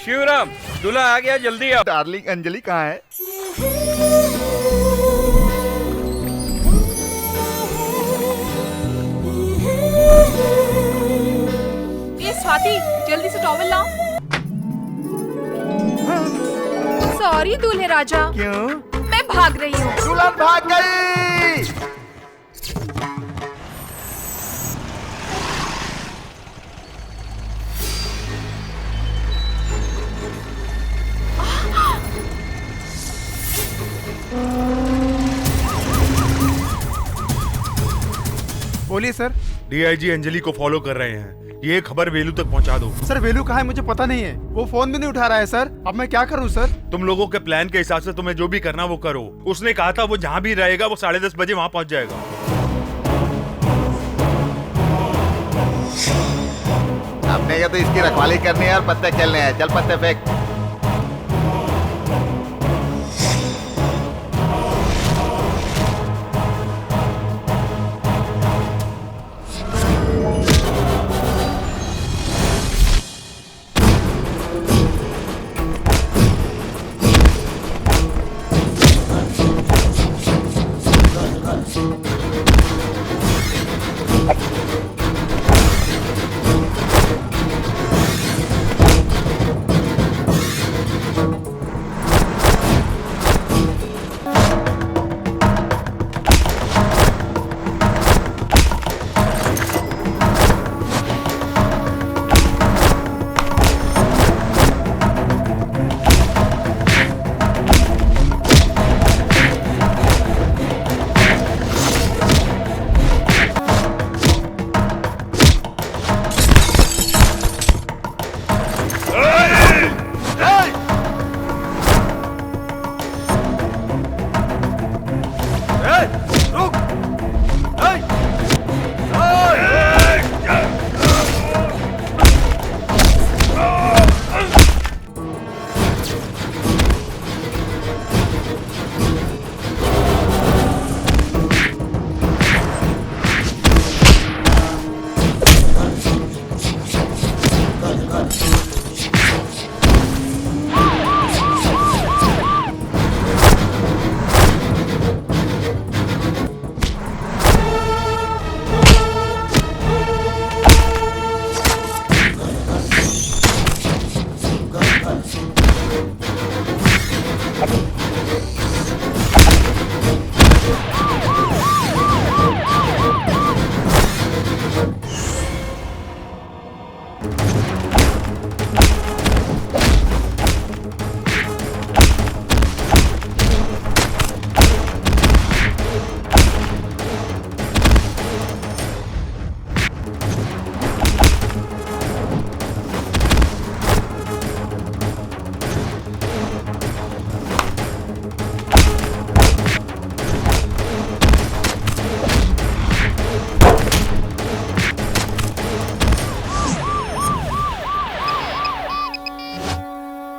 शिवराम, दूल्हा आ गया, जल्दी आओ। डार्लिंग अंजलि कहाँ है? ये स्वाति, जल्दी से टॉवल लाओ। सॉरी दूल्हे राजा, क्यों? मैं भाग रही हूँ। दुल्हन भाग गई। बोलिए सर। डीआईजी अंजलि को फॉलो कर रहे हैं, ये खबर वेलू तक पहुंचा दो। सर वेलू कहाँ है मुझे पता नहीं है, वो फोन भी नहीं उठा रहा है सर। अब मैं क्या करूँ सर? तुम लोगों के प्लान के हिसाब से तुम्हें जो भी करना वो करो। उसने कहा था वो जहाँ भी रहेगा वो 10:30 बजे वहाँ पहुँच जाएगा। अपने का तो इसकी रखवाली करनी है और पत्ते खेलने हैं। चल पत्ते फेंक।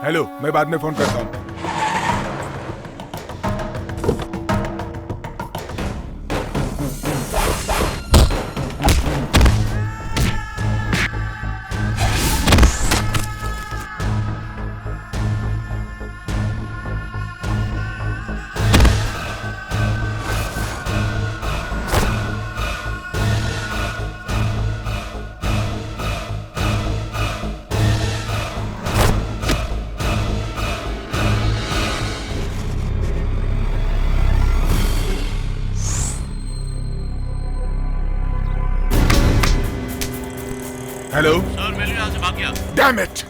हेलो, मैं बाद में फोन करता हूँ। हेलो सर, वेलू यहाँ से भाग गया। Damn it.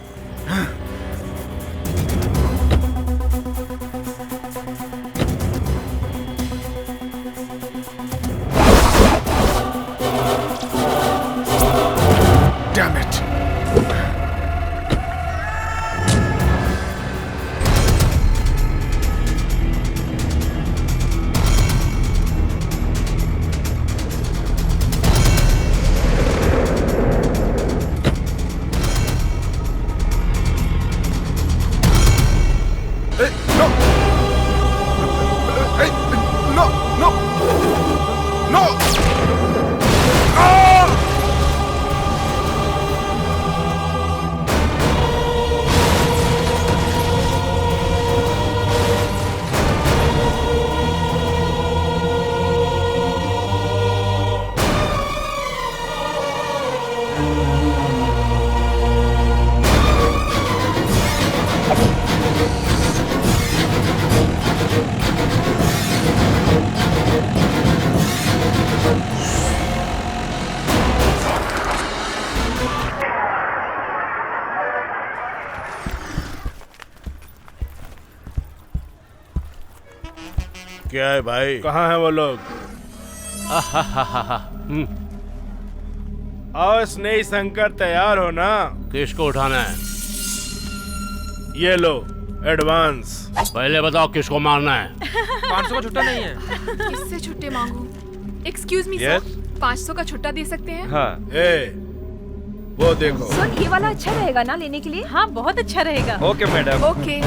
Damn it. क्या है भाई? कहाँ है वो लोग? और स्नेही शंकर तैयार हो ना? किसको उठाना है? ये लो एडवांस। पहले बताओ किसको मारना है? 500 का छुट्टा नहीं है। इससे छुट्टे मांगू। Excuse me Yes? सर, 500 का छुट्टा दे सकते हैं? हाँ। ए, वो देखो। सर ये वाला अच्छा रहेगा ना लेने के लिए? हाँ बहुत अच्छा रहेगा। Okay madam. ओके।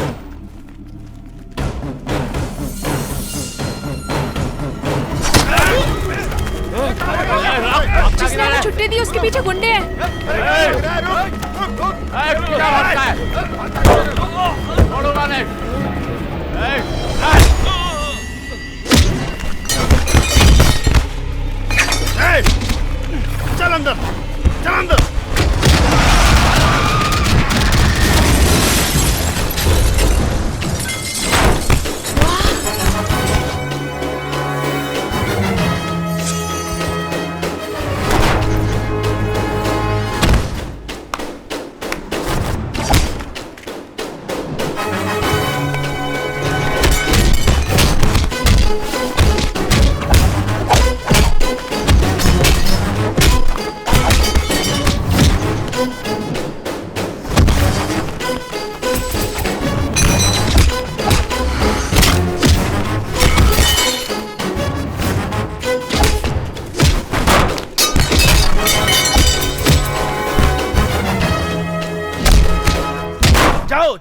जिसने हमें छुट्टी दी उसके पीछे गुंडे हैं। चल अंदर, चल अंदर।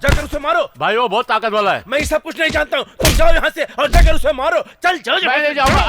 जाकर उसे मारो। भाई वो बहुत ताकत वाला है। मैं ये सब कुछ नहीं जानता हूँ। तुम जाओ यहाँ से और जाकर उसे मारो। चल जाओ। मैं नहीं जाऊंगा।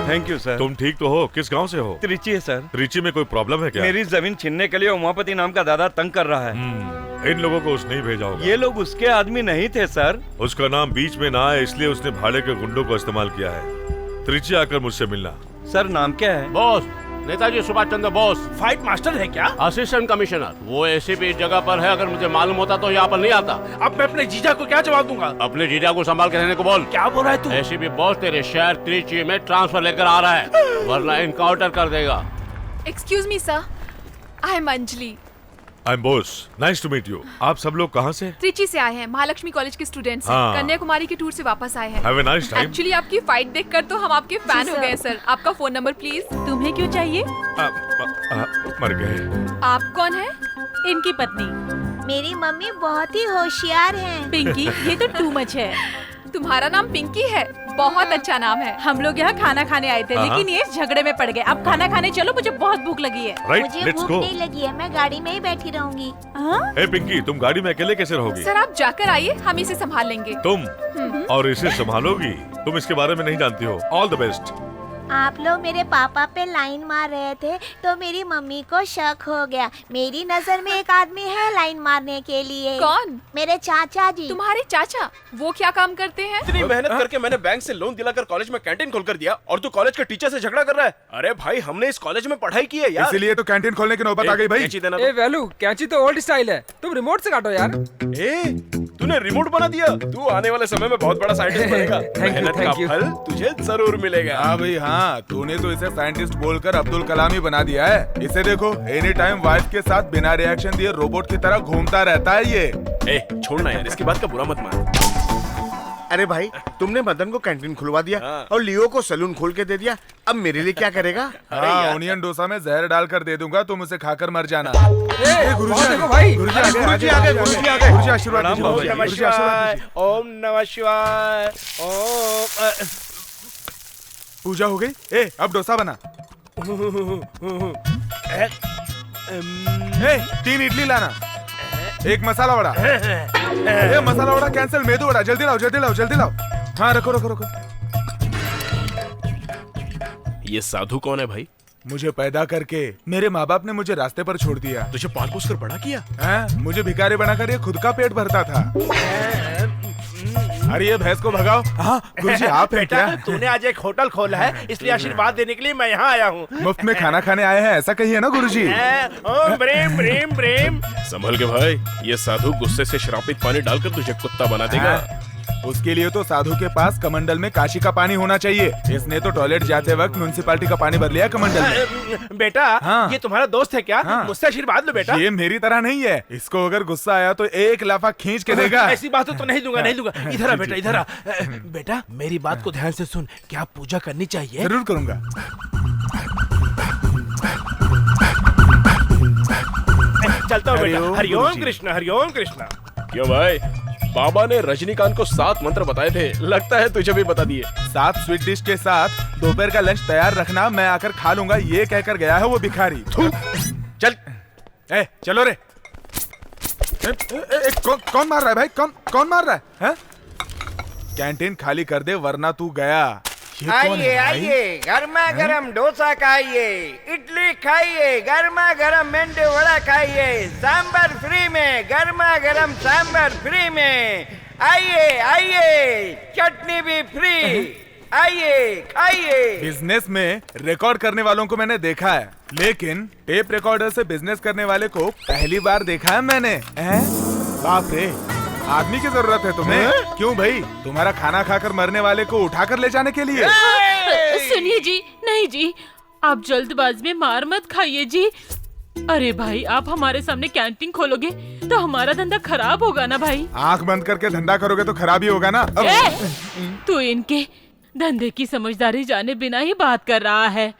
Thank you sir. तुम ठीक तो हो? किस गांव से हो? त्रिची है सर। त्रिची में कोई प्रॉब्लम है क्या? मेरी जमीन छीनने के लिए उमापति नाम का दादा तंग कर रहा है। इन लोगों को उसने ही भेजा होगा। ये लोग उसके आदमी नहीं थे सर। उसका नाम बीच में ना आए इसलिए उसने भाड़े के गुंडों को इस्तेमाल किया है। त्रिची आकर मुझसे मिलना। सर नाम क्या है? Boss, Netaji Subhash Chandra Bose. Fight master है क्या? Assistant commissioner. वो एसीपी इस जगह पर है, अगर मुझे मालूम होता तो यहाँ पर नहीं आता। अब मैं अपने जीजा को क्या जवाब दूंगा? अपने जीजा को संभाल के रहने को बोल। क्या बोल रहा है तू? एसीपी बॉस तेरे शहर त्रिची में ट्रांसफर लेकर आ रहा है, वरना इनकाउंटर कर देगा। Excuse me sir, I am Anjali. I am Bose, nice to meet you. आप सब लोग कहाँ से? त्रिची से आए हैं, महालक्ष्मी कॉलेज के स्टूडेंट्स हैं। हाँ। कन्याकुमारी की टूर से वापस आए हैं। Have a nice time. Actually आपकी फाइट देखकर तो हम आपके फैन हो गए सर। आपका फोन नंबर प्लीज। तुम्हें क्यों चाहिए? मर गए। आप कौन है? इनकी पत्नी। मेरी मम्मी बहुत ही होशियार हैं। पिंकी, ये तो टू मच है। तुम्हारा नाम पिंकी है? बहुत अच्छा नाम है। हम लोग यहाँ खाना खाने आए थे, लेकिन ये झगड़े में पड़ गए। अब खाना खाने चलो, मुझे बहुत भूख लगी है। राइट, मुझे लेट्स भूख गो। नहीं लगी है, मैं गाड़ी में ही बैठी रहूंगी। ए पिंकी, तुम गाड़ी में अकेले कैसे रहोगी? सर आप जाकर आइए, हम इसे संभाल लेंगे। तुम और इसे संभालोगी? तुम इसके बारे में नहीं जानती हो। All the best. आप लोग मेरे पापा पे लाइन मार रहे थे तो मेरी मम्मी को शक हो गया। मेरी नजर में एक आदमी है लाइन मारने के लिए। कौन? मेरे चाचा जी। तुम्हारे चाचा? वो क्या काम करते हैं? इतनी मेहनत करके मैंने बैंक से लोन दिलाकर कॉलेज में कैंटीन खोलकर दिया और तू कॉलेज के टीचर से झगड़ा कर रहा है। अरे भाई हमने इस कॉलेज में पढ़ाई की है यार। इसीलिए तो कैंटीन खोलने की नौबत आ गई भाई। कैंची देना ए वैल्यू, कैंची तो ओल्ड स्टाइल है, तुम रिमोट से काटो यार। ए, तूने रिमोट बना दिया। तू आने वाले समय में बहुत बड़ा साइंटिस्ट बनेगा। मेहनत का फल तुझे जरूर मिलेगा। हाँ भाई हाँ, तूने तो इसे साइंटिस्ट बोलकर अब्दुल कलाम ही बना दिया है। इसे देखो, एनी टाइम वाइफ के साथ बिना रिएक्शन दिए रोबोट की तरह घूमता रहता है ये। ए, छोड़ना यार, इसकी बात का बुरा मत मान। अरे भाई, तुमने मदन को कैंटीन खुलवा दिया और लियो को सैलून खोल के दे दिया। अब मेरे लिए क्या करेगा? हाँ, ओनियन डोसा में जहर डालकर दे दूंगा, तुम उसे खाकर मर जाना। देखो भाई, गुरुजी आ गए। गुरुजी आशीर्वाद दीजिए। ओम नमः गुरुजी आशीर्वाद शिवाय, दीजिए। ओम नमः शिवाय, ओम। पूजा हो गई। ए, अब डोसा बना। ए, 3 इडली लाना, 1 मसाला वड़ा। ए, मसाला वड़ा कैंसिल, मेदू वड़ा। जल्दी लाओ, जल्दी लाओ, जल्दी लाओ। हाँ, रखो रखो रखो। ये साधु कौन है भाई? मुझे पैदा करके मेरे माँ बाप ने मुझे रास्ते पर छोड़ दिया। तुझे पाल पोस कर बड़ा किया? मुझे भिखारी बनाकर ये खुद का पेट भरता था। अरे ये भैंस को भगाओ। हाँ गुरुजी, आप हैं क्या? तूने आज एक होटल खोला है, इसलिए आशीर्वाद देने के लिए मैं यहाँ आया हूँ। मुफ्त में खाना खाने आए हैं ऐसा कहिए ना गुरुजी। ओम ब्रीम ब्रीम ब्रीम। संभल के भाई, ये साधु गुस्से से श्रापित पानी डालकर तुझे कुत्ता बना देगा। उसके लिए तो साधु के पास कमंडल में काशी का पानी होना चाहिए। इसने तो टॉयलेट जाते वक्त म्युनिसिपालिटी का पानी भर लिया कमंडल में। बेटा हाँ। ये तुम्हारा दोस्त है क्या? हाँ। मुझसे आशीर्वाद लो बेटा। ये मेरी तरह नहीं है, इसको अगर गुस्सा आया तो एक लाफा खींच के देगा। ऐसी बात तो नहीं दूंगा, नहीं दूंगा। इधर आ बेटा, इधर आ। बेटा मेरी बात को ध्यान से सुन, क्या पूजा करनी चाहिए? जरूर करूंगा। चलता हूँ बेटा। हरिओम हरिओम गुरुजी। कृष्ण, हरिओम कृष्ण। क्यों भाई, बाबा ने रजनीकांत को 7 मंत्र बताए थे, लगता है तुझे भी बता दिए। 7 स्वीट डिश के साथ दोपहर का लंच तैयार रखना, मैं आकर खा लूंगा, ये कहकर गया है वो भिखारी। चल चलो रे। कौन मार रहा है भाई? कौन मार रहा है? कैंटीन खाली कर दे वरना तू गया। आइए आइए, गर्मा गर्म डोसा खाइए, इडली खाइए, गर्मा गर्म मेंदू वड़ा खाइए, सांबर फ्री में, गर्मा गर्म सांबर फ्री में। आइए आइए, चटनी भी फ्री। आइए खाइए। बिजनेस में रिकॉर्ड करने वालों को मैंने देखा है, लेकिन टेप रिकॉर्डर से बिजनेस करने वाले को पहली बार देखा है मैंने। बाप रे, आदमी की जरूरत है तुम्हें? क्यों भाई, तुम्हारा खाना खाकर मरने वाले को उठाकर ले जाने के लिए? सुनिए जी, नहीं जी, आप जल्दबाजी में मार मत खाइए जी। अरे भाई, आप हमारे सामने कैंटीन खोलोगे तो हमारा धंधा खराब होगा ना भाई। आंख बंद करके धंधा करोगे तो खराब ही होगा ना। तू इनके धंधे की समझदारी जाने बिना ही बात कर रहा है।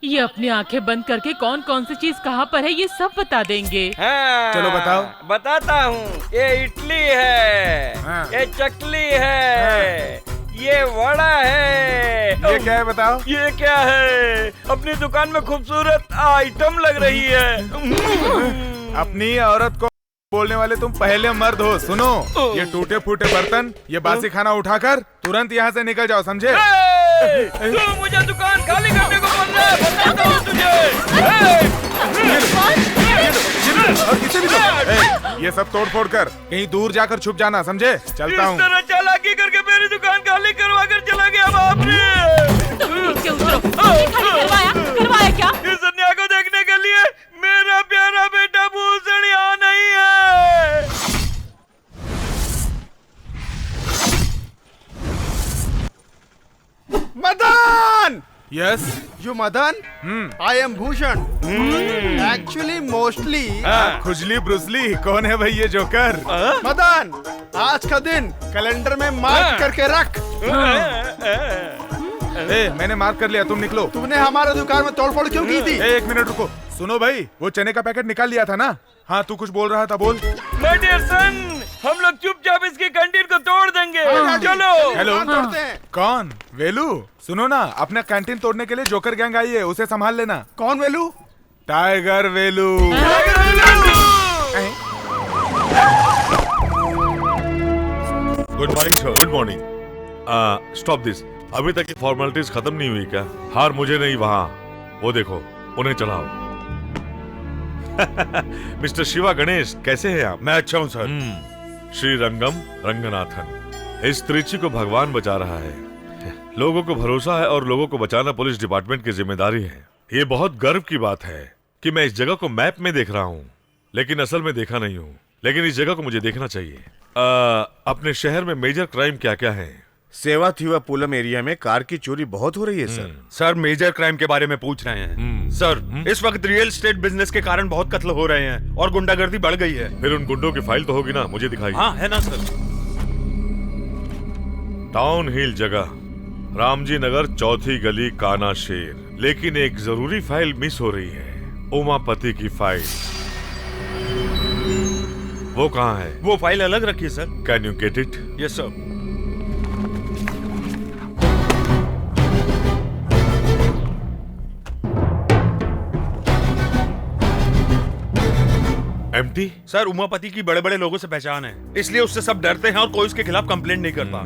ये अपनी आंखें बंद करके कौन कौन सी चीज कहाँ पर है ये सब बता देंगे। चलो बताओ। बताता हूँ। ये इडली है, ये चकली है, ये वड़ा है। ये क्या है बताओ? ये क्या है? अपनी दुकान में खूबसूरत आइटम लग रही है। अपनी औरत को बोलने वाले तुम पहले मर्द हो। सुनो, ये टूटे फूटे बर्तन, ये बासी खाना उठाकर तुरंत यहाँ से निकल जाओ, समझे? तू मुझे दुकान खाली करने को बोल रहा है, बताता हूँ तुझे। और इसे भी दो। ये सब तोड़ फोड़ कर कहीं दूर जाकर छुप जाना, समझे? चलता हूँ। इस तरह चालाकी करके मेरी दुकान खाली करवा कर चला गया बाप रे। नीचे उतरो। करवाया क्या? इस अन्याय को देखने के लिए मेरा प्यारा बेटा भूषण यहाँ नहीं है। Madan! Yes, you Madan? I am Bhushan. Actually mostly खुजली ब्रुसली कौन है भाई ये जोकर? मदन, आज का दिन कैलेंडर में मार्क करके रख। मैंने मार्क कर लिया, तुम निकलो। तूने हमारे दुकान में तोड़फोड़ क्यों की थी? एक मिनट रुको। सुनो भाई, वो चने का पैकेट निकाल लिया था ना? हाँ, तू कुछ बोल रहा था, बोल। माय डियर सन, हम लोग चुपचाप इसकी कैंटीन को तोड़ देंगे। चलो। हेलो, कौन? वेलू? सुनो ना, अपना कैंटीन तोड़ने के लिए जोकर गैंग आई है, उसे संभाल लेना। कौन Velu? Tiger Velu. Good morning sir. Good morning. Stop this. अभी तक की फॉर्मेलिटीज खत्म नहीं हुई क्या? हार मुझे नहीं, वहाँ वो देखो, उन्हें चलाओ। मिस्टर शिवा गणेश, कैसे हैं आप? मैं अच्छा हूँ सर। श्री रंगम रंगनाथन, इस त्रिची को भगवान बचा रहा है। लोगों को भरोसा है और लोगों को बचाना पुलिस डिपार्टमेंट की जिम्मेदारी है। ये बहुत गर्व की बात है कि मैं इस जगह को मैप में देख रहा हूँ, लेकिन असल में देखा नहीं हूँ। लेकिन इस जगह को मुझे देखना चाहिए। अपने शहर में मेजर क्राइम क्या क्या है? सेवा थीवा पुलम एरिया में कार की चोरी बहुत हो रही है सर। सर मेजर क्राइम के बारे में पूछ रहे हैं। सर इस वक्त रियल एस्टेट बिजनेस के कारण बहुत कत्ल हो रहे हैं और गुंडागर्दी बढ़ गई है। फिर उन गुंडों की फाइल तो होगी ना, मुझे दिखाइए। हाँ है ना सर। टाउन हिल जगह, रामजी नगर, चौथी गली, काना शेर। लेकिन एक जरूरी फाइल मिस हो रही है, उमापति की फाइल। वो कहाँ है? वो फाइल अलग रखिए sir. Can you get it? Yes sir. Empty? Sir Umapati की बड़े बड़े लोगों से पहचान है, इसलिए उससे सब डरते हैं और कोई उसके खिलाफ कंप्लेंट नहीं करता।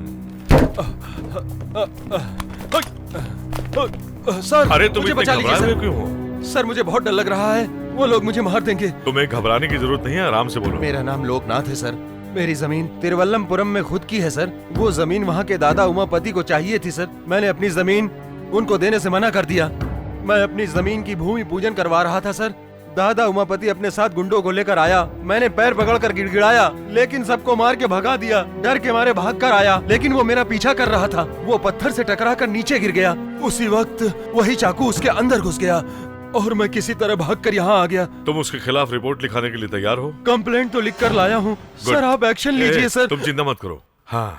सर, अरे तुम मुझे इतने बचा लीजिए घबराए हुए सर। क्यों हो? सर मुझे बहुत डर लग रहा है, वो लोग मुझे मार देंगे। तुम्हें घबराने की जरूरत नहीं है, आराम से बोलो। मेरा नाम लोकनाथ है सर। मेरी जमीन तिरुवल्लमपुरम में खुद की है सर। वो जमीन वहाँ के दादा उमापति को चाहिए थी सर। मैंने अपनी जमीन उनको देने से मना कर दिया। मैं अपनी जमीन की भूमि पूजन करवा रहा था सर। दादा उमापति अपने साथ गुंडों को लेकर आया। मैंने पैर पकड़कर गिड़गिड़ाया, लेकिन सबको मार के भगा दिया। डर के मारे भाग कर आया, लेकिन वो मेरा पीछा कर रहा था। वो पत्थर से टकराकर नीचे गिर गया। उसी वक्त वही चाकू उसके अंदर घुस गया और मैं किसी तरह भागकर यहाँ आ गया। तुम उसके खिलाफ रिपोर्ट लिखाने के लिए तैयार हो? कंप्लेंट तो लिख कर लाया हूँ सर, आप एक्शन लीजिए सर। तुम चिंता मत करो। हाँ,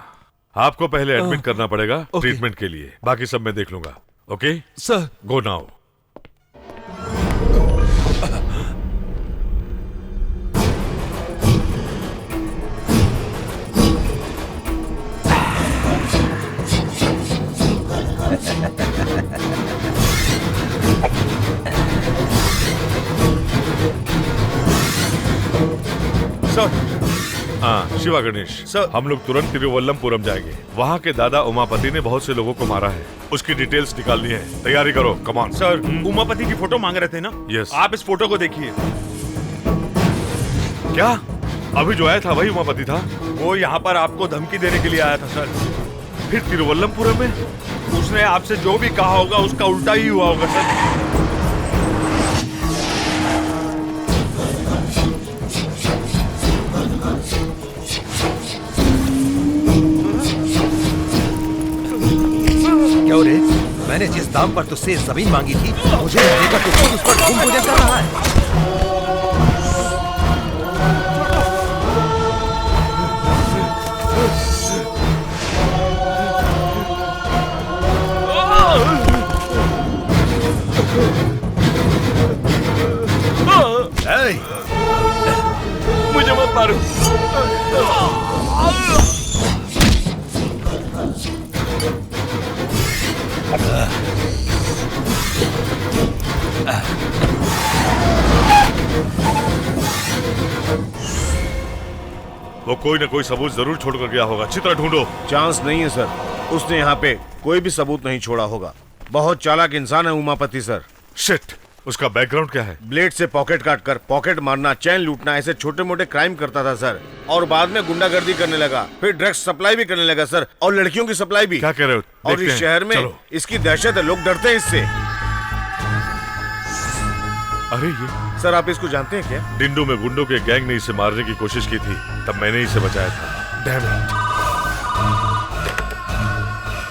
आपको पहले एडमिट करना पड़ेगा ट्रीटमेंट के लिए, बाकी सब मैं देख लूंगा। Okay sir, go now. हाँ शिवा गणेश सर, हम लोग तुरंत तिरुवल्लमपुरम जाएंगे। वहाँ के दादा उमापति ने बहुत से लोगों को मारा है, उसकी डिटेल्स निकालनी है। तैयारी करो, कम ऑन। सर, उमापति की फोटो मांग रहे थे ना? यस। आप इस फोटो को देखिए। क्या अभी जो आया था वही उमापति था? वो यहाँ पर आपको धमकी देने के लिए आया था सर। फिर तिरुवल्लमपुरम में उसने आपसे जो भी कहा होगा उसका उल्टा ही हुआ होगा सर। क्यों रे? मैंने जिस दाम पर तुझसे जमीन मांगी थी, मुझे देकर तू खुद उस पर घूम गुजर कर रहा है। मुझे मत मारो। वो कोई न कोई सबूत जरूर छोड़कर गया होगा। अच्छी तरह ढूंढो। चांस नहीं है सर, उसने यहाँ पे कोई भी सबूत नहीं छोड़ा होगा। बहुत चालाक इंसान है उमापति सर। शिट, उसका बैकग्राउंड क्या है? ब्लेड से पॉकेट काटकर पॉकेट मारना, चैन लूटना, ऐसे छोटे मोटे क्राइम करता था सर। और बाद में गुंडागर्दी करने लगा, फिर ड्रग्स सप्लाई भी करने लगा सर, और लड़कियों की सप्लाई भी। क्या कह रहे हो? और इस शहर में इसकी दहशत है, लोग डरते हैं इससे। अरे ये सर, आप इसको जानते हैं क्या? डिंडू में गुंडों के गैंग ने इसे मारने की कोशिश की थी, तब मैंने इसे बचाया था। Damn it.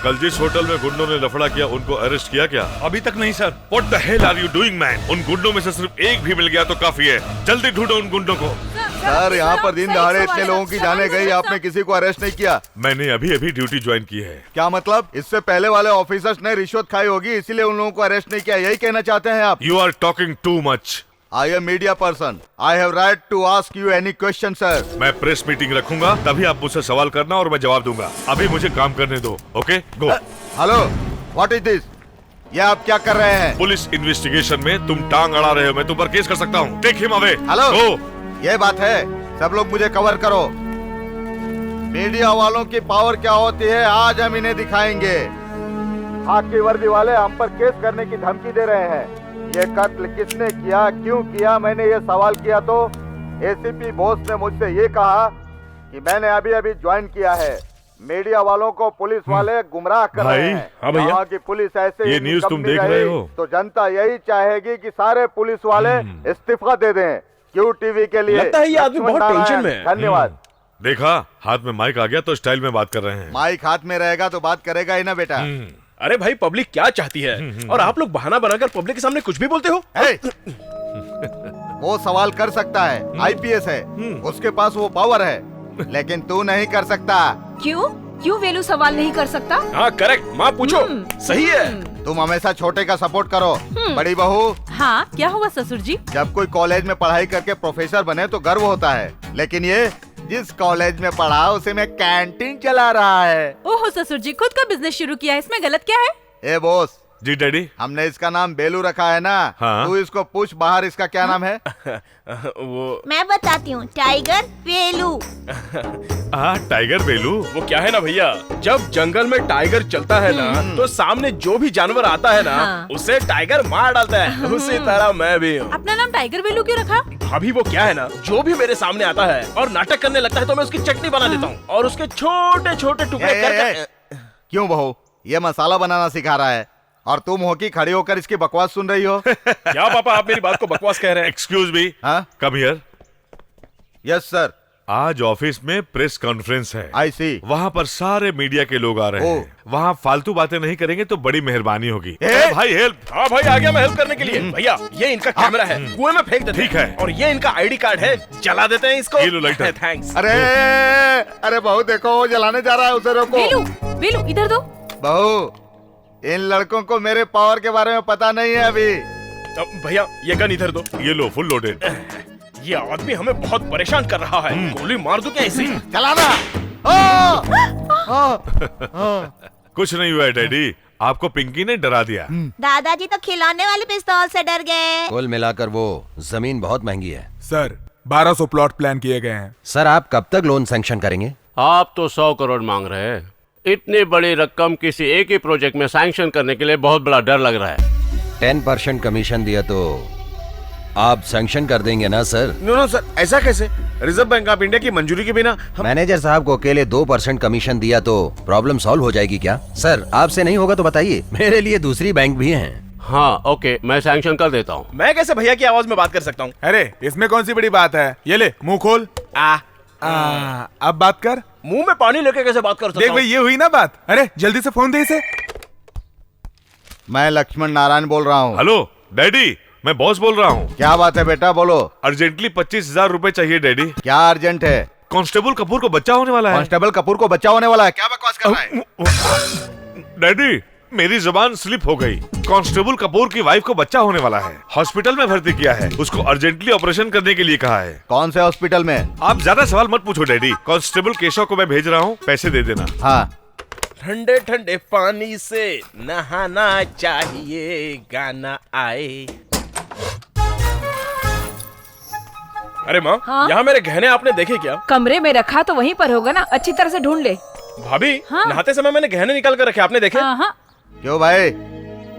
कल जिस होटल में गुंडों ने लफड़ा किया, उनको अरेस्ट किया क्या? अभी तक नहीं sir. What the hell are you doing, man? उन गुंडों में से सिर्फ एक भी मिल गया तो काफी है। जल्दी ढूंढो उन गुंडों को। सर, यहाँ पर दिन दहाड़े इतने लोगों की जाने गई, आपने किसी को अरेस्ट नहीं किया? मैंने अभी अभी ड्यूटी ज्वाइन की है। क्या मतलब? इससे पहले वाले ऑफिसर्स ने रिश्वत खाई होगी, इसीलिए उन लोगों को अरेस्ट नहीं किया, यही कहना चाहते हैं आप? You are talking too much. I am media person. I have right to ask you any question, sir. मैं प्रेस मीटिंग रखूंगा, तभी आप मुझसे सवाल करना और मैं जवाब दूंगा। अभी मुझे काम करने दो। Okay, go. Hello, what is this? ये आप क्या कर रहे हैं? पुलिस इन्वेस्टिगेशन में तुम टांग अड़ा रहे हो, मैं तुम पर केस कर सकता हूँ। Take him away. Hello, go. ये बात है, सब लोग मुझे कवर करो। मीडिया वालों की पावर क्या होती है, आज हम इन्हें दिखाएंगे। खाकी वर्दी वाले हम पर केस करने की धमकी दे रहे हैं। ये कत्ल किसने किया, क्यों किया? मैंने ये सवाल किया तो एसीपी बोस ने मुझसे ये कहा कि मैंने अभी अभी ज्वाइन किया है। मीडिया वालों को पुलिस वाले गुमराह कर रहे हैं। हाँ भैया, कहा कि पुलिस ऐसे ये न्यूज़ तुम देख रहे हो तो जनता यही चाहेगी कि सारे पुलिस वाले इस्तीफा दे दें। क्यू टीवी के लिए लगता है ये आदमी बहुत टेंशन में है। धन्यवाद। देखा, हाथ में माइक आ गया तो स्टाइल में बात कर रहे हैं। माइक हाथ में रहेगा तो बात करेगा ही ना बेटा। अरे भाई, पब्लिक क्या चाहती है और आप लोग बहाना बनाकर पब्लिक के सामने कुछ भी बोलते हो। वो सवाल कर सकता है, आईपीएस है, उसके पास वो पावर है, लेकिन तू नहीं कर सकता। क्यों वेलू सवाल नहीं कर सकता? हाँ करेक्ट, माँ पूछो। सही है। तुम हमेशा छोटे का सपोर्ट करो। बड़ी बहू, हाँ क्या हुआ ससुर जी? जब कोई कॉलेज में पढ़ाई करके प्रोफेसर बने तो गर्व होता है, लेकिन ये जिस कॉलेज में पढ़ा उसे में कैंटीन चला रहा है। ओहो ससुर जी, खुद का बिजनेस शुरू किया है, इसमें गलत क्या है? ए बॉस जी डैडी, हमने इसका नाम बेलू रखा है ना। हाँ? तू इसको पूछ बाहर इसका क्या नाम है। वो मैं बताती हूँ, टाइगर बेलू। टाइगर बेलू। वो क्या है ना भैया, जब जंगल में टाइगर चलता है ना तो सामने जो भी जानवर आता है ना उसे टाइगर मार डालता है। उसी तरह मैं भी हूँ। अपना नाम टाइगर बेलू क्यों रखा? अभी वो क्या है ना, जो भी मेरे सामने आता है और नाटक करने लगता है तो मैं उसकी चटनी बना देता हूँ और उसके छोटे छोटे टुकड़े कर। क्यों बहू, ये मसाला बनाना सिखा रहा है? और तुम हो कि खड़े होकर इसकी बकवास सुन रही हो? क्या पापा आप मेरी बात को बकवास कह रहे हैं? Excuse me, come here. Yes sir. आज ऑफिस में प्रेस कॉन्फ्रेंस है। आई सी। वहाँ पर सारे मीडिया के लोग आ रहे हैं। वहाँ फालतू बातें नहीं करेंगे तो बड़ी मेहरबानी होगी। भाई हेल्प। हाँ भाई आ गया मैं हेल्प करने के लिए। भैया ये इनका कैमरा है, कुएं में फेंक देते हैं। ठीक है। और ये इनका आईडी कार्ड है, जला देते हैं इसको। ये लो लाइटर। थैंक्स। अरे अरे बहू देखो वो जलाने जा रहा है, उसे रोको। वेलू, वेलू इधर दो। बहू इन लड़कों को मेरे पावर के बारे में पता नहीं है अभी। भैया ये गन इधर दो। ये लो फुल लोडेड। ये आदमी हमें बहुत परेशान कर रहा है। गोली मार दूं क्या इसे? चलाना। कुछ नहीं हुआ है डैडी, आपको पिंकी ने डरा दिया। दादाजी तो खिलौने वाले पिस्तौल से डर गए। कुल मिलाकर वो जमीन बहुत महंगी है। सर 1200 प्लॉट प्लान किए गए हैं। सर आप कब तक लोन सैंक्शन करेंगे? आप तो 100 करोड़ मांग रहे हैं। इतनी बड़ी रकम किसी एक ही प्रोजेक्ट में सैंक्शन करने के लिए बहुत बड़ा डर लग रहा है। 10% कमीशन दिया तो आप सैंक्शन कर देंगे ना सर? नो सर, ऐसा कैसे? रिजर्व बैंक ऑफ इंडिया की मंजूरी के बिना मैनेजर साहब को अकेले 2% कमीशन दिया तो प्रॉब्लम सॉल्व हो जाएगी क्या? सर आपसे नहीं होगा तो बताइए, मेरे लिए दूसरी बैंक भी हैं। हाँ ओके, मैं सैंक्शन कर देता हूँ। मैं कैसे भैया की आवाज में बात कर सकता हूँ? अरे इसमें कौन सी बड़ी बात है, ये ले मुंह खोल। अब बात कर। मुंह में पानी लेके कैसे बात कर सकता देख भाई ये हुई ना बात। अरे जल्दी से फोन दे इसे। मैं लक्ष्मण नारायण बोल रहा हूँ। हेलो डैडी, मैं बॉस बोल रहा हूँ। क्या बात है बेटा, बोलो। अर्जेंटली 25,000 रुपए चाहिए डैडी। क्या अर्जेंट है? कांस्टेबल कपूर को बच्चा होने वाला है। कांस्टेबल कपूर को बच्चा होने वाला है? क्या बकवास कर रहा है? डैडी मेरी जुबान स्लिप हो गई। कांस्टेबल कपूर की वाइफ को बच्चा होने वाला है, हॉस्पिटल में भर्ती किया है, उसको अर्जेंटली ऑपरेशन करने के लिए कहा है। कौन से हॉस्पिटल में? आप ज्यादा सवाल मत पूछो डैडी। कांस्टेबल केशव को मैं भेज रहा हूँ, पैसे दे देना। हाँ। ठंडे ठंडे पानी से नहाना चाहिए, गाना आए। अरे माँ, यहाँ मेरे गहने आपने देखे क्या? कमरे में रखा तो वहीं पर होगा ना, अच्छी तरह से ढूंढ ले। भाभी नहाते समय मैंने गहने निकाल कर रखे, आपने देखे? क्यों भाई,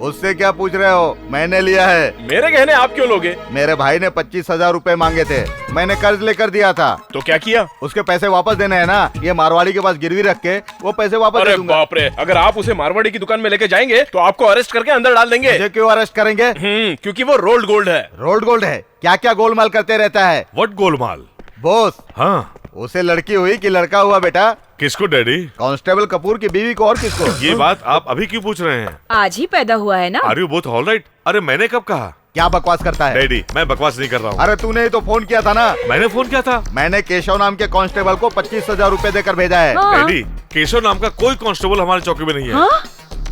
उससे क्या पूछ रहे हो? मैंने लिया है। मेरे गहने आप क्यों लोगे? मेरे भाई ने 25,000 रुपए मांगे थे, मैंने कर्ज लेकर दिया था। तो क्या किया? उसके पैसे वापस देने हैं ना, ये मारवाड़ी के पास गिरवी रख के वो पैसे वापस दे दूंगा। बाप रे, अगर आप उसे मारवाड़ी की दुकान में लेके जाएंगे तो आपको अरेस्ट करके अंदर डाल देंगे। मुझे क्यों अरेस्ट करेंगे? क्योंकि वो रोल्ड गोल्ड है। रोल्ड गोल्ड है? क्या क्या गोलमाल करते रहता है? व्हाट गोलमाल? बॉस। हाँ। उसे लड़की हुई कि लड़का हुआ बेटा? किसको डैडी? कांस्टेबल कपूर की बीवी को, और किसको? ये बात आप अभी क्यों पूछ रहे हैं? आज ही पैदा हुआ है ना। Are you both all right? अरे मैंने कब कहा? क्या बकवास करता है? डैडी मैं बकवास नहीं कर रहा हूँ। अरे तूने ही तो फोन किया था ना। मैंने फोन किया था? मैंने केशव नाम के कांस्टेबल को 25,000 रुपए देकर भेजा है। डैडी केशव नाम का कोई कांस्टेबल हमारे चौकी में नहीं है।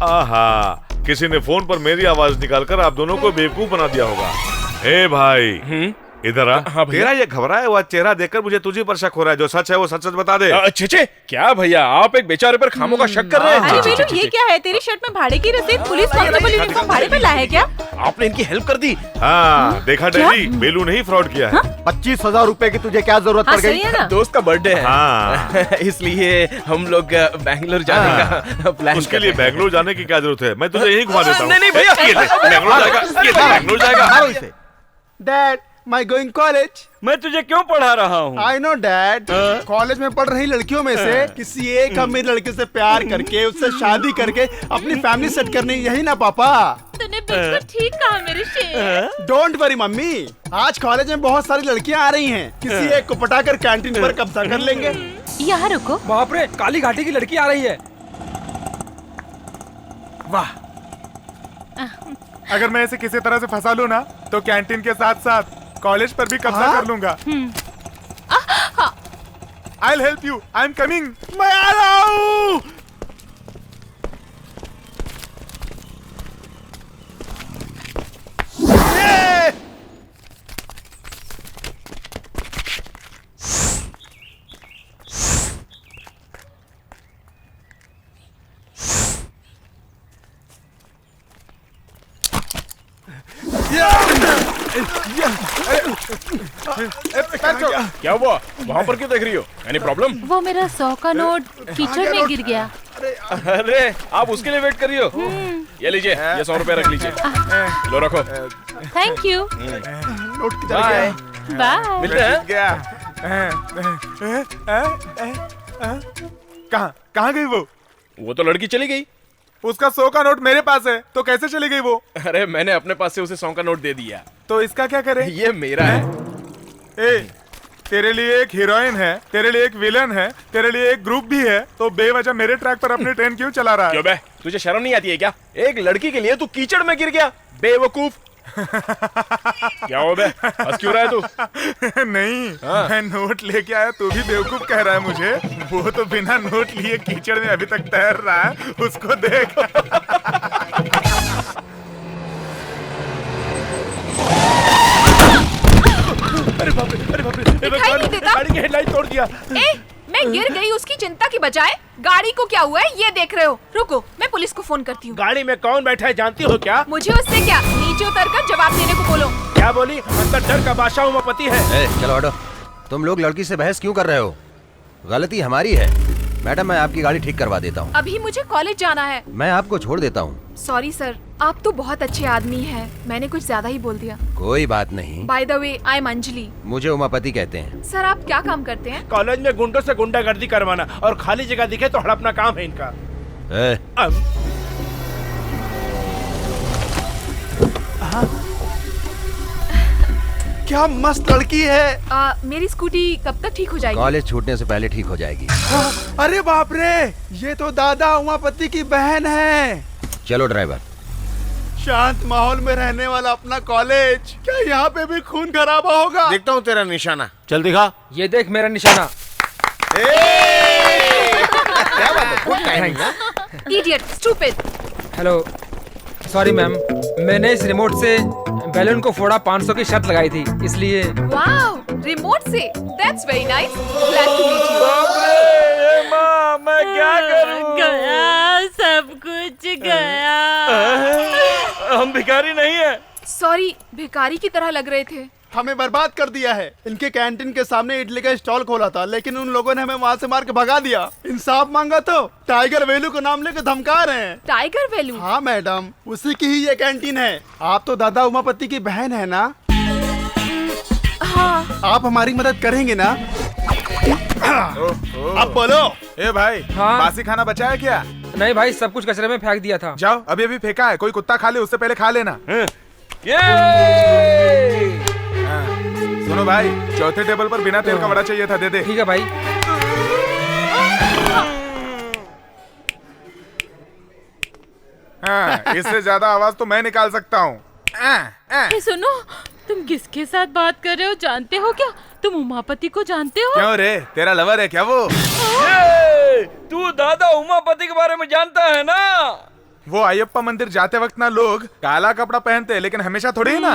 आहा, किसी ने फोन पर मेरी आवाज निकालकर आप दोनों को बेवकूफ बना दिया होगा। ए भाई इधर आ। हाँ तेरा ये घबराया हुआ चेहरा देखकर मुझे तुझे पर शक हो रहा है। जो सच है वो सच सच बता दे। अच्छे क्या भैया, आप एक बेचारे पर खामों का शक कर रहे हैं? अरे बेटू ये क्या है? तेरी शर्ट में भाड़े की रसीद, पुलिस कांस्टेबल यूनिफॉर्म भाड़े पे लाया है क्या? आपने इनकी हेल्प कर दी। हाँ देखा डैडी, बेलू नहीं फ्रॉड किया है। 25,000 रुपए की तुझे क्या जरूरत पड़ गई? दोस्त का बर्थडे है। हाँ। इसलिए हम लोग बैंगलोर जाने का प्लान। उसके लिए बैंगलोर जाने की क्या जरूरत है? मैं तुझे यही घुमा देता हूँ। नहीं भैया, बैंगलोर जाएगा, ये बैंगलोर जाएगा। Dad my going college. मैं तुझे क्यों पढ़ा रहा हूँ? I know dad. कॉलेज में पढ़ रही लड़कियों में से किसी एक अमीर लड़के से प्यार करके उससे शादी करके अपनी फैमिली सेट करनी, यही ना पापा? तूने बिल्कुल ठीक कहा मेरे शेर। डोंट वरी मम्मी, आज कॉलेज में बहुत सारी लड़कियाँ आ रही हैं। किसी एक को पटाकर कैंटीन पर कब्जा कर लेंगे। यहाँ रुको। बाप रे, काली घाटी की लड़की आ रही है। वाह, अगर मैं इसे किसी तरह से फंसा लूं ना तो कैंटीन के साथ साथ कॉलेज पर भी कब्जा कर लूंगा। I'll help you. I'm coming. मैं आ रहा हूँ। क्या हुआ? वहाँ पर क्यों देख रही हो? Any problem? वो मेरा 100 का नोट कीचड़ में गिर गया। अरे आप उसके लिए वेट कर रही हो? ये लीजिए, ये 100 रुपए रख लीजिए। लो रखो। Thank you. नोट किधर बाय। बाय। मिलते हैं। कहाँ कहाँ गई वो? वो तो लड़की चली गई। उसका 100 का नोट मेरे पास है, तो कैसे चली गई वो? अरे मैंने अपने पास से उसे 100 का नोट दे दिया। तो इसका क्या करे? ये मेरा है। ए, तेरे लिए एक हीरोइन है, तेरे लिए एक विलन है, तेरे लिए एक ग्रुप भी है, तो बेवजह मेरे ट्रैक पर अपनी ट्रेन क्यों चला रहा है? क्यों बे, तुझे शर्म नहीं आती है क्या? एक लड़की के लिए तू कीचड़ में गिर गया, बेवकूफ। क्या हो बे, हंस क्यों रहा है तू? नहीं, मैं नोट लेके आया, तू भी बेवकूफ कह रहा है मुझे? वो तो बिना नोट लिए कीचड़ में अभी तक तैर रहा है, उसको देख। अरे बाप रे, अरे बाप रे, गाड़ी की हेडलाइट तोड़ दिया। मैं गिर गई उसकी चिंता की बजाय गाड़ी को क्या हुआ है ये देख रहे हो। रुको, मैं पुलिस को फोन करती हूँ। गाड़ी में कौन बैठा है जानती हो क्या? मुझे उससे क्या, नीचे उतरकर जवाब देने को बोलो। क्या बोली? अंदर डर का बादशाह उमापति है। चलो हटो, तुम लोग लड़की से बहस क्यों कर रहे हो? गलती हमारी है। मैडम, मैं आपकी गाड़ी ठीक करवा देता हूँ। अभी मुझे कॉलेज जाना है। मैं आपको छोड़ देता हूँ। सॉरी सर, आप तो बहुत अच्छे आदमी हैं। मैंने कुछ ज्यादा ही बोल दिया। कोई बात नहीं। By the way, I am Anjali. मुझे उमापति कहते हैं। सर, आप क्या काम करते हैं? कॉलेज में गुंडों से गुंडागर्दी करवाना, और खाली जगह दिखे तो हड़पना काम है इनका। क्या मस्त लड़की है। मेरी स्कूटी कब तक ठीक हो जाएगी? कॉलेज छूटने से पहले ठीक हो जाएगी। अरे बाप रे, ये तो दादा उमापति की बहन है। चलो ड्राइवर। शांत माहौल में रहने वाला अपना कॉलेज, क्या यहाँ पे भी खून खराबा होगा? देखता हूँ तेरा निशाना। चल दिखा। ये देख मेरा निशाना। क्या बात है? Idiot, stupid. Hello, sorry ma'am, मैंने इस रिमोट से बैलून को फोड़ा, 500 की शर्त लगाई थी, इसलिए। वाओ, रिमोट से? That's very nice. Glad to meet you. माँ, मैं क्या करूँ? गया, सब कुछ गया। हम भिखारी नहीं है। सॉरी, भिखारी की तरह लग रहे थे। हमें बर्बाद कर दिया है। इनके कैंटीन के सामने इडली का स्टॉल खोला था, लेकिन उन लोगों ने हमें वहाँ से मार के भगा दिया। इंसाफ मांगा तो टाइगर वैल्यू का नाम लेकर धमका रहे हैं। Tiger value? हाँ मैडम, उसी की ही ये कैंटीन है। आप तो दादा उमापति की बहन है ना? हाँ। आप हमारी मदद करेंगे ना? अब बोलो। ए भाई, हाँ? बासी खाना बचा है क्या? नहीं भाई, सब कुछ कचरे में फेंक दिया था। जाओ, अभी अभी फेंका है, कोई कुत्ता खा ले, उससे पहले खा लेना। सुनो भाई, चौथे टेबल पर बिना तेल का वड़ा चाहिए था, दे दे। ठीक है भाई। हाँ, इससे ज्यादा आवाज तो मैं निकाल सकता हूँ। सुनो, तुम किसके साथ बात कर रहे हो जानते हो क्या? तुम उमापति को जानते हो? क्यों रे, तेरा लवर है क्या वो? तू दादा उमापति के बारे में जानता है ना? वो अयप्पा मंदिर जाते वक्त ना लोग काला कपड़ा पहनते हैं, लेकिन हमेशा थोड़ी ही ना।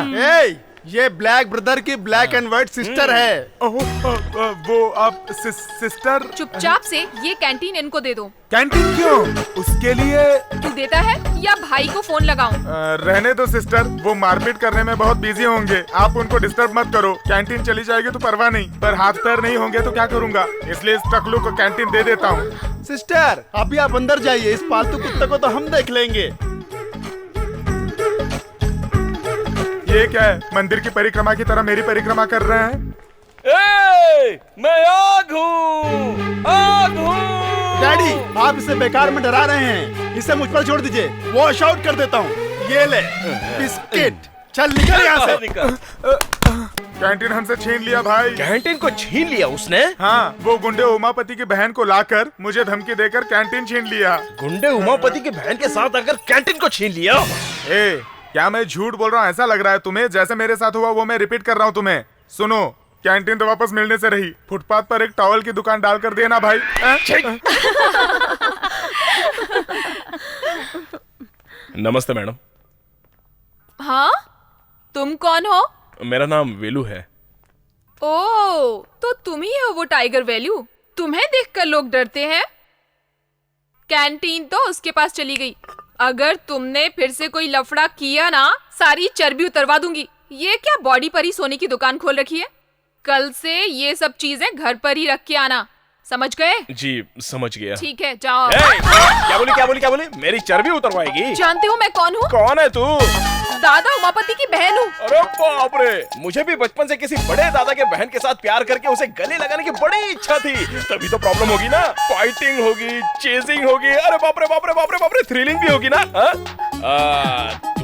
ये ब्लैक ब्रदर की ब्लैक एंड व्हाइट सिस्टर है। वो आप सिस्टर? चुपचाप से ये कैंटीन इनको दे दो। कैंटीन क्यों? उसके लिए तू देता है या भाई को फोन लगाऊं? रहने दो सिस्टर, वो मारपीट करने में बहुत बिजी होंगे, आप उनको डिस्टर्ब मत करो। कैंटीन चली जाएगी तो परवाह नहीं, पर हाथ पैर नहीं होंगे तो क्या करूँगा, इसलिए इस टकलू को कैंटीन दे देता हूँ। सिस्टर, अभी आप अंदर जाइए, इस पालतू कुत्ते को तो हम देख लेंगे। ये क्या है, मंदिर की परिक्रमा की तरह मेरी परिक्रमा कर रहे हैं? मैं आग हूँ, आग हूँ। डैडी, आप इसे बेकार में डरा रहे हैं, इसे मुझ पर छोड़ दीजिए, वॉश आउट कर देता हूँ। ये ले बिस्किट, चल निकल यहाँ से। कैंटीन हमसे छीन लिया भाई। कैंटीन को छीन लिया उसने? हाँ, वो गुंडे उमापति की बहन को लाकर मुझे धमकी देकर कैंटीन छीन लिया। गुंडे उमापति की बहन के साथ आकर कैंटीन को छीन लिया? क्या मैं झूठ बोल रहा हूँ? ऐसा लग रहा है तुम्हें? जैसे मेरे साथ हुआ वो मैं रिपीट कर रहा हूँ तुम्हें। सुनो, कैंटीन तो वापस मिलने से रही, फुटपाथ पर एक टॉवल की दुकान डालकर देना भाई। नमस्ते मैडम। हाँ, तुम कौन हो? मेरा नाम वेलू है। ओ, तो तुम ही हो वो टाइगर वैल्यू? तुम्हें देखकर लोग डरते हैं। कैंटीन तो उसके पास चली गई। अगर तुमने फिर से कोई लफड़ा किया ना, सारी चर्बी उतरवा दूंगी। ये क्या बॉडी पर ही सोने की दुकान खोल रखी है? कल से ये सब चीजें घर पर ही रख के आना। समझ गए? जी समझ गया। ठीक है जाओ। क्या बोली? मेरी चर्बी उतरवाएगी? जानते हो मैं कौन हूँ? कौन है तू? दादा उमापति की बहन हूँ। अरे बाप रे, मुझे भी बचपन से किसी बड़े दादा के बहन के साथ प्यार करके उसे गले लगाने की बड़ी इच्छा थी। तभी तो प्रॉब्लम होगी ना, फाइटिंग होगी, चेजिंग होगी, अरे बाप रे, थ्रिलिंग भी होगी ना।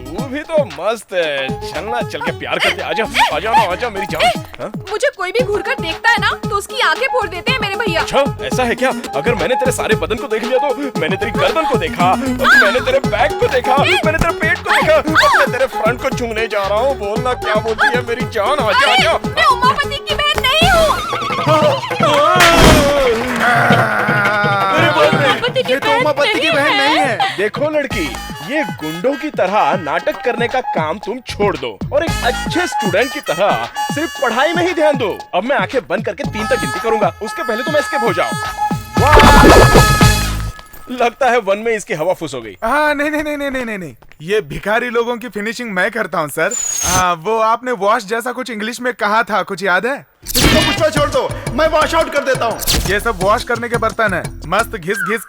तू भी तो मस्त है। चलना, चल के प्यार करते। आजा मेरी जान। मुझे कोई भी घूर कर देखता है ना तो उसकी आंखें फोड़ देते हैं मेरे भैया। अच्छा ऐसा है क्या? अगर मैंने तेरे सारे बदन को देख लिया तो मैंने तेरी गर्दन को देखा, मैंने तेरे बैक को देखा, मैंने तेरे पेट को देखा, मैं तेरे फ्रंट को छूने जा रहा हूँ। बोलना क्या बोलती है मेरी जान? आजा। मैं उमापति की बहन नहीं हूँ। ये तो उमापति की बहन नहीं है। देखो लड़की, ये गुंडों की तरह नाटक करने का काम तुम छोड़ दो और एक अच्छे स्टूडेंट की तरह सिर्फ पढ़ाई में ही ध्यान दो। अब मैं आंखें बंद करके 3 तक गिनती करूंगा, उसके पहले तुम एस्केप हो जाओ। लगता है 1 में इसकी हवा फुस हो गई। हाँ नहीं, ये भिखारी लोगों की फिनिशिंग मैं करता हूँ सर। वो आपने वॉश जैसा कुछ इंग्लिश में कहा था, कुछ याद है? इसको मुझ पर छोड़ दो, मैं वॉश आउट कर देता हूँ। ये सब वॉश करने के बर्तन है, मस्त घिस घिस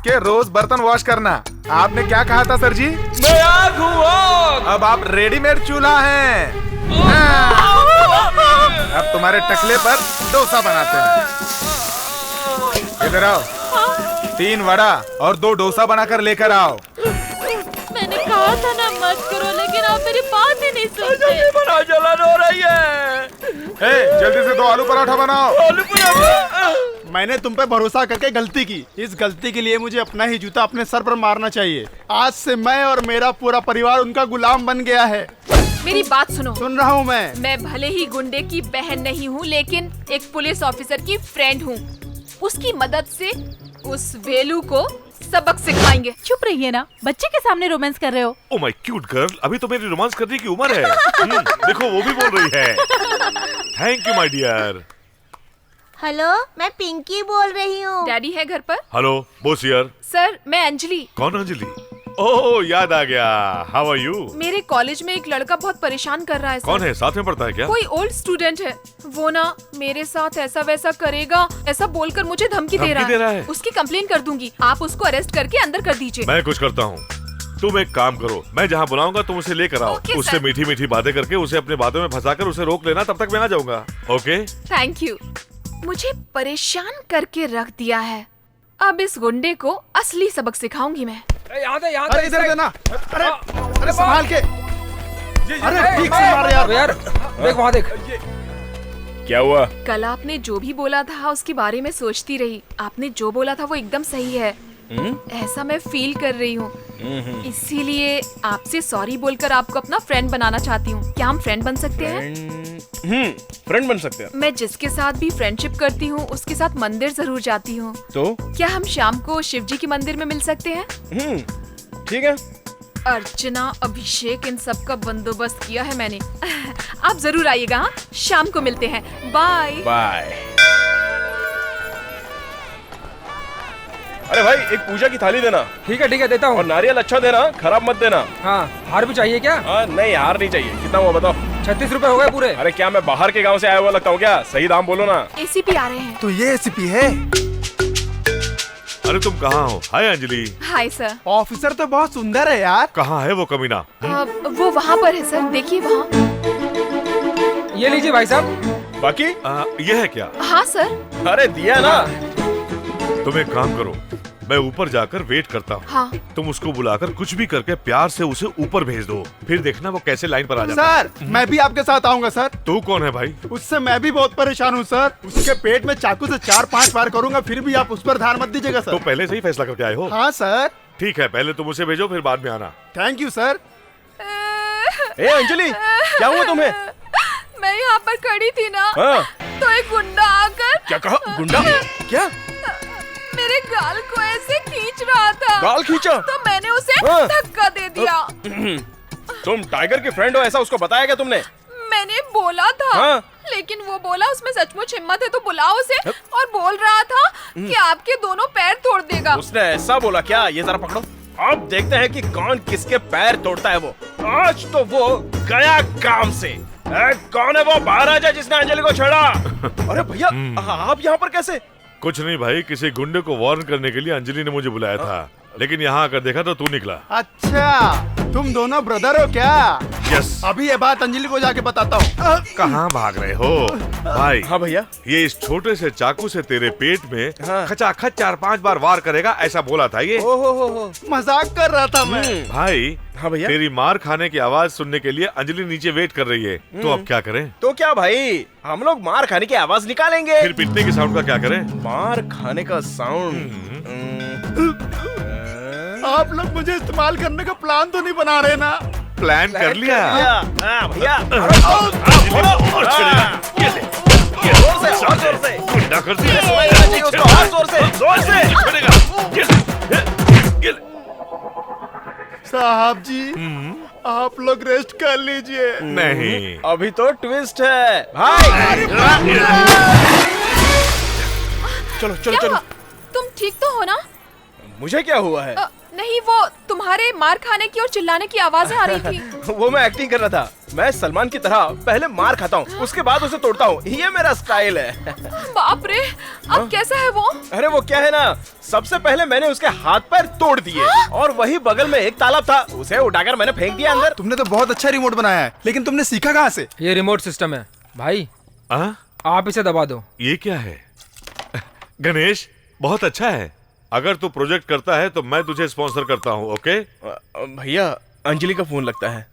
के रोज बर्तन वॉश करना। आपने क्या कहा था सर जी? मैं आग हूँ आग। अब आप रेडीमेड चूल्हा हैं। अब तुम्हारे टकले पर डोसा बनाते हैं। इधर आओ, 3 वड़ा और 2 डोसा बनाकर लेकर आओ। मैंने कहा था ना मत करो, लेकिन आप मेरी बात ही नहीं सुनते। बना, जलन हो रही है। जल्दी से 2 आलू पराठा बनाओ। आलू पराठा। मैंने तुम पे भरोसा करके गलती की। इस गलती के लिए मुझे अपना ही जूता अपने सर पर मारना चाहिए। आज से मैं और मेरा पूरा परिवार उनका गुलाम बन गया है। मेरी बात सुनो। सुन रहा हूँ मैं भले ही गुंडे की बहन नहीं हूँ, लेकिन एक पुलिस ऑफिसर की फ्रेंड हूँ। उसकी मदद से उस वेलू को सबक सिखाएंगे। चुप रहिए ना, बच्चे के सामने रोमांस कर रहे हो। ओह माय क्यूट गर्ल, अभी तो मेरी रोमांस करने की उम्र है। देखो वो भी बोल रही है। Thank you my dear. Hello, मैं पिंकी बोल रही हूँ। डैडी है घर पर? Hello Bose here. सर मैं अंजलि। कौन अंजलि? ओह याद आ गया। How are you? मेरे कॉलेज में एक लड़का बहुत परेशान कर रहा है सर। कौन है? साथ में पढ़ता है क्या? कोई ओल्ड स्टूडेंट है। वो ना मेरे साथ ऐसा वैसा करेगा, ऐसा बोलकर मुझे धमकी दे रहा है। उसकी कंप्लेन कर दूंगी। आप उसको अरेस्ट करके अंदर कर दीजिए। मैं कुछ करता हूँ, तुम एक काम करो, मैं जहाँ बुलाऊंगा तुम उसे लेकर आओ। उससे मीठी मीठी बातें करके उसे अपने बातों में फंसाकर उसे रोक लेना, तब तक मैं आ जाऊंगा। ओके? Thank you. मुझे परेशान करके रख दिया है, अब इस गुंडे को असली सबक सिखाऊंगी मैं। यहाँ दे। अरे इधर देना। अरे संभाल के। अरे ठीक से मार यार। देख वहाँ देख। क्या हुआ? कल आपने जो भी बोला था उसके बारे में सोचती रही। आपने जो बोला था वो एकदम सही है। ऐसा मैं फील कर रही हूँ, इसीलिए आपसे सॉरी बोलकर आपको अपना फ्रेंड बनाना चाहती हूँ। क्या हम फ्रेंड बन सकते हैं? फ्रेंड बन सकते हैं। मैं जिसके साथ भी फ्रेंडशिप करती हूँ उसके साथ मंदिर जरूर जाती हूँ। तो क्या हम शाम को शिव जी के मंदिर में मिल सकते हैं? ठीक है। अर्चना, अभिषेक, इन सब का बंदोबस्त किया है मैंने। आप जरूर आइएगा। हाँ, शाम को मिलते हैं। Bye bye. अरे भाई एक पूजा की थाली देना। ठीक है देता हूँ। और नारियल अच्छा देना, खराब मत देना। हाँ, हार भी चाहिए क्या? नहीं हार नहीं चाहिए। कितना हुआ बताओ? 36 रुपए हो गए पूरे। अरे क्या मैं बाहर के गांव से आया हुआ लगता हूँ क्या? सही दाम बोलो ना। एसीपी आ रहे हैं। तो ये एसीपी है? अरे तुम कहाँ हो? Hi Anjali. Hi sir. Officer तो बहुत सुंदर है यार। कहाँ है वो कमीना? वो वहाँ पर है सर, देखिए वहाँ। ये लीजिए भाई साहब। बाकी ये है क्या? हाँ सर। अरे दिया ना। तुम एक काम करो, मैं ऊपर जाकर वेट करता हूँ। हाँ। तुम उसको बुलाकर कुछ भी करके प्यार से उसे ऊपर भेज दो, फिर देखना वो कैसे लाइन पर आ जाता है। सर मैं भी आपके साथ आऊंगा सर। तू कौन है भाई? उससे मैं भी बहुत परेशान हूँ सर। उसके पेट में चाकू से 4-5 बार करूंगा, फिर भी आप उस पर ध्यान मत दीजिएगा सर। तो पहले से ही फैसला करके आए हो? हाँ सर। ठीक है, पहले तुम उसे भेजो, फिर बाद में आना। Thank you sir. अंजलि क्या हुआ तुम्हें? मैं यहाँ पर खड़ी थी ना, तो एक गुंडा आकर। क्या कहा? गुंडा? क्या? मेरे गाल को ऐसे खींच रहा था। गाल खींचा? तो मैंने उसे धक्का दे दिया। तुम टाइगर की फ्रेंड हो ऐसा उसको बताया क्या तुमने? मैंने बोला था, लेकिन वो बोला उसमें सचमुच हिम्मत है तो बुलाओ उसे, और बोल रहा था कि आपके दोनों पैर तोड़ देगा। उसने ऐसा बोला क्या? ये जरा पकड़ो, अब देखते हैं कि कौन किसके पैर तोड़ता है। वो आज तो वो गया काम से। कौन है वो? बाहर आ जा जिसने अंजलि को छेड़ा। अरे भैया आप यहाँ पर कैसे? कुछ नहीं भाई, किसी गुंडे को वार्न करने के लिए अंजलि ने मुझे बुलाया था, लेकिन यहाँ आकर देखा तो तू निकला। अच्छा, तुम दोनों ब्रदर हो क्या? यस। अभी ये बात अंजलि को जाके बताता हूँ। कहाँ भाग रहे हो भाई? हाँ भैया, ये इस छोटे से चाकू से तेरे पेट में खचाखच 4-5 बार वार करेगा, ऐसा बोला था ये। ओहो, मजाक कर रहा था मैं। भाई हाँ भैया, तेरी मार खाने की आवाज सुनने के लिए अंजलि नीचे वेट कर रही है, तो अब क्या करें? तो क्या भाई, हम लोग मार खाने की आवाज निकालेंगे। फिर पीटने के साउंड का क्या करें? मार खाने का साउंड। आप लोग मुझे इस्तेमाल करने का प्लान तो नहीं बना रहे ना? प्लान कर लिया। भैया गुंडा कर साहब जी, आप लोग रेस्ट कर लीजिए। नहीं, अभी तो ट्विस्ट है भाई। चलो चलो क्या चलो। हुआ? तुम ठीक तो हो ना? मुझे क्या हुआ है? नहीं, वो तुम्हारे मार खाने की और चिल्लाने की आवाजें आ रही थी। वो मैं एक्टिंग कर रहा था। मैं सलमान की तरह पहले मार खाता हूँ, उसके बाद उसे तोड़ता हूँ, ये मेरा स्टाइल है। बाप रे, अब कैसा है वो? अरे वो क्या है ना, सबसे पहले मैंने उसके हाथ पैर तोड़ दिए और वही बगल में एक तालाब था, उसे उठाकर मैंने फेंक दिया अंदर। तुमने तो बहुत अच्छा रिमोट बनाया है, लेकिन तुमने सीखा कहाँ से? ये रिमोट सिस्टम है भाई। आप इसे दबा दो। ये क्या है? गणेश, बहुत अच्छा है। अगर तू प्रोजेक्ट करता है तो मैं तुझे स्पॉन्सर करता हूँ, ओके? भैया, अंजलि का फोन लगता है।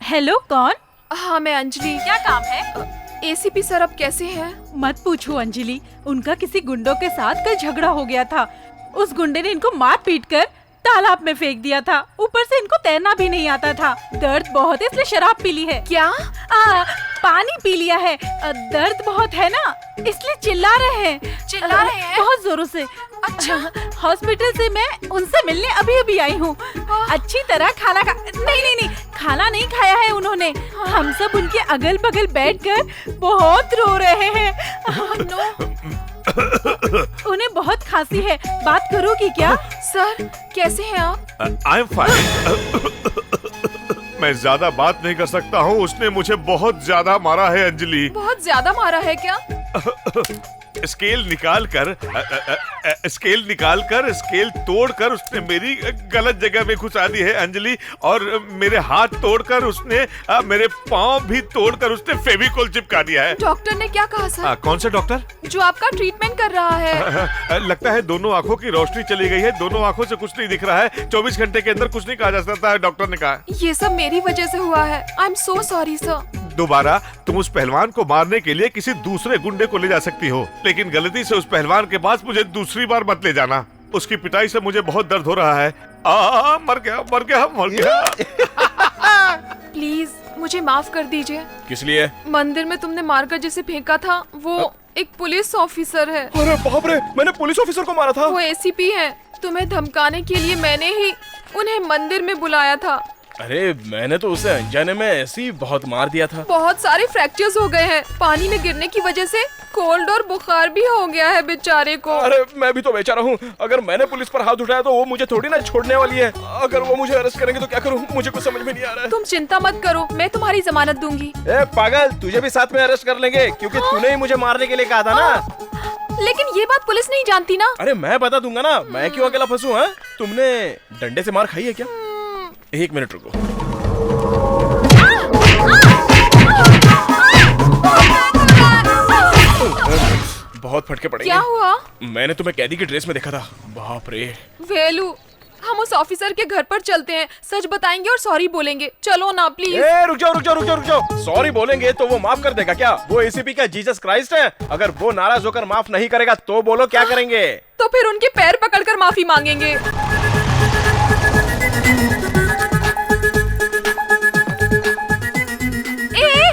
हेलो, कौन? हाँ, मैं अंजलि। क्या काम है? एसीपी सर अब कैसे हैं? मत पूछो अंजलि, उनका किसी गुंडों के साथ कल झगड़ा हो गया था। उस गुंडे ने इनको मार पीट कर तालाब में फेंक दिया था। ऊपर से इनको तैरना भी नहीं आता था। दर्द बहुत है इसलिए शराब पी ली है। क्या? पानी पी लिया है। दर्द बहुत है ना, इसलिए चिल्ला रहे हैं बहुत जोरों से। अच्छा, हॉस्पिटल से मैं उनसे मिलने अभी अभी आई हूँ। अच्छी तरह खाना नहीं, खाना नहीं खाया है उन्होंने। हम सब उनके अगल बगल बैठकर बहुत रो रहे हैं। उन्हें बहुत खांसी है, बात करोगी क्या? सर, कैसे हैं आप? I am fine. मैं ज्यादा बात नहीं कर सकता हूँ, उसने मुझे बहुत ज्यादा मारा है अंजलि। बहुत ज्यादा मारा है क्या? स्केल निकाल तोड़कर उसने मेरी गलत जगह में घुसा दी है अंजलि, और मेरे हाथ तोड़कर उसने मेरे पाँव भी तोड़कर उसने फेविकोल चिपका दिया है। डॉक्टर ने क्या कहा सर? कौन सा डॉक्टर? जो आपका ट्रीटमेंट कर रहा है। लगता है दोनों आंखों की रोशनी चली गई है, दोनों आंखों से कुछ नहीं दिख रहा है। 24 घंटे के अंदर कुछ नहीं कहा जा सकता है, डॉक्टर ने कहा। ये सब मेरी वजह से हुआ है। I am so sorry sir. दोबारा तुम उस पहलवान को मारने के लिए किसी दूसरे गुंडे को ले जा सकती हो, लेकिन गलती से उस पहलवान के पास मुझे दूसरी बार मत ले जाना। उसकी पिटाई से मुझे बहुत दर्द हो रहा है। मर गया। प्लीज मुझे माफ कर दीजिए। किस लिए? मंदिर में तुमने मारकर जिसे फेंका था वो एक पुलिस ऑफिसर है। अरे बाप रे, मैंने पुलिस ऑफिसर को मारा था। वो एसीपी है। तुम्हें धमकाने के लिए मैंने ही उन्हें मंदिर में बुलाया था। अरे मैंने तो उसे अनजाने में ऐसे ही बहुत मार दिया था। बहुत सारे फ्रैक्चर्स हो गए हैं। पानी में गिरने की वजह से कोल्ड और बुखार भी हो गया है बेचारे को। अरे मैं भी तो बेचारा हूँ। अगर मैंने पुलिस पर हाथ उठाया तो वो मुझे थोड़ी ना छोड़ने वाली है। अगर वो मुझे अरेस्ट करेंगे तो क्या करूँ, मुझे कुछ समझ में नहीं आ रहा है। तुम चिंता मत करो, मैं तुम्हारी जमानत दूंगी। ए पागल, तुझे भी साथ में अरेस्ट कर लेंगे, क्योंकि तूने ही मुझे मारने के लिए कहा था ना। लेकिन ये बात पुलिस नहीं जानती ना। अरे मैं बता दूंगा ना, मैं क्यों अकेला फंसूं? हाँ, तुमने डंडे से मार खाई है क्या? 1 मिनट रुको। बहुत फटके पड़ेंगे। क्या हुआ? मैंने तुम्हें कैदी की ड्रेस में देखा था। बाप रे। वेलू, हम उस ऑफिसर के घर पर चलते हैं, सच बताएंगे और सॉरी बोलेंगे। चलो ना प्लीज। रुक जाओ। सॉरी बोलेंगे तो वो माफ कर देगा क्या? वो एसीपी का जीसस क्राइस्ट है। अगर वो नाराज होकर माफ नहीं करेगा तो बोलो क्या करेंगे? तो फिर उनके पैर पकड़कर माफी मांगेंगे।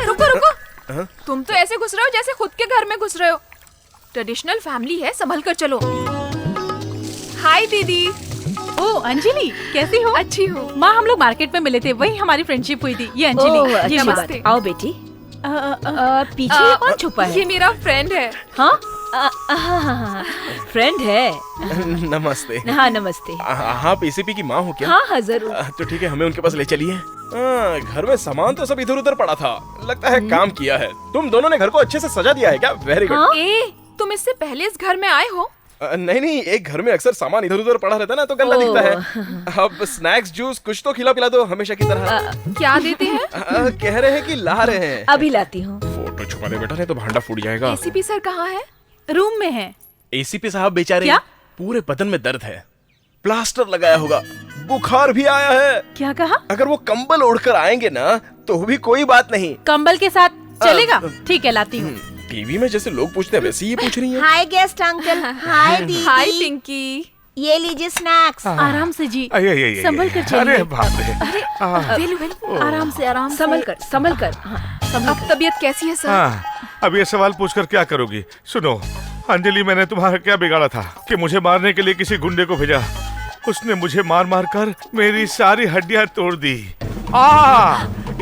रुको। तुम तो ऐसे घुस रहे हो जैसे खुद के घर में घुस रहे हो। ट्रेडिशनल फैमिली है, संभल कर चलो। हाय दीदी। ओ अंजलि, कैसी हो? अच्छी हूँ। माँ, हम लोग मार्केट में मिले थे, वही हमारी फ्रेंडशिप हुई थी। ये अंजलि। ये नमस्ते। आओ बेटी। पीछे कौन छुपा है? ये मेरा फ्रेंड है। हाँ, फ्रेंड है। नमस्ते। हाँ नमस्ते। आप एसीपी की माँ हो क्या? हाँ हाँ जरूर। तो ठीक है, हमें उनके पास ले चलिए। घर में सामान तो सब इधर उधर पड़ा था, लगता है काम किया है। तुम दोनों ने घर को अच्छे से सजा दिया है क्या? Very good. तुम इससे पहले इस घर में आए हो? नहीं, एक घर में अक्सर सामान इधर उधर पड़ा रहता है ना, तो गंदा दिखता है। अब स्नैक्स जूस कुछ तो खिला पिला दो हमेशा की तरह। क्या देते हैं? कह रहे हैं कि ला रहे हैं। अभी लाती हूँ। फोटो छुपा दे बेटा, नहीं तो भांडा फूट जाएगा। एसीपी सर कहाँ है? रूम में है। एसीपी साहब बेचारे क्या? पूरे बदन में दर्द है, प्लास्टर लगाया होगा, बुखार भी आया है। क्या कहा? अगर वो कंबल ओढ़कर आएंगे ना तो भी कोई बात नहीं। कंबल के साथ चलेगा? ठीक है लाती हूँ। टीवी में जैसे लोग पूछते हैं वैसे ये पूछ रही है। हाय गेस्ट अंकल। हाय दीदी। हाय पिंकी। ये लीजिए स्नैक्स। आराम से जी, संभल कर चलिए। अरे बाप रे। वेलू आराम से संभल कर। अब तबीयत कैसी है सर? अब ये सवाल पूछकर क्या करोगी? सुनो अंजलि, मैंने तुम्हारा क्या बिगाड़ा था कि मुझे मारने के लिए किसी गुंडे को भेजा? उसने मुझे मार मार कर मेरी सारी हड्डियां तोड़ दी।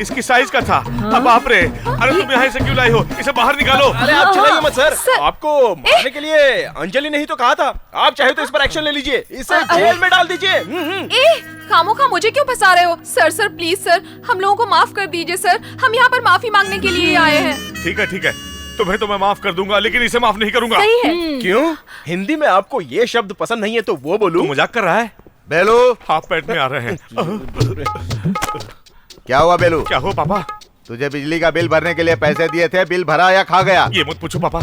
इसकी साइज का था। अब बाप रे, अरे तुम यहाँ से क्यों लाई हो? इसे बाहर निकालो। अरे आप चलाइए मत सर, आपको मारने के लिए अंजलि ने ही तो कहा था। आप चाहे तो इस पर एक्शन ले लीजिए, इसे जेल में डाल दीजिए। खामोखा मुझे क्यों फंसा रहे हो? सर प्लीज सर, हम लोगों को माफ कर दीजिए सर, हम यहाँ पर माफी मांगने के लिए आए हैं। ठीक है, तुम्हें तो मैं माफ कर दूंगा, लेकिन इसे माफ नहीं करूंगा। सही है। क्यों? हिंदी में आपको ये शब्द पसंद नहीं है तो वो बोलूं? मजाक कर रहा है? बेलू, हाथ पेट में आ रहे हैं। क्या हुआ बेलू? क्या हुआ पापा? तुझे बिजली का बिल भरने के लिए पैसे दिए थे, बिल भरा या खा गया? ये मत पूछो पापा।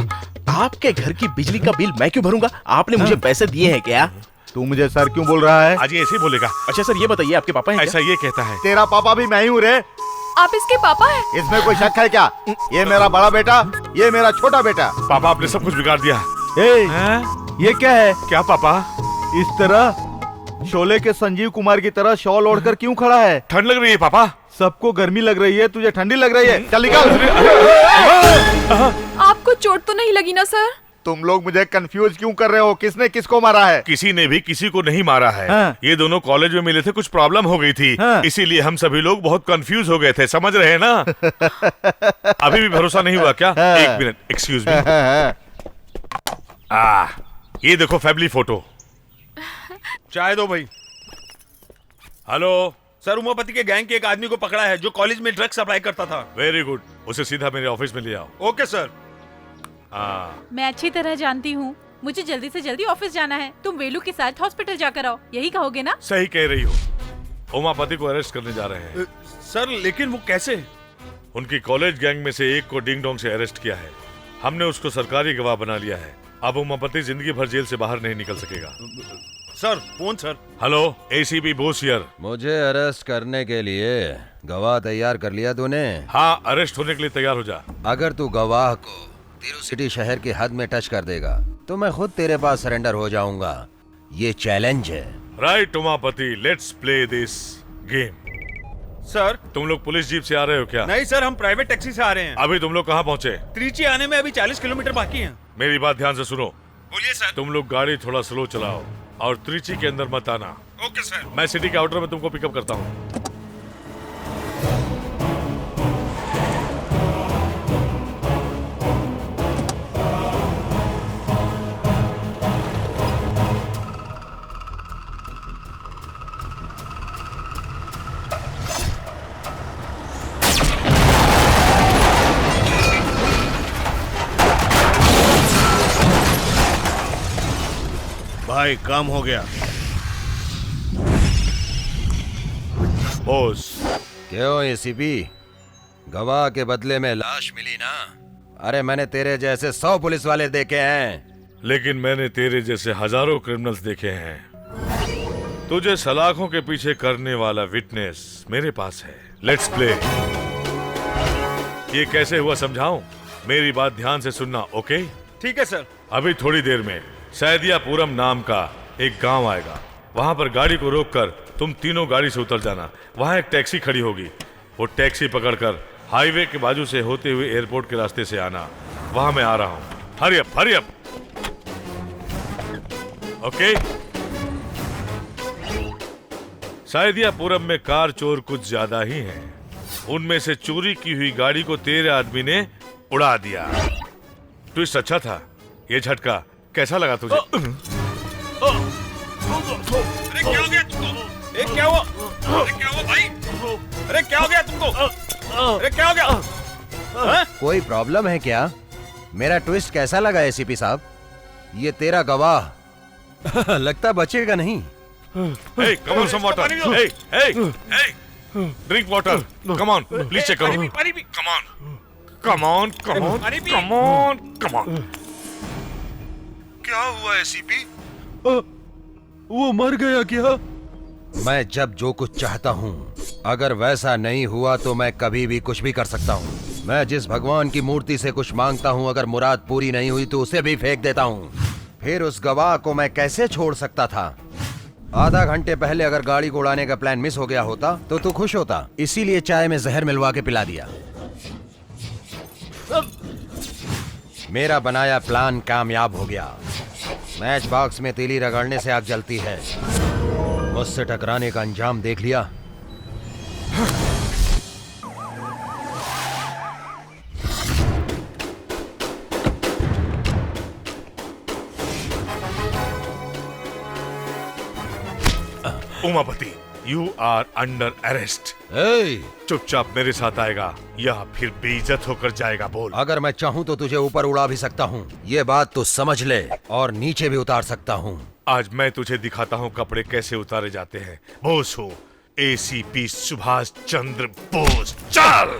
आपके घर की बिजली का बिल मैं क्यों भरूंगा? आपने मुझे पैसे दिए हैं क्या? तू मुझे सर क्यों बोल रहा है? आज ये ऐसे ही बोलेगा। अच्छा सर ये बताइए, आपके पापा हैं ऐसा ये कहता है। तेरा पापा भी मैं ही हूँ रे। आप इसके पापा हैं? इसमें कोई शक है क्या? ये मेरा बड़ा बेटा, ये मेरा छोटा बेटा। पापा आपने सब कुछ बिगाड़ दिया। ये क्या है? क्या पापा? इस तरह शोले के संजीव कुमार की तरह शॉल ओढ़कर क्यों खड़ा है? ठंड लग रही है पापा। सबको गर्मी लग रही है, तुझे ठंडी लग रही है। चल निकल। आपको चोट तो नहीं लगी ना सर? तुम लोग मुझे कंफ्यूज क्यों कर रहे हो? किसने किसको मारा है? किसी ने भी किसी को नहीं मारा है। ये दोनों कॉलेज में मिले थे, कुछ प्रॉब्लम हो गई थी, इसीलिए हम सभी लोग बहुत कंफ्यूज हो गए थे, समझ रहे हैं ना? अभी भी भरोसा नहीं हुआ क्या? एक मिनट, एक्सक्यूज मी। ये देखो फैमिली फोटो। चाय दो भाई। हेलो सर, उमापति के गैंग के एक आदमी को पकड़ा है जो कॉलेज में ड्रग्स सप्लाई करता था। वेरी गुड, उसे सीधा मेरे ऑफिस में ले आओ। Okay sir. मैं अच्छी तरह जानती हूँ, मुझे जल्दी से जल्दी ऑफिस जाना है। तुम वेलू के साथ हॉस्पिटल जाकर आओ, यही कहोगे ना? सही कह रही हो। उमापति को अरेस्ट करने जा रहे हैं। सर लेकिन वो कैसे? उनकी कॉलेज गैंग में से एक को डिंग डोंग से अरेस्ट किया है। हमने उसको सरकारी गवाह बना लिया है। अब उमापति जिंदगी भर जेल से बाहर नहीं निकल सकेगा। Sir phone sir. Hello, ACP Bose here. मुझे अरेस्ट करने के लिए गवाह तैयार कर लिया तूने? हाँ, अरेस्ट होने के लिए तैयार हो जा। अगर तू गवाह को तिरुसिटी शहर की हद में टच कर देगा तो मैं खुद तेरे पास सरेंडर हो जाऊंगा। ये चैलेंज है। Right Umapati, let's play this game. Sir तुम लोग पुलिस जीप से आ रहे हो क्या? नहीं सर, हम प्राइवेट टैक्सी से आ रहे हैं। अभी तुम लोग कहाँ पहुँचे? त्रिची आने में अभी 40 किलोमीटर बाकी है। मेरी बात ध्यान से सुनो। बोलिए सर। तुम लोग गाड़ी थोड़ा स्लो चलाओ और त्रिची के अंदर मत आना। Okay sir. मैं सिटी के आउटर में तुमको पिकअप करता हूँ। भाई काम हो गया। बॉस। क्यों एसीपी, गवाह के बदले में लाश मिली ना? अरे मैंने तेरे जैसे 100 पुलिस वाले देखे हैं, लेकिन मैंने तेरे जैसे हजारों क्रिमिनल्स देखे हैं। तुझे सलाखों के पीछे करने वाला विटनेस मेरे पास है। Let's play. ये कैसे हुआ समझाऊं? मेरी बात ध्यान से सुनना, ओके? ठीक है सर। अभी थोड़ी देर में सैदियापुरम नाम का एक गांव आएगा। वहां पर गाड़ी को रोककर तुम तीनों गाड़ी से उतर जाना। वहां एक टैक्सी खड़ी होगी, वो टैक्सी पकड़कर हाईवे के बाजू से होते हुए एयरपोर्ट के रास्ते से आना। वहां मैं आ रहा हूं। Hurry up, hurry up. Okay? Saidiyapuram में कार चोर कुछ ज्यादा ही हैं। उनमें से चोरी की हुई गाड़ी को तेरे आदमी ने उड़ा दिया। ट्विस्ट अच्छा था। ये झटका कैसा लगा तुझे? अरे क्या हो गया तुमको? क्या हुआ? अरे क्या हुआ भाई? अरे क्या हो गया तुमको? अरे क्या हो गया? कोई प्रॉब्लम है क्या? मेरा ट्विस्ट कैसा लगा एसीपी साहब? ये तेरा गवाह लगता बचेगा नहीं। Hey, come on, some water. Hey, hey, hey. Drink water. Come on, please check out. Come on. Come on, come on, come on, come on. क्या हुआ एसीपी? वो मर गया क्या? मैं जब जो कुछ चाहता हूँ, अगर वैसा नहीं हुआ तो मैं कभी भी कुछ भी कर सकता हूँ। मैं जिस भगवान की मूर्ति से कुछ मांगता हूँ, अगर मुराद पूरी नहीं हुई तो उसे भी फेंक देता हूँ। फिर उस गवाह को मैं कैसे छोड़ सकता था? आधा घंटे पहले अगर गाड़ी को उड़ाने का प्लान मिस हो गया होता तो तू खुश होता, इसीलिए चाय में जहर मिलवा के पिला दिया। मेरा बनाया प्लान कामयाब हो गया। मैच बॉक्स में तीली रगड़ने से आग जलती है, मुझसे टकराने का अंजाम देख लिया। Umapati, you are under arrest. चुपचाप मेरे साथ आएगा या फिर बेइज्जत होकर जाएगा? बोल। अगर मैं चाहूँ तो तुझे ऊपर उड़ा भी सकता हूँ, ये बात तो समझ ले, और नीचे भी उतार सकता हूँ। आज मैं तुझे दिखाता हूँ कपड़े कैसे उतारे जाते हैं। बोस हो, एसीपी सुभाष चंद्र बोस। चल।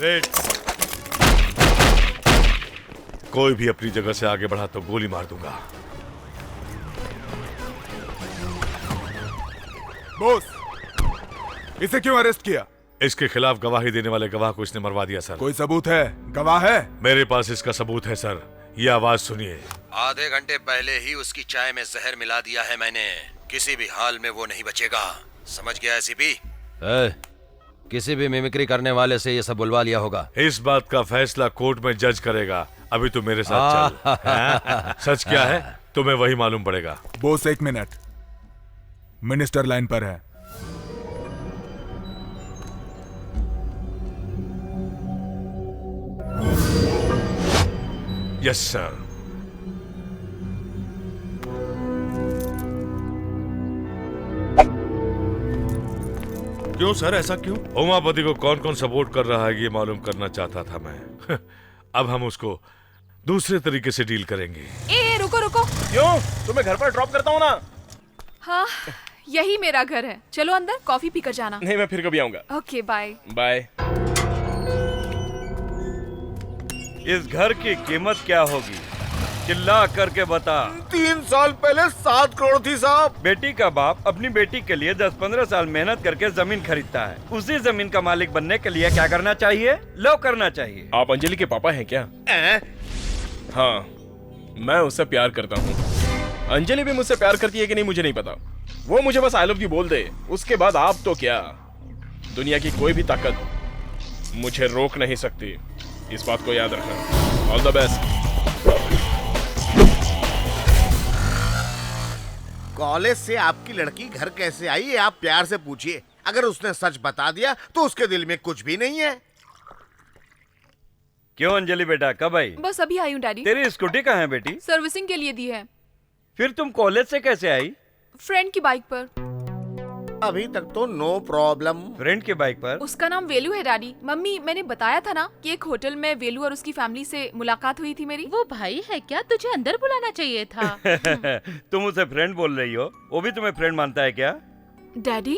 वेट। कोई भी अपनी जगह से आगे बढ़ा तो गोली मार दूंगा। बॉस, इसे क्यों अरेस्ट किया? इसके खिलाफ गवाही देने वाले गवाह को इसने मरवा दिया सर। कोई सबूत है? गवाह है? मेरे पास इसका सबूत है सर। ये आवाज सुनिए। आधे घंटे पहले ही उसकी चाय में जहर मिला दिया है मैंने। किसी भी हाल में वो नहीं बचेगा, समझ गया एसीपी? किसी भी मिमिक्री करने वाले से ये सब बुलवा लिया होगा। इस बात का फैसला कोर्ट में जज करेगा। अभी तो मेरे साथ चल। सच क्या है तुम्हें वही मालूम पड़ेगा। Boss, 1 minute. मिनिस्टर लाइन पर है। Yes sir. क्यों सर, ऐसा क्यों? उमापति को कौन कौन सपोर्ट कर रहा है ये मालूम करना चाहता था मैं। अब हम उसको दूसरे तरीके से डील करेंगे। ए रुको रुको। क्यों? तुम्हें घर पर ड्रॉप करता हूँ ना। हाँ, यही मेरा घर है। चलो अंदर कॉफी पीकर जाना। नहीं, मैं फिर कभी आऊंगा। Okay, bye bye. इस घर की कीमत क्या होगी? चिल्ला करके बता। 3 साल पहले 7 करोड़ थी साहब। बेटी का बाप अपनी बेटी के लिए 10-15 साल मेहनत करके जमीन खरीदता है। उसी जमीन का मालिक बनने के लिए क्या करना चाहिए? लो करना चाहिए। आप अंजलि के पापा हैं क्या? हाँ, मैं उससे प्यार करता हूँ। अंजलि भी मुझसे प्यार करती है कि नहीं मुझे नहीं पता। वो मुझे बस आई लव यू बोल दे, उसके बाद आप तो क्या, दुनिया की कोई भी ताकत मुझे रोक नहीं सकती। इस बात को याद रखना। All the best. कॉलेज से आपकी लड़की घर कैसे आई ये आप प्यार से पूछिए। अगर उसने सच बता दिया तो उसके दिल में कुछ भी नहीं है। क्यों अंजलि बेटा, कब आई? बस अभी आई हूँ डैडी। तेरी स्कूटी कहाँ है बेटी? सर्विसिंग के लिए दी है। फिर तुम कॉलेज से कैसे आई? फ्रेंड की बाइक पर। अभी तक तो नो प्रॉब्लम। फ्रेंड की बाइक पर? उसका नाम वेलू है डैडी। मम्मी, मैंने बताया था ना कि एक होटल में वेलू और उसकी फैमिली से मुलाकात हुई थी मेरी। वो भाई है क्या? तुझे अंदर बुलाना चाहिए था। तुम उसे फ्रेंड बोल रही हो, वो भी तुम्हें फ्रेंड मानता है क्या? डैडी।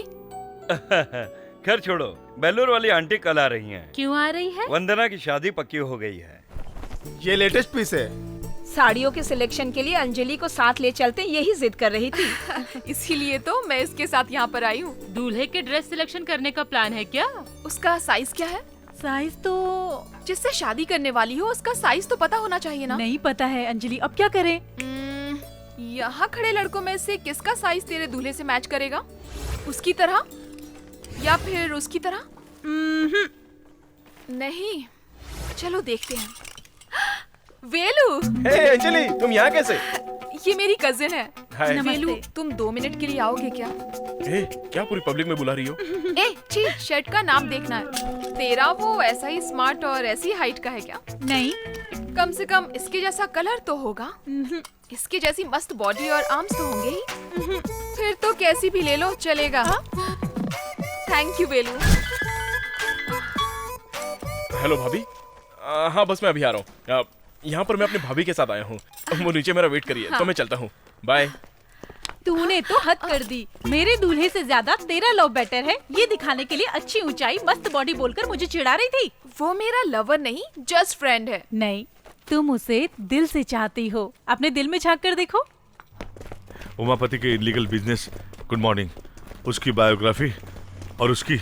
खैर छोड़ो, बेलूर वाली आंटी कल आ रही हैं। क्यों आ रही है? वंदना की शादी पक्की हो गई है। ये लेटेस्ट पीस है। साड़ियों के सिलेक्शन के लिए अंजलि को साथ ले चलते, यही जिद कर रही थी। इसीलिए तो मैं इसके साथ यहाँ पर आई हूँ। दूल्हे के ड्रेस सिलेक्शन करने का प्लान है क्या? उसका साइज क्या है? साइज तो जिससे शादी करने वाली हो उसका साइज तो पता होना चाहिए ना। नहीं पता है अंजलि, अब क्या करें? यहाँ खड़े लड़कों में से किसका साइज तेरे दूल्हे से मैच करेगा? उसकी तरह या फिर उसकी तरह? नहीं, चलो देखते हैं। वेलू। हे अंजलि, तुम यहाँ कैसे? ये मेरी कजिन है। हाय। वेलू, तुम 2 मिनट के लिए आओगे क्या? क्या पूरी पब्लिक में बुला रही हो? शर्ट का नाम देखना है। तेरा वो ऐसा ही स्मार्ट और ऐसी हाइट का है क्या? नहीं, कम से कम इसके जैसा कलर तो होगा। इसकी जैसी मस्त बॉडी और आर्म्स तो होंगे ही। फिर तो कैसी भी ले लो चलेगा। Thank you Velu. हेलो भाभी। हाँ बस मैं अभी आ रहा हूँ। यहाँ पर मैं अपनी भाभी के साथ आया हूँ। वो नीचे मेरा वेट करिए। हाँ। तो मैं चलता हूँ। बाय। तूने तो हद कर दी। मेरे दूल्हे से ज्यादा तेरा लव बेटर है, ये दिखाने के लिए अच्छी ऊंचाई मस्त बॉडी बोलकर मुझे चिढ़ा रही थी। वो मेरा लवर नहीं, जस्ट फ्रेंड है। नहीं, तुम उसे दिल से चाहती हो। अपने दिल में झांक कर देखो। उमापति के इलीगल बिजनेस, गुड मॉर्निंग, उसकी बायोग्राफी और उसकी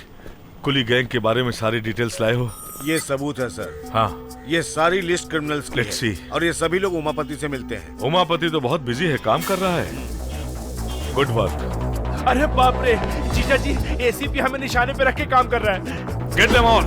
कुली गैंग के बारे में सारी डिटेल्स लाए हो? ये सबूत है सर। हाँ, ये सारी लिस्ट क्रिमिनल्स की Let's है। see। और ये सभी लोग उमापति से मिलते हैं। उमापति तो बहुत बिजी है, काम कर रहा है। Good work. अरे बाप रे, जीजा जी एसीपी हमें निशाने पे रख के काम कर रहा है। Get them on.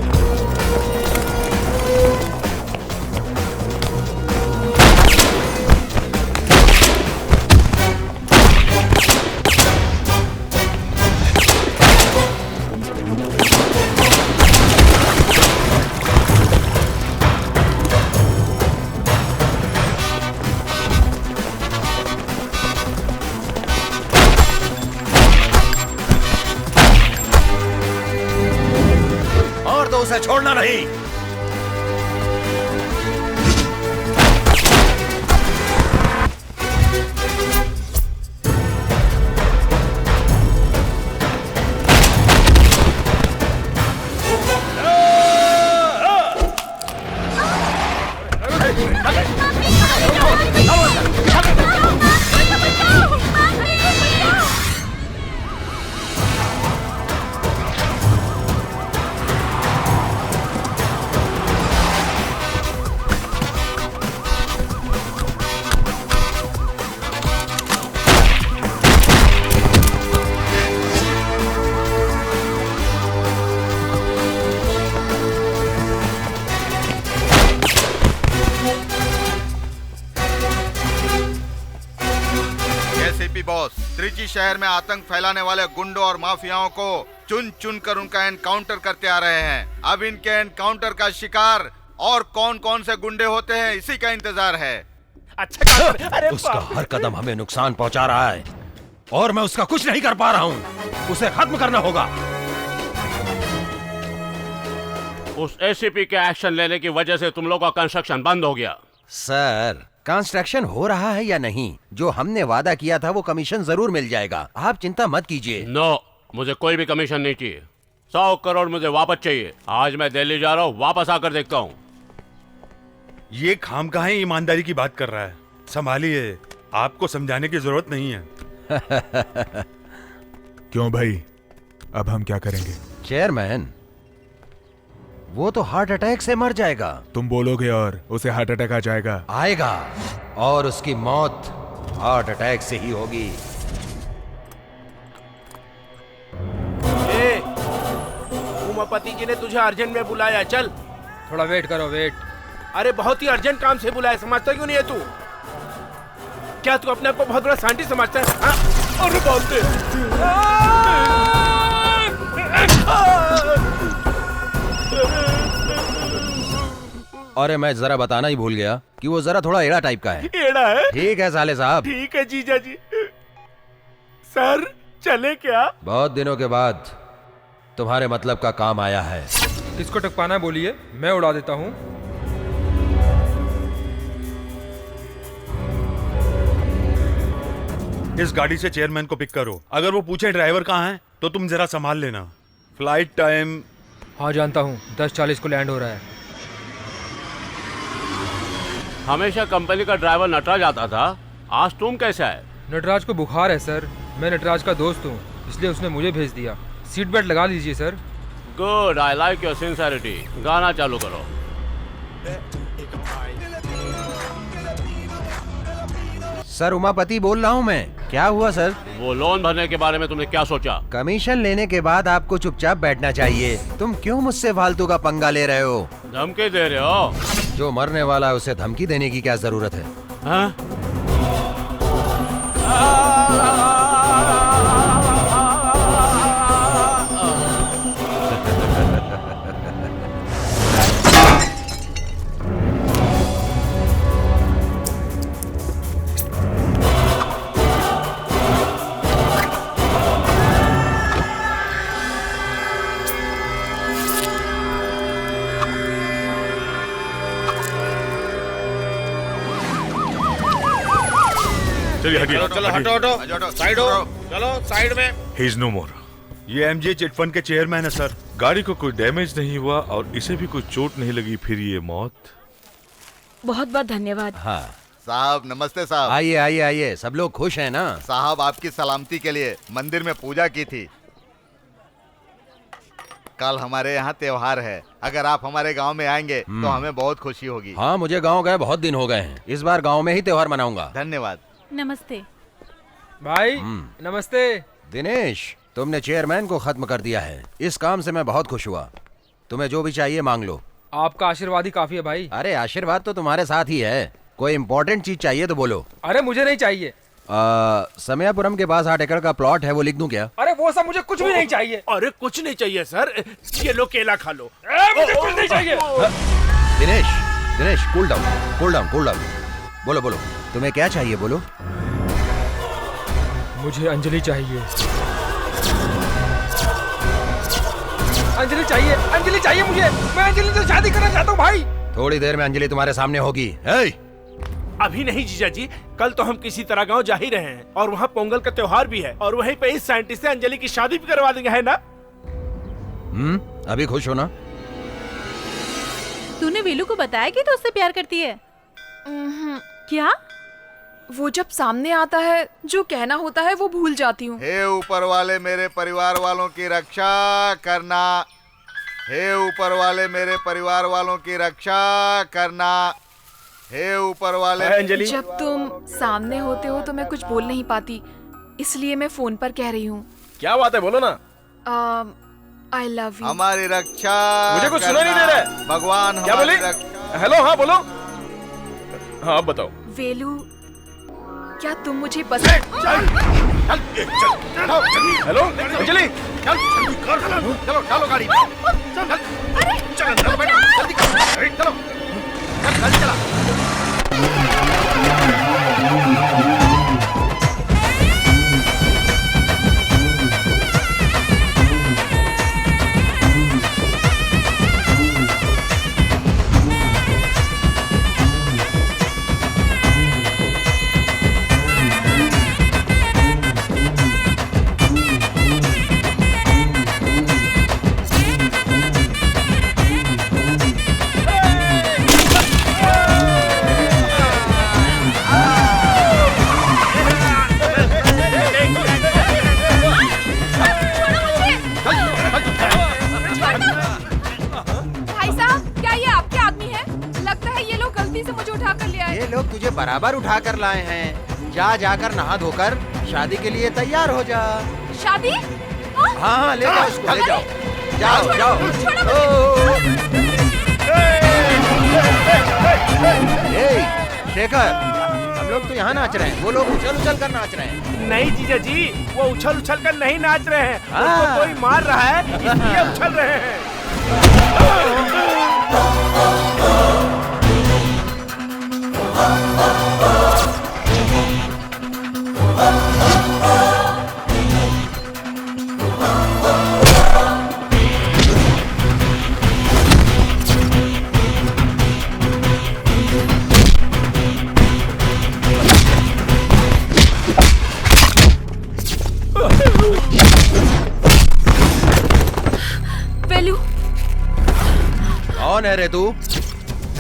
और तो उसे छोड़ना नहीं। एसीपी बॉस, त्रिची शहर में आतंक फैलाने वाले गुंडों और माफियाओं को चुन चुन कर उनका एनकाउंटर करते आ रहे हैं। अब इनके एनकाउंटर का शिकार और कौन कौन से गुंडे होते हैं, इसी का इंतजार है। अच्छा, उसका हर कदम हमें नुकसान पहुंचा रहा है और मैं उसका कुछ नहीं कर पा रहा हूं। उसे खत्म करना होगा। उस एसीपी के एक्शन लेने की वजह से तुम लोग का कंस्ट्रक्शन बंद हो गया। सर, कंस्ट्रक्शन हो रहा है या नहीं, जो हमने वादा किया था वो कमीशन जरूर मिल जाएगा। आप चिंता मत कीजिए। नो, मुझे कोई भी कमीशन नहीं चाहिए। 100 करोड़ मुझे वापस चाहिए। आज मैं दिल्ली जा रहा हूँ, वापस आकर देखता हूँ। ये खामखा ही ईमानदारी की बात कर रहा है। संभालिए, आपको समझाने की जरूरत नहीं है। क्यों भाई, अब हम क्या करेंगे? चेयरमैन, वो तो हार्ट अटैक से मर जाएगा। तुम बोलोगे और उसे हार्ट अटैक आ जाएगा? आएगा, और उसकी मौत हार्ट अटैक से ही होगी। उमापति जी ने तुझे अर्जेंट में बुलाया, चल। थोड़ा वेट करो, वेट। अरे बहुत ही अर्जेंट काम से बुलाया, समझता क्यों नहीं है तू? क्या तू अपने आप को बहुत बड़ा साइंटिस्ट समझता है? हाँ? अरे बोलते। अरे मैं जरा बताना ही भूल गया कि वो जरा थोड़ा एड़ा टाइप का है। एड़ा है? ठीक है साले साहब। ठीक है जीजा जी। सर चले क्या? बहुत दिनों के बाद तुम्हारे मतलब का काम आया है। किसको टपकाना बोलिए, मैं उड़ा देता हूँ। इस गाड़ी से चेयरमैन को पिक करो। अगर वो पूछे ड्राइवर कहाँ है तो तुम जरा संभाल लेना। Flight time? हाँ जानता हूँ, 10:40 को लैंड हो रहा है। हमेशा कंपनी का ड्राइवर नटराज आता था, आज तुम कैसे आए? नटराज को बुखार है सर, मैं नटराज का दोस्त हूँ, इसलिए उसने मुझे भेज दिया। सीट बेल्ट लगा लीजिए sir. Good, I like your sincerity. गाना चालू करो। सर उमापति बोल रहा हूँ मैं। क्या हुआ सर? वो लोन भरने के बारे में तुमने क्या सोचा? कमीशन लेने के बाद आपको चुपचाप बैठना चाहिए। तुम क्यों मुझसे फालतू का पंगा ले रहे हो? धमकी दे रहे हो? जो मरने वाला है उसे धमकी देने की क्या जरूरत है? हाँ? चलिए हटिए। चलो हटो हटो, साइड हो, चलो साइड में। ही इज नो मोर। ये एमजे चिट फंड के चेयरमैन है सर। गाड़ी को कोई डैमेज नहीं हुआ और इसे भी कोई चोट नहीं लगी, फिर ये मौत। बहुत बहुत धन्यवाद। हाँ साहब नमस्ते साहब। आइए आइए आइए, सब लोग खुश हैं ना? साहब आपकी सलामती के लिए मंदिर में पूजा की थी। कल हमारे यहाँ त्योहार है, अगर आप हमारे गांव में आएंगे तो हमें बहुत खुशी होगी। हाँ, मुझे गांव गए बहुत दिन हो गए हैं। इस बार गांव में ही त्योहार मनाऊंगा। धन्यवाद। नमस्ते भाई। नमस्ते। दिनेश, तुमने चेयरमैन को खत्म कर दिया है। इस काम से मैं बहुत खुश हुआ। तुम्हें जो भी चाहिए मांग लो। आपका आशीर्वाद ही काफी है भाई। अरे आशीर्वाद तो तुम्हारे साथ ही है। कोई इम्पोर्टेंट चीज चाहिए तो बोलो। अरे मुझे नहीं चाहिए। समयापुरम के पास 8 एकड़ का प्लॉट है, वो लिख दूं क्या? अरे वो सब मुझे कुछ भी नहीं चाहिए। अरे कुछ नहीं चाहिए सर, ये लो केला खा लो। मुझे कुछ नहीं चाहिए। Dinesh, Dinesh cool down, cool down, cool down. बोलो बोलो, तुम्हें क्या चाहिए बोलो। मुझे अंजलि चाहिए। अंजलि चाहिए, अंजलि चाहिए मुझे। मैं अंजलि से शादी करना चाहता हूँ भाई। थोड़ी देर में अंजलि तुम्हारे सामने होगी। अभी नहीं जीजा जी, कल तो हम किसी तरह गांव जा ही रहे हैं और वहाँ पोंगल का त्योहार भी है और वहीं पे इस साइंटिस्ट से अंजलि की शादी भी करवा देंगे, है ना? अभी खुश हो ना? तूने वेलू को बताया कि तू उससे प्यार करती है? क्या? वो जब सामने आता है जो कहना होता है वो भूल जाती हूँ। हे ऊपर वाले मेरे परिवार वालों की रक्षा करना। हे ऊपर वाले मेरे परिवार वालों की रक्षा करना। हे ऊपर वाले। अंजलि, जब तुम सामने होते हो तो मैं कुछ बोल नहीं पाती, इसलिए मैं फोन पर कह रही हूँ। क्या बात है, बोलो ना। I love you. हमारी रक्षा। मुझे कुछ सुना नहीं दे रहा है। भगवान क्या बोली? हेलो, हाँ बोलो। हाँ बताओ। वेलू, क्या तुम मुझे पसंद? हेलो अंजलि, चलो चलो गाड़ी। चलो चलो बैठो, जल्दी करो, चलो जल्दी चला। बराबर उठा कर लाए हैं। जा जाकर नहा धोकर शादी के लिए तैयार हो जा। शादी? हाँ हाँ, ले जाओ उसको, ले जाओ। जाओ जाओ। शेखर, हम लोग तो यहाँ नाच रहे हैं, वो लोग उछल उछल कर नाच रहे हैं। नहीं जीजा जी, वो उछल उछल कर नहीं नाच रहे हैं, उनको कोई मार रहा है इसलिए उछल रहे हैं। वेलू, कौन है रे तू?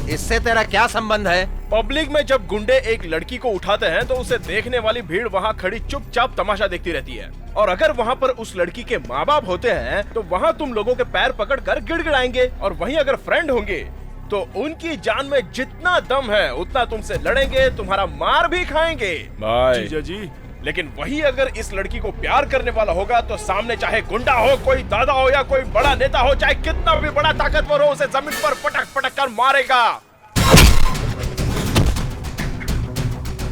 इससे तेरा क्या संबंध है? पब्लिक में जब गुंडे एक लड़की को उठाते हैं तो उसे देखने वाली भीड़ वहाँ खड़ी चुपचाप तमाशा देखती रहती है, और अगर वहाँ पर उस लड़की के माँ बाप होते हैं तो वहाँ तुम लोगों के पैर पकड़कर गिड़गिड़ाएंगे, और वहीं अगर फ्रेंड होंगे तो उनकी जान में जितना दम है उतना तुमसे लड़ेंगे, तुम्हारा मार भी खाएंगे। जीजा जी, लेकिन वही अगर इस लड़की को प्यार करने वाला होगा तो सामने चाहे गुंडा हो, कोई दादा हो या कोई बड़ा नेता हो, चाहे कितना भी बड़ा ताकतवर हो, उसे जमीन पर पटक पटक कर मारेगा,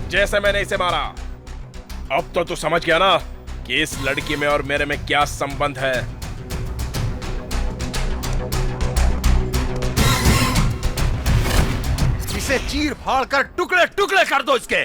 जैसे मैंने इसे मारा। अब तो तू समझ गया ना कि इस लड़की में और मेरे में क्या संबंध है। इसे चीर फाड़ कर टुकड़े टुकड़े कर दो इसके।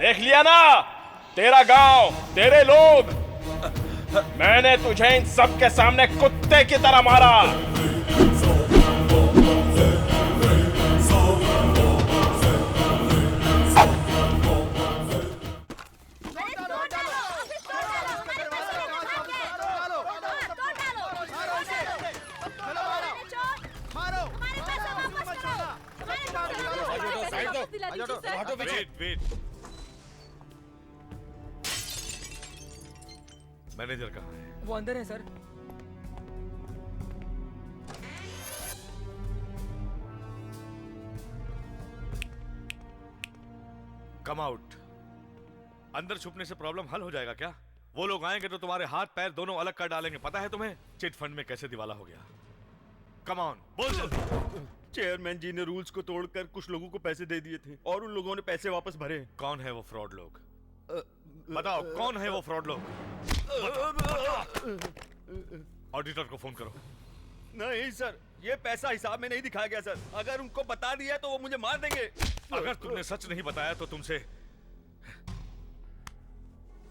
देख लिया ना, तेरा गांव, तेरे लोग, मैंने तुझे इन सब के सामने कुत्ते की तरह मारा। मैनेजर कहाँ है? वो अंदर है सर। Come out. अंदर छुपने से प्रॉब्लम हल हो जाएगा क्या? वो लोग आएंगे तो तुम्हारे हाथ पैर दोनों अलग कर डालेंगे। पता है तुम्हें चिट फंड में कैसे दिवाला हो गया? कम ऑन, बोल जल्दी। चेयरमैन जी ने रूल्स को तोड़कर कुछ लोगों को पैसे दे दिए थे और उन लोगों ने पैसे वापस भरे। कौन है वो फ्रॉड लोग? बताओ कौन है वो फ्रॉड लोग? ऑडिटर को फोन करो। नहीं सर, ये पैसा हिसाब में नहीं दिखाया गया सर। अगर उनको बता दिया तो वो मुझे मार देंगे। अगर तुमने सच नहीं बताया तो तुमसे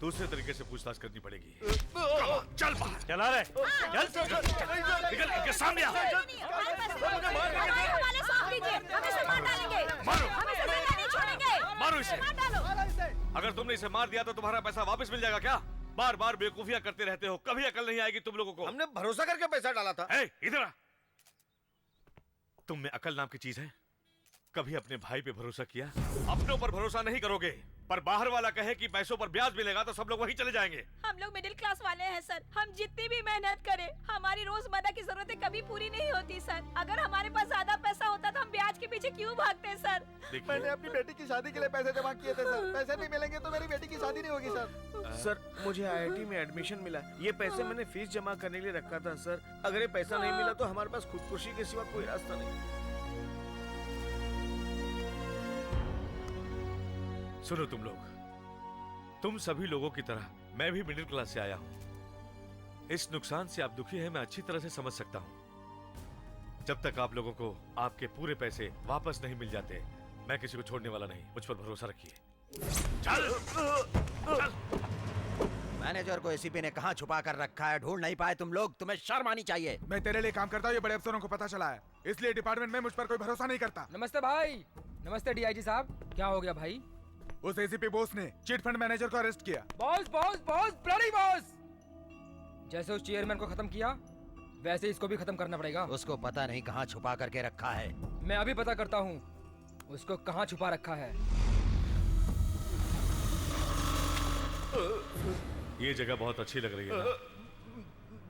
दूसरे तरीके से पूछताछ करनी पड़ेगी। चल बाहर। चला रहे चल निकल इनके सामने आ। मारो इसे। अगर तुमने इसे मार दिया तो तुम्हारा पैसा वापस मिल जाएगा क्या? बार बार बेवकूफियां करते रहते हो, कभी अकल नहीं आएगी तुम लोगों को। हमने भरोसा करके पैसा डाला था। इधर आ। तुम में अकल नाम की चीज है? कभी अपने भाई पे भरोसा किया? अपने ऊपर भरोसा नहीं करोगे, पर बाहर वाला कहे कि पैसों पर ब्याज मिलेगा तो सब लोग वहीं चले जाएंगे। हम लोग मिडिल क्लास वाले हैं सर। हम जितनी भी मेहनत करें, हमारी रोजमर्रा की जरूरतें कभी पूरी नहीं होती सर। अगर हमारे पास ज्यादा पैसा होता तो हम ब्याज के पीछे क्यों भागते सर? मैंने अपनी बेटी की शादी के लिए पैसे जमा किए थे सर। पैसे नहीं मिलेंगे तो मेरी बेटी की शादी नहीं होगी सर। सर मुझे IIT में एडमिशन मिला। ये पैसे मैंने फीस जमा करने के लिए रखा था सर। अगर ये पैसा नहीं मिला तो हमारे पास खुदकुशी के सिवा कोई रास्ता नहीं। सुनो तुम लोग, तुम सभी लोगों की तरह मैं भी मिडिल क्लास से आया हूं। इस नुकसान से आप दुखी हैं, मैं अच्छी तरह से समझ सकता हूं। जब तक आप लोगों को आपके पूरे पैसे वापस नहीं मिल जाते, मैं किसी को छोड़ने वाला नहीं। मुझ पर भरोसा रखिए। चल, चल। मैनेजर को एसीपी ने कहाँ छुपा कर रखा है? ढूंढ नहीं पाए तुम लोग? तुम्हें शर्म आनी चाहिए। मैं तेरे लिए काम करता हूँ, ये बड़े अफसरों को पता चला है, इसलिए डिपार्टमेंट में मुझ पर कोई भरोसा नहीं करता। नमस्ते भाई। नमस्ते DIG साहब। क्या हो गया भाई? उस एसीपी बॉस ने चिट फंड मैनेजर को अरेस्ट किया। Boss boss boss bloody boss. जैसे उस चेयरमैन को खत्म किया वैसे इसको भी खत्म करना पड़ेगा। उसको पता नहीं कहाँ छुपा करके रखा है। मैं अभी पता करता हूँ उसको कहाँ छुपा रखा है। ये जगह बहुत अच्छी लग रही है ना?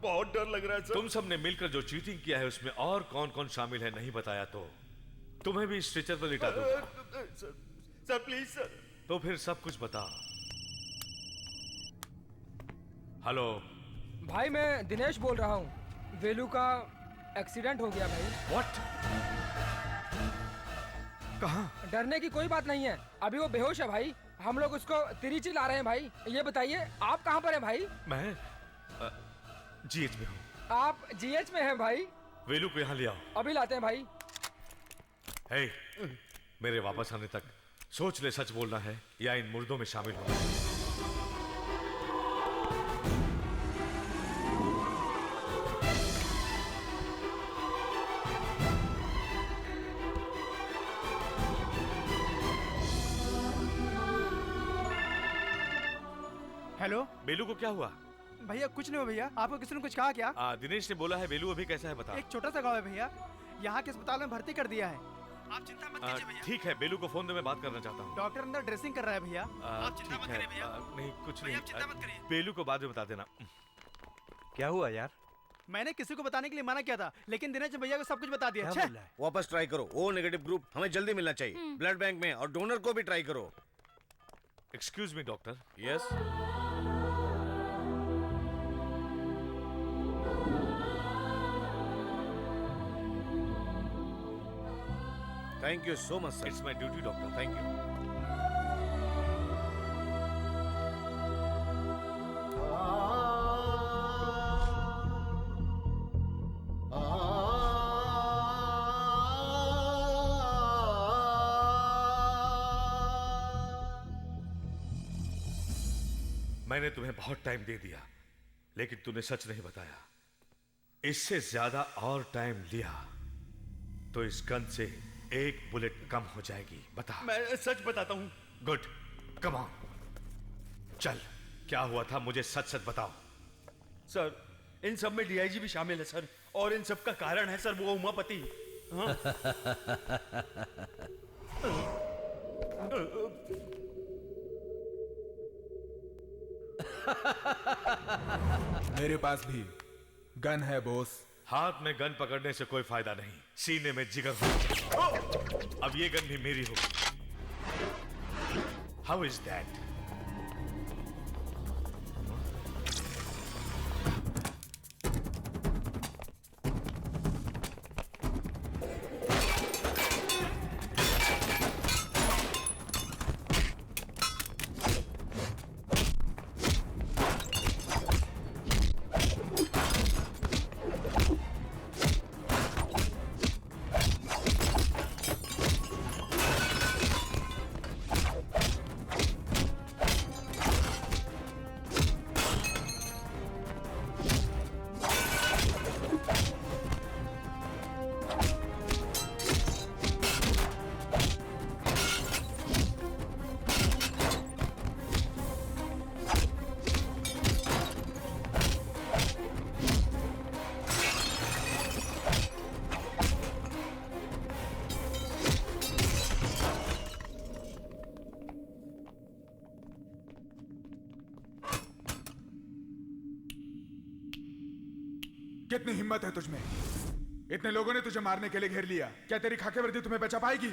बहुत डर लग रहा है सर। तुम सबने मिलकर जो चीटिंग किया है उसमें और कौन कौन शामिल है नहीं बताया तो तुम्हें भी स्ट्रेचर पर लिटा दूंगा। Sir please sir. तो फिर सब कुछ बता। हेलो भाई मैं दिनेश बोल रहा हूँ। वेलू का एक्सीडेंट हो गया भाई। व्हाट? कहाँ? डरने की कोई बात नहीं है, अभी वो बेहोश है भाई। हम लोग उसको तिरुचि ला रहे हैं भाई। ये बताइए आप कहाँ पर हैं भाई? मैं जीएच में हूँ। आप जीएच में हैं भाई? वेलू को यहाँ ले आओ। अभी लाते हैं भाई। हे, मेरे वापस आने तक सोच ले सच बोलना है या इन मुर्दों में शामिल होना है। हेलो बेलू को क्या हुआ? भैया कुछ नहीं हो भैया। आपको किसी ने कुछ कहा क्या? दिनेश ने बोला है। बेलू अभी कैसा है बता। एक छोटा सा गाँव है भैया, यहाँ के अस्पताल में भर्ती कर दिया है। आप चिंता मत कीजिए भैया। ठीक है, बेलू को फोन दे, मैं बात करना चाहता हूँ। डॉक्टर अंदर ड्रेसिंग कर रहा है भैया। आप चिंता मत करिए भैया। नहीं कुछ नहीं, आप चिंता मत करिए। बेलू को बाद में बता देना। क्या हुआ यार? मैंने किसी को बताने के लिए मना किया था, लेकिन दिनेश भैया को सब कुछ बता दिया। वापस ट्राई करो। ओ नेगेटिव ग्रुप हमें जल्दी मिलना चाहिए ब्लड बैंक में, और डोनर को भी ट्राई करो। Excuse me doctor. Yes. Thank you so much sir. It's my duty doctor. Thank you. मैंने तुम्हें बहुत टाइम दे दिया, लेकिन तूने सच नहीं बताया। इससे ज्यादा और टाइम लिया तो इस गन से एक बुलेट कम हो जाएगी। बता। मैं सच बताता हूँ। गुड, कम ऑन, चल। क्या हुआ था मुझे सच सच बताओ। सर इन सब में डीआईजी भी शामिल है सर, और इन सब का कारण है सर वो उमापति। हाँ। मेरे पास भी गन है बॉस। हाथ में गन पकड़ने से कोई फायदा नहीं, सीने में जिगर हो। अब ये गन भी मेरी होगी। How is that? कितनी हिम्मत है तुझमें? इतने लोगों ने तुझे मारने के लिए घेर लिया, क्या तेरी खाकी वर्दी तुम्हें बचा पाएगी?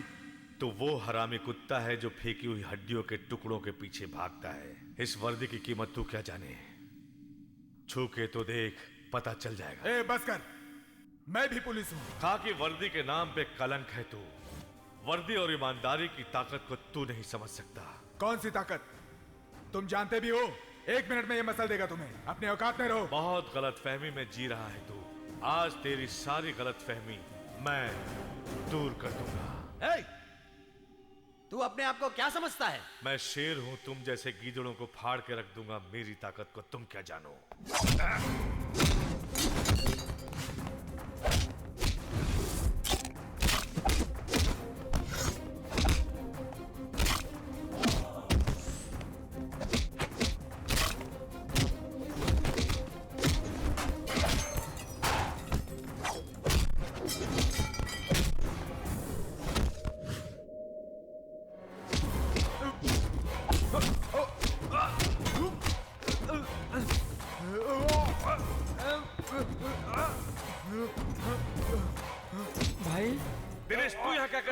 तो वो हरामी कुत्ता है जो फेंकी हुई हड्डियों के टुकड़ों के पीछे भागता है। इस वर्दी की कीमत तू क्या जाने। छू के तो देख, पता चल जाएगा। ए बस कर, मैं भी पुलिस हूँ। खाकी वर्दी के नाम पे कलंक है तू। वर्दी और ईमानदारी की ताकत को तू नहीं समझ सकता। कौन सी ताकत? तुम जानते भी हो, 1 मिनट में ये मसल देगा तुम्हें। अपने औकात में रहो। बहुत गलत फहमी में जी रहा है तू। आज तेरी सारी गलत फहमी मैं दूर कर दूंगा। तू अपने आप को क्या समझता है? मैं शेर हूं, तुम जैसे गीदड़ों को फाड़ के रख दूंगा। मेरी ताकत को तुम क्या जानो।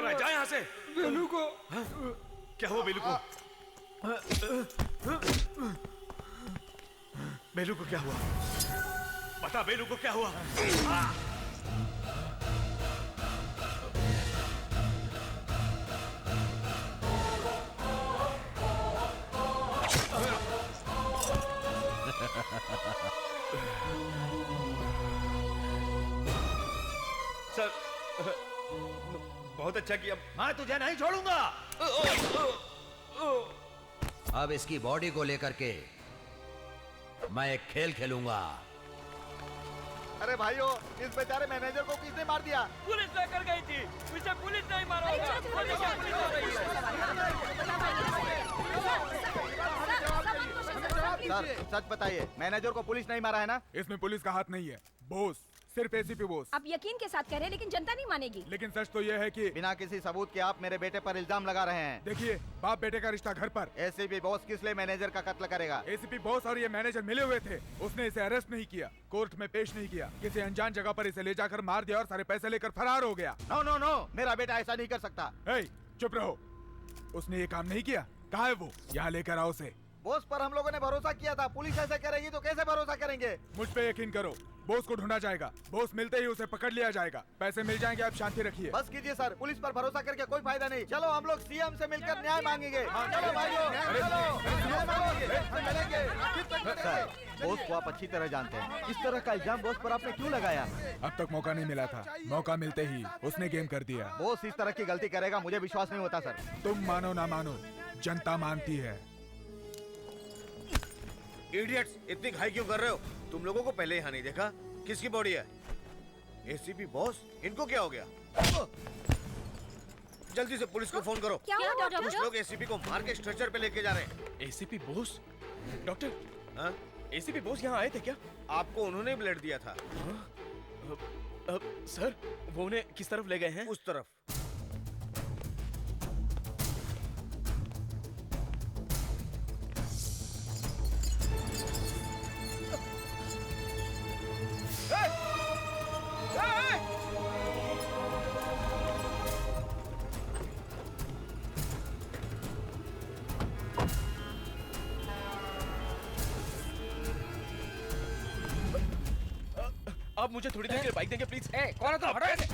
रहा है? जा यहाँ से। बेलू को क्या हुआ बेलू को? बेलू को क्या हुआ? बता बेलू को क्या हुआ? सर बहुत अच्छा किया। मैं तुझे नहीं छोड़ूंगा। अब इसकी बॉडी को लेकर के मैं एक खेल खेलूंगा। अरे भाइयों, इस बेचारे मैनेजर को किसने मार दिया? पुलिस लेकर गई थी, उसे पुलिस नहीं मारा होगा। पुलिस हो रही है। सर सच बताइए, मैनेजर को पुलिस नहीं मारा है ना? इसमें पुलिस का हाथ नहीं है बॉस, सिर्फ एसीपी बॉस। आप यकीन के साथ कह रहे हैं, लेकिन जनता नहीं मानेगी। लेकिन सच तो यह है कि बिना किसी सबूत के आप मेरे बेटे पर इल्जाम लगा रहे हैं। देखिए, बाप बेटे का रिश्ता घर पर। एसीपी बॉस किस लिए मैनेजर का कत्ल करेगा? एसीपी बॉस और ये मैनेजर मिले हुए थे। उसने इसे अरेस्ट नहीं किया, कोर्ट में पेश नहीं किया, किसी अनजान जगह पर इसे ले जाकर मार दिया और सारे पैसे लेकर फरार हो गया। नो नो नो, मेरा बेटा ऐसा नहीं कर सकता। चुप रहो, उसने ये काम नहीं किया। कहाँ है वो? यहाँ लेकर आओ उसे। बॉस पर हम लोगों ने भरोसा किया था, पुलिस ऐसा करेगी तो कैसे भरोसा करेंगे? मुझ पे यकीन करो, बॉस को ढूंढा जाएगा। बॉस मिलते ही उसे पकड़ लिया जाएगा, पैसे मिल जाएंगे। आप शांति रखिए। बस कीजिए सर, पुलिस पर भरोसा करके कोई फायदा नहीं। चलो हम लोग सीएम से मिलकर न्याय मांगेंगे। चलो भाइयों, सर, बॉस को आप अच्छी तरह जानते हैं, इस तरह का इल्जाम बॉस पर आपने क्यों लगाया? अब तक मौका नहीं मिला था, मौका मिलते ही उसने गेम कर दिया। बॉस इस तरह की गलती करेगा मुझे विश्वास नहीं होता सर। तुम मानो ना मानो, जनता मानती है। इडियट्स, इतनी घाई क्यों कर रहे हो? तुम लोगों को पहले यहाँ नहीं देखा? किसकी बॉडी है? ACP boss? इनको क्या हो गया? जल्दी से पुलिस को फोन करो। क्या हुआ डॉक्टर? कुछ लोग एसीपी को मार के स्ट्रेचर पे लेके जा रहे हैं। ACP boss? डॉक्टर, हाँ? एसीपी बॉस यहाँ आए थे क्या? आपको उन्होंने ब्लड दिया था। सर, वो उन्हें किस तरफ ले गए हैं? उस तरफ। आप मुझे थोड़ी देर के लिए बाइक देंगे प्लीज? कौन है? तो हटो ऐसे।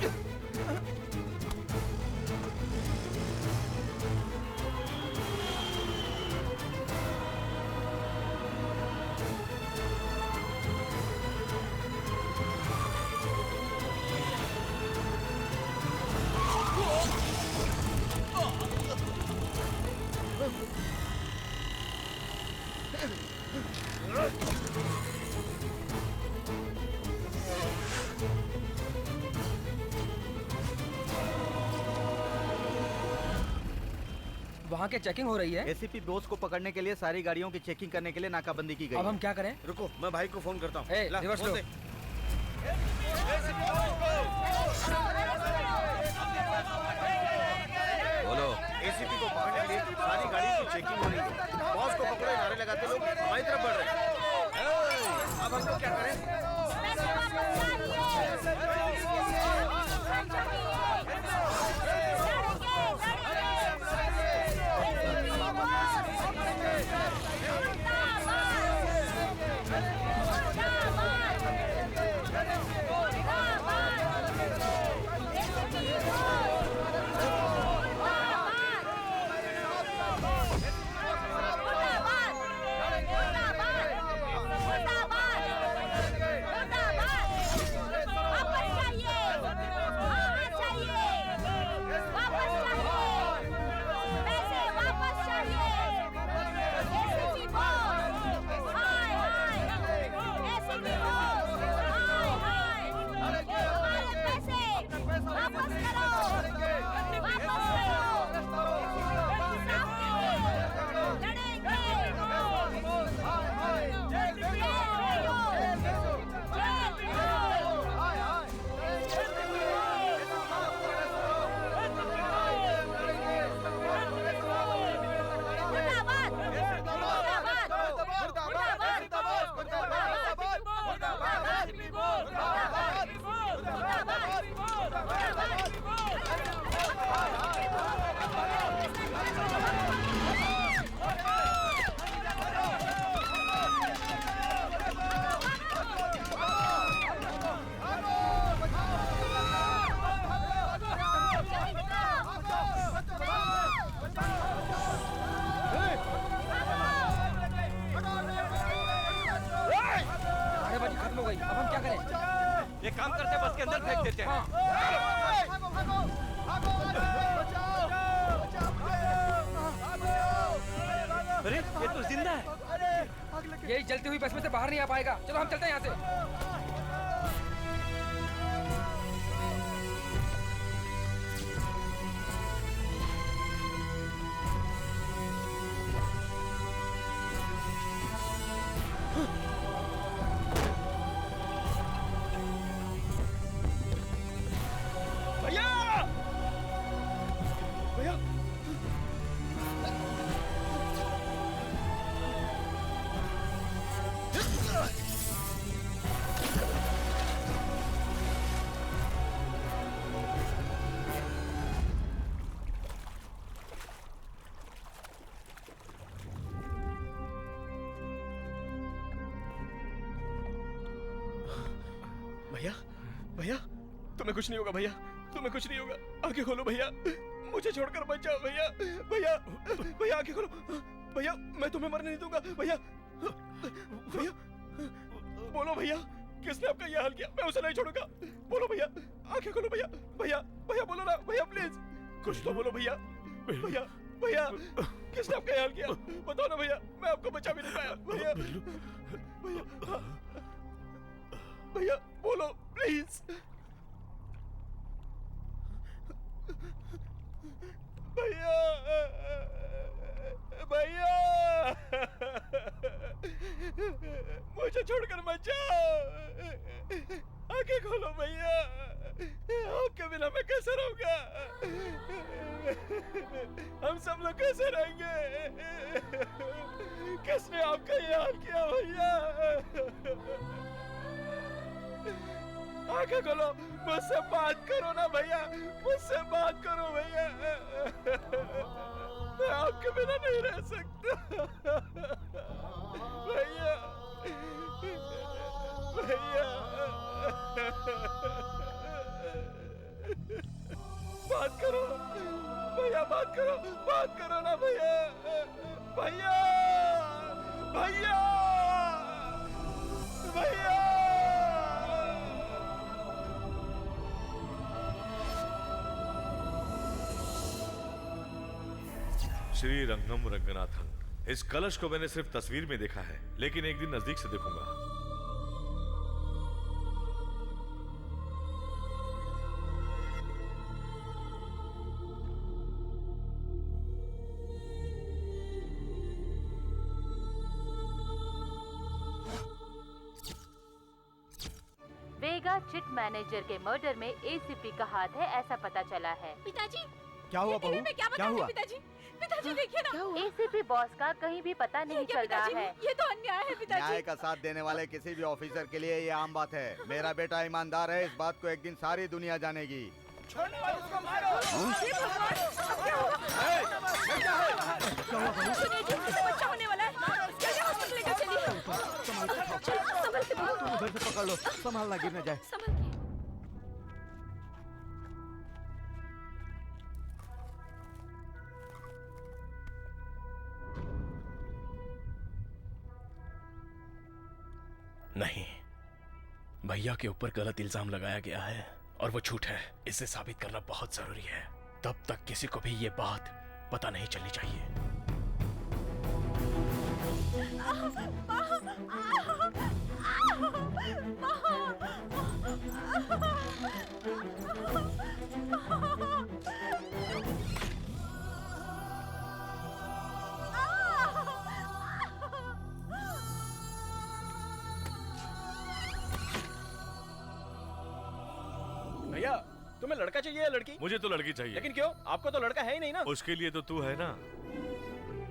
वहाँ के चेकिंग हो रही है। एसीपी बॉस को पकड़ने के लिए सारी गाड़ियों की चेकिंग करने के लिए नाकाबंदी की गई। अब हम क्या करें? रुको, मैं भाई को फोन करता हूँ। रिवर्स लो। बोलो। एसीपी को पकड़ने के लिए सारी गाड़ियों की चेकिंग हो रही है। बॉस को पकड़े नारे लगाते लोग हमारी तरफ बढ़ रहे हैं। अब हम लोग क्या करें? भाई, अब हम क्या करें? एक काम करते हैं, बस के अंदर फेंक देते हैं। भागो भागो भागो, बचाओ अरे ये तो जिंदा है। यही जलती हुई बस में से बाहर नहीं आ पाएगा। चलो हम चलते हैं यहाँ से। भैया भैया भैया भैया तुम्हें कुछ नहीं होगा भैया, तुम्हें कुछ नहीं होगा। आंखें खोलो भैया, मुझे छोड़कर मत जाओ भैया। भैया भैया आंखें खोलो भैया, मैं तुम्हें मरने नहीं दूंगा भैया। भैया बोलो भैया, किसने आपका ये हाल किया? मैं उसे नहीं छोड़ूंगा। बोलो भैया, आंखें खोलो भैया। भैया भैया बोलो ना भैया, प्लीज कुछ तो बोलो भैया। भैया भैया किसने आपका ये हाल किया? बताओ ना भैया, मैं आपको बचा भी नहीं पाया भैया। भैया भैया बोलो प्लीज। भैया भैया मुझे छोड़कर मत जाओ। आंखें खोलो भैया, आपके बिना मैं कैसे रहूंगा? हम सब लोग कैसे रहेंगे? किसने आपका ये हाल किया भैया? आंखें खोलो, मुझसे बात करो ना भैया, मुझसे बात करो भैया। मैं आपके बिना नहीं रह सकता भैया। भैया बात करो भैया, बात करो ना भैया। भैया भैया भैया श्री रंगम रंगनाथन। इस कलश को मैंने सिर्फ तस्वीर में देखा है, लेकिन एक दिन नजदीक से देखूंगा। वेगा चिट मैनेजर के मर्डर में एसीपी का हाथ है, ऐसा पता चला है। पिताजी क्या हुआ बहू? क्या हुआ? पिताजी पिताजी देखिए ना, एसीपी बॉस का कहीं भी पता नहीं चल रहा है। ये तो अन्याय है पिताजी। न्याय का साथ देने वाले किसी भी ऑफिसर के लिए ये आम बात है। मेरा बेटा ईमानदार है, इस बात को एक दिन सारी दुनिया जानेगी। छोड़ने वाले उसको मारो। सुनिए जी, उसे बच्चा होने वाला है, जल्दी हॉस्पिटल लेकर चलिए। संभल के बहू, तुम उधर से पकड़ लो, संभालना गिर न जाए। संभल के। नहीं, भैया के ऊपर गलत इल्जाम लगाया गया है और वो झूठ है। इसे साबित करना बहुत जरूरी है। तब तक किसी को भी ये बात पता नहीं चलनी चाहिए। भैया तुम्हें लड़का चाहिए या लड़की? मुझे तो लड़की चाहिए। लेकिन क्यों? आपको तो लड़का है ही नहीं ना। उसके लिए तो तू है ना।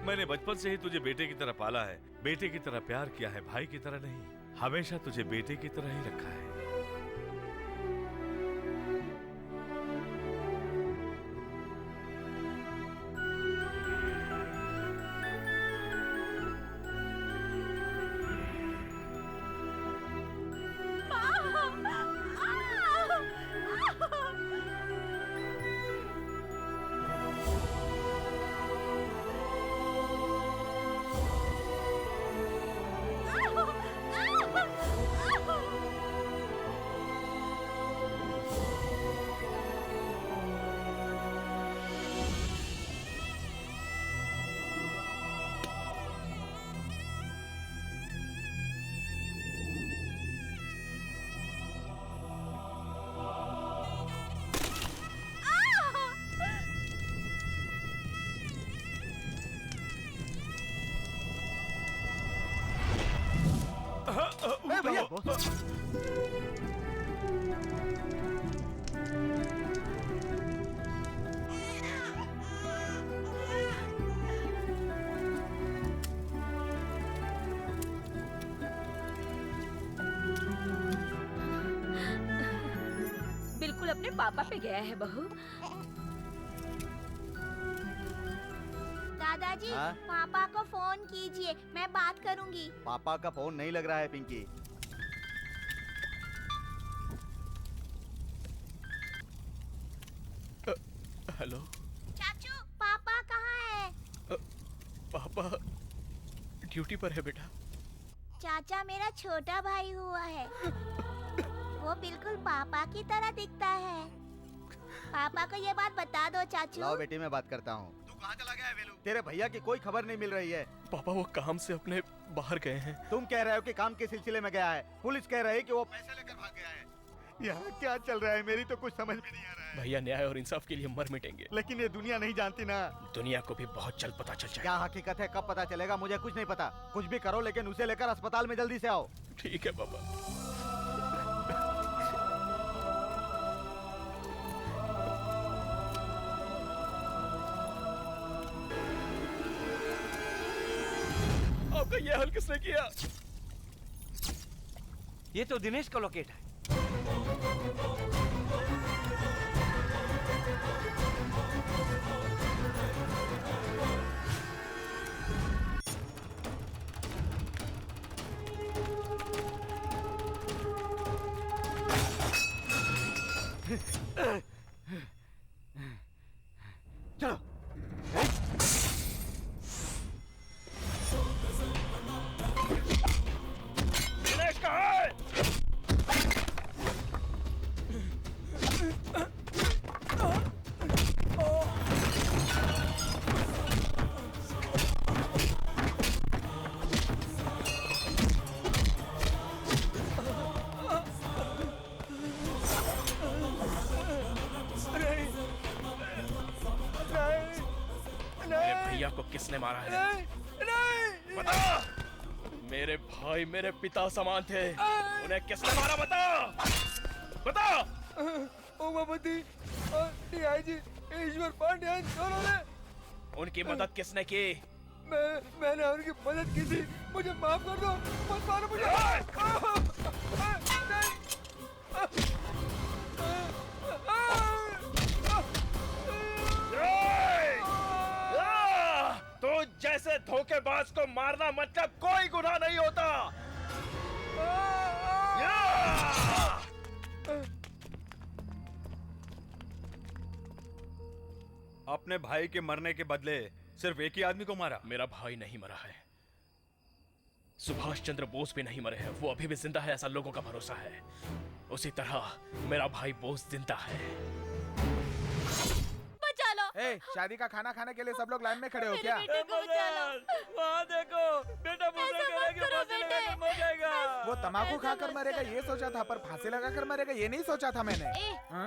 मैंने बचपन से ही तुझे बेटे की तरह पाला है, बेटे की तरह प्यार किया है, भाई की तरह नहीं। हमेशा तुझे बेटे की तरह ही रखा है। बिल्कुल अपने पापा पे गया है बहू। दादाजी हाँ? पापा को फोन कीजिए, मैं बात करूंगी। पापा का फोन नहीं लग रहा है पिंकी। हेलो चाचू, पापा कहाँ है? पापा ड्यूटी पर है बेटा। चाचा मेरा छोटा भाई हुआ है। वो बिल्कुल पापा की तरह दिखता है। पापा को ये बात बता दो चाचू। लाओ बेटी, मैं बात करता हूँ। तू कहाँ चला गया है वेलू? तेरे भैया की कोई खबर नहीं मिल रही है। पापा वो काम से अपने बाहर गए हैं। तुम कह रहे हो कि काम के सिलसिले में गया है, पुलिस कह रही है कि वो पैसे लेकर भाग गया है। यहाँ क्या चल रहा है, मेरी तो कुछ समझ में नहीं आ रहा है। भैया न्याय और इंसाफ के लिए मर मिटेंगे। लेकिन ये दुनिया नहीं जानती ना। दुनिया को भी बहुत जल्द पता चल जाएगा। क्या हकीकत है, कब पता चलेगा, मुझे कुछ नहीं पता। कुछ भी करो लेकिन उसे लेकर अस्पताल में जल्दी से आओ। ठीक है पापा। आपका ये हल किसने किया? ये तो दिनेश का लोकेट है। चलो। दिनेश कहाँ है? मेरे भैया को किसने मारा है? नहीं, बता। मेरे भाई मेरे पिता समान थे, उन्हें किसने मारा? बता बता। उमापति और डीआईजी ईश्वर पांड्यन दोनों ने। उनकी मदद किसने की? मैंने उनकी मदद की थी, मुझे माफ कर दो, मत मारो मुझे। तो जैसे धोखेबाज को मारना मतलब कोई गुनाह नहीं होता। अपने भाई के मरने के बदले सिर्फ एक ही आदमी को मारा? मेरा भाई नहीं मरा है, सुभाष चंद्र बोस भी नहीं मरे हैं। वो अभी भी जिंदा है, ऐसा लोगों का भरोसा है। उसी तरह मेरा भाई बोस जिंदा है। बचा लो। ए, शादी का खाना खाने के लिए सब लोग लाइन में खड़े हो क्या? बेटे को बचा लो। वहाँ देखो, बेटा मर जाएगा। वो तम्बाकू खाकर मरेगा ये सोचा था, पर फांसी लगाकर मरेगा ये नहीं सोचा था मैंने।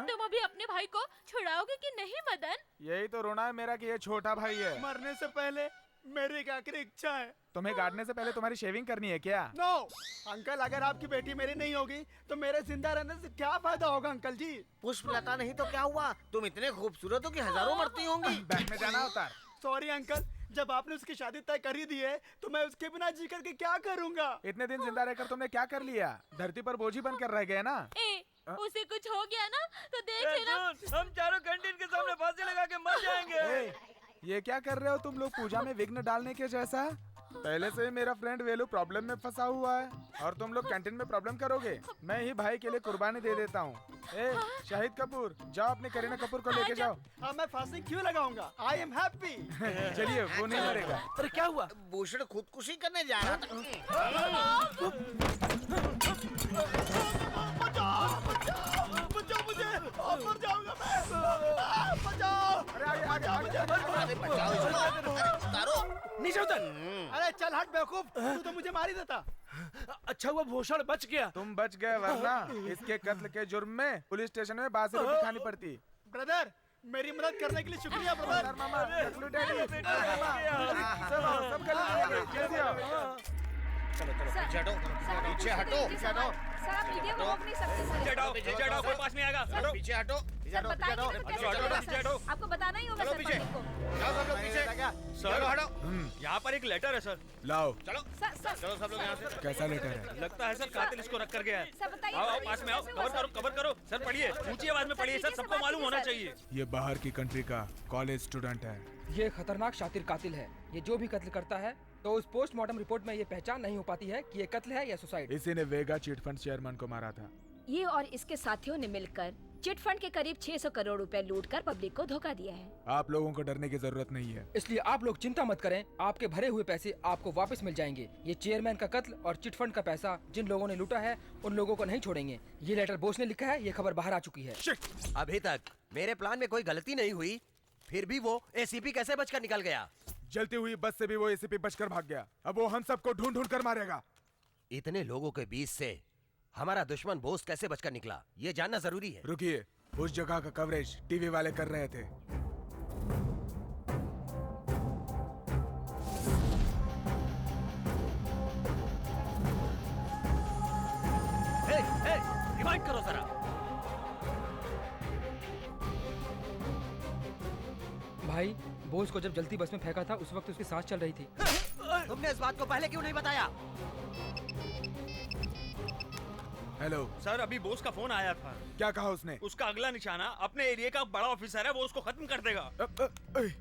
तुम अभी अपने भाई को छुड़ाओगे कि नहीं मदन? यही तो रोना है मेरा कि ये छोटा भाई है। मरने से पहले मेरी एक आखिरी इच्छा है। तुम्हें गाड़ने से पहले तुम्हारी शेविंग करनी है क्या? नो अंकल, अगर आपकी बेटी मेरी नहीं होगी तो मेरे जिंदा रहने से क्या फायदा होगा अंकल जी? पुष्पलता नहीं तो क्या हुआ? तुम इतने खूबसूरत हो कि हजारों मरती होंगी। बैंक में जाना होता। सॉरी अंकल, जब आपने उसकी शादी तय कर ही दी है तो मैं उसके बिना जी करके क्या करूँगा? इतने दिन जिंदा रहकर तुमने क्या कर लिया? धरती पर बोझ ही बनकर रह गए ना। उसे कुछ हो गया ना तो देख लेना। हम चारों कैंटीन के सामने फांसी लगा के मर जाएंगे। ये क्या कर रहे हो तुम लोग पूजा में विघ्न डालने के जैसा? पहले से ही मेरा फ्रेंड वेलू प्रॉब्लम में फंसा हुआ है और तुम लोग कैंटीन में प्रॉब्लम करोगे। मैं ही भाई के लिए कुर्बानी दे देता हूँ। शाहिद कपूर, जाओ अपने करीना कपूर को लेके जाओ। अब मैं फांसी क्यों लगाऊंगा? I am happy. चलिए, वो नहीं मरेगा। अरे क्या हुआ? भूषण खुदकुशी करने जा रहा था। बचाओ मुझे, मर जाऊंगा मैं। बचाओ। नीचे उतर। अरे चल हट बेवकूफ, तू तो मुझे मार ही देता। अच्छा हुआ भूषण बच गया। तुम बच गए, वरना इसके कत्ल के जुर्म में पुलिस स्टेशन में बासी रोटी खानी पड़ती। ब्रदर, मेरी मदद करने के लिए शुक्रिया ब्रदर। मामा, चलो चलो पीछे हटो, पीछे हटो, पीछे हटो। सर आप वीडियो को रोक नहीं सकते सर। पीछे हटाओ, कोई पास नहीं आएगा। हटो, पीछे हटो, सर बताइए तो कैसे चलेगा सर? आपको बताना ही होगा सर पब्लिक को। जाओ सब लोग पीछे। सर हटो। यहाँ पर एक लेटर है सर। लाओ। चलो चलो सब लोग यहाँ से। कैसा लेटर है? लगता है सर कातिल इसको रख कर गया है। सर बताइए। आओ पास में आओ, कवर करो सर, पढ़िए ऊंची आवाज में पढ़िए सर, सबको मालूम होना चाहिए। ये बाहर की कंट्री का कॉलेज स्टूडेंट है। ये खतरनाक शातिर कातिल है। ये जो भी कत्ल करता है तो उस पोस्टमार्टम रिपोर्ट में ये पहचान नहीं हो पाती है कि ये कत्ल है या सुसाइड। इसी ने वेगा चिट फंड चेयरमैन को मारा था। ये और इसके साथियों ने मिलकर चिट फंड के करीब 600 करोड़ रुपए लूट कर पब्लिक को धोखा दिया है। आप लोगों को डरने की जरूरत नहीं है। इसलिए आप लोग चिंता मत करें, आपके भरे हुए पैसे आपको वापस मिल जाएंगे। ये चेयरमैन का कत्ल और चिट फंड का पैसा जिन लोगों ने लूटा है उन लोगों को नहीं छोड़ेंगे। ये लेटर बोस ने लिखा है, ये खबर बाहर आ चुकी है। अभी तक मेरे प्लान में कोई गलती नहीं हुई, फिर भी वो एसीपी कैसे बचकर निकल गया? जलती हुई बस से भी वो एसीपी बचकर भाग गया। अब वो हम सबको ढूंढ ढूंढ कर मारेगा। इतने लोगों के बीच से हमारा दुश्मन बोस कैसे बचकर निकला, ये जानना जरूरी है। रुकिए, उस जगह का कवरेज टीवी वाले कर रहे थे। रिवाइंड करो जरा। भाई बोस को जब जलती बस में फेंका था उस वक्त उसकी सांस चल रही थी। तुमने इस बात को पहले क्यों नहीं बताया? हेलो सर, अभी बोस का फोन आया था। क्या कहा उसने? उसका अगला निशाना अपने एरिया का बड़ा ऑफिसर है, वो उसको खत्म कर देगा।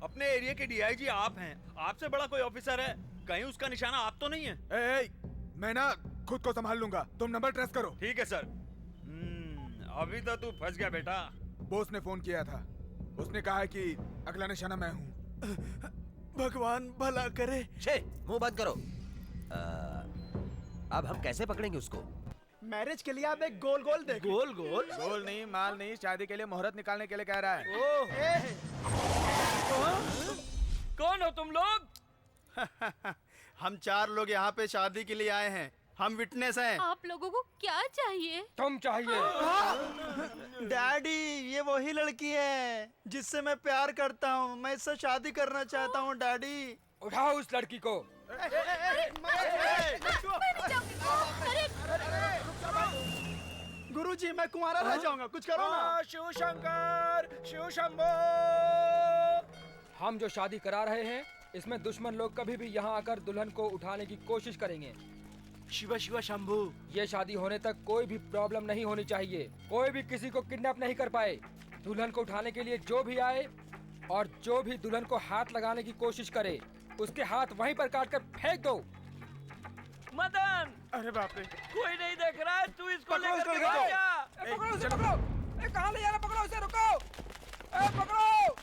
अपने एरिया के डीआईजी आप हैं, आपसे बड़ा कोई ऑफिसर है, कहीं उसका निशाना आप तो नहीं है? मैं ना खुद को संभाल लूंगा, तुम नंबर ट्रेस करो। ठीक है सर। अभी तो तू फंस गया बेटा। बोस ने फोन किया था, उसने कहा कि अगला निशाना मैं हूँ। भगवान भला करे। छे, मुंह बंद करो। अब हम कैसे पकड़ेंगे उसको? मैरिज के लिए आप एक गोल गोल देखो। गोल गोल? गोल नहीं, माल नहीं, शादी के लिए मुहूर्त निकालने के लिए कह रहा है। कौन हो तुम लोग? हम 4 लोग यहाँ पे शादी के लिए आए हैं, हम विटनेस हैं। आप लोगों को क्या चाहिए? तुम चाहिए। डैडी, ये वही लड़की है जिससे मैं प्यार करता हूँ, मैं इससे शादी करना चाहता हूँ डैडी। उठाओ उस लड़की को। गुरुजी, मैं कुंवारा रह जाऊंगा, कुछ करो ना। शिव शंकर, शिव शंभो। हम जो शादी करा रहे हैं इसमें दुश्मन लोग कभी भी यहाँ आकर दुल्हन को उठाने की कोशिश करेंगे। शिवा शिवा शंभू। ये शादी होने तक कोई भी प्रॉब्लम नहीं होनी चाहिए, कोई भी किसी को किडनैप नहीं कर पाए। दुल्हन को उठाने के लिए जो भी आए और जो भी दुल्हन को हाथ लगाने की कोशिश करे उसके हाथ वहीं पर काट कर फेंक दो। मदन, अरे बाप रे, कोई नहीं देख रहा है, तू इसको लेकर पकड़ो, जा। पकड़ो उसे, पकड़ो। कहाँ ले जा रहा? पकड़ो उसे, रुको। पकड़ो।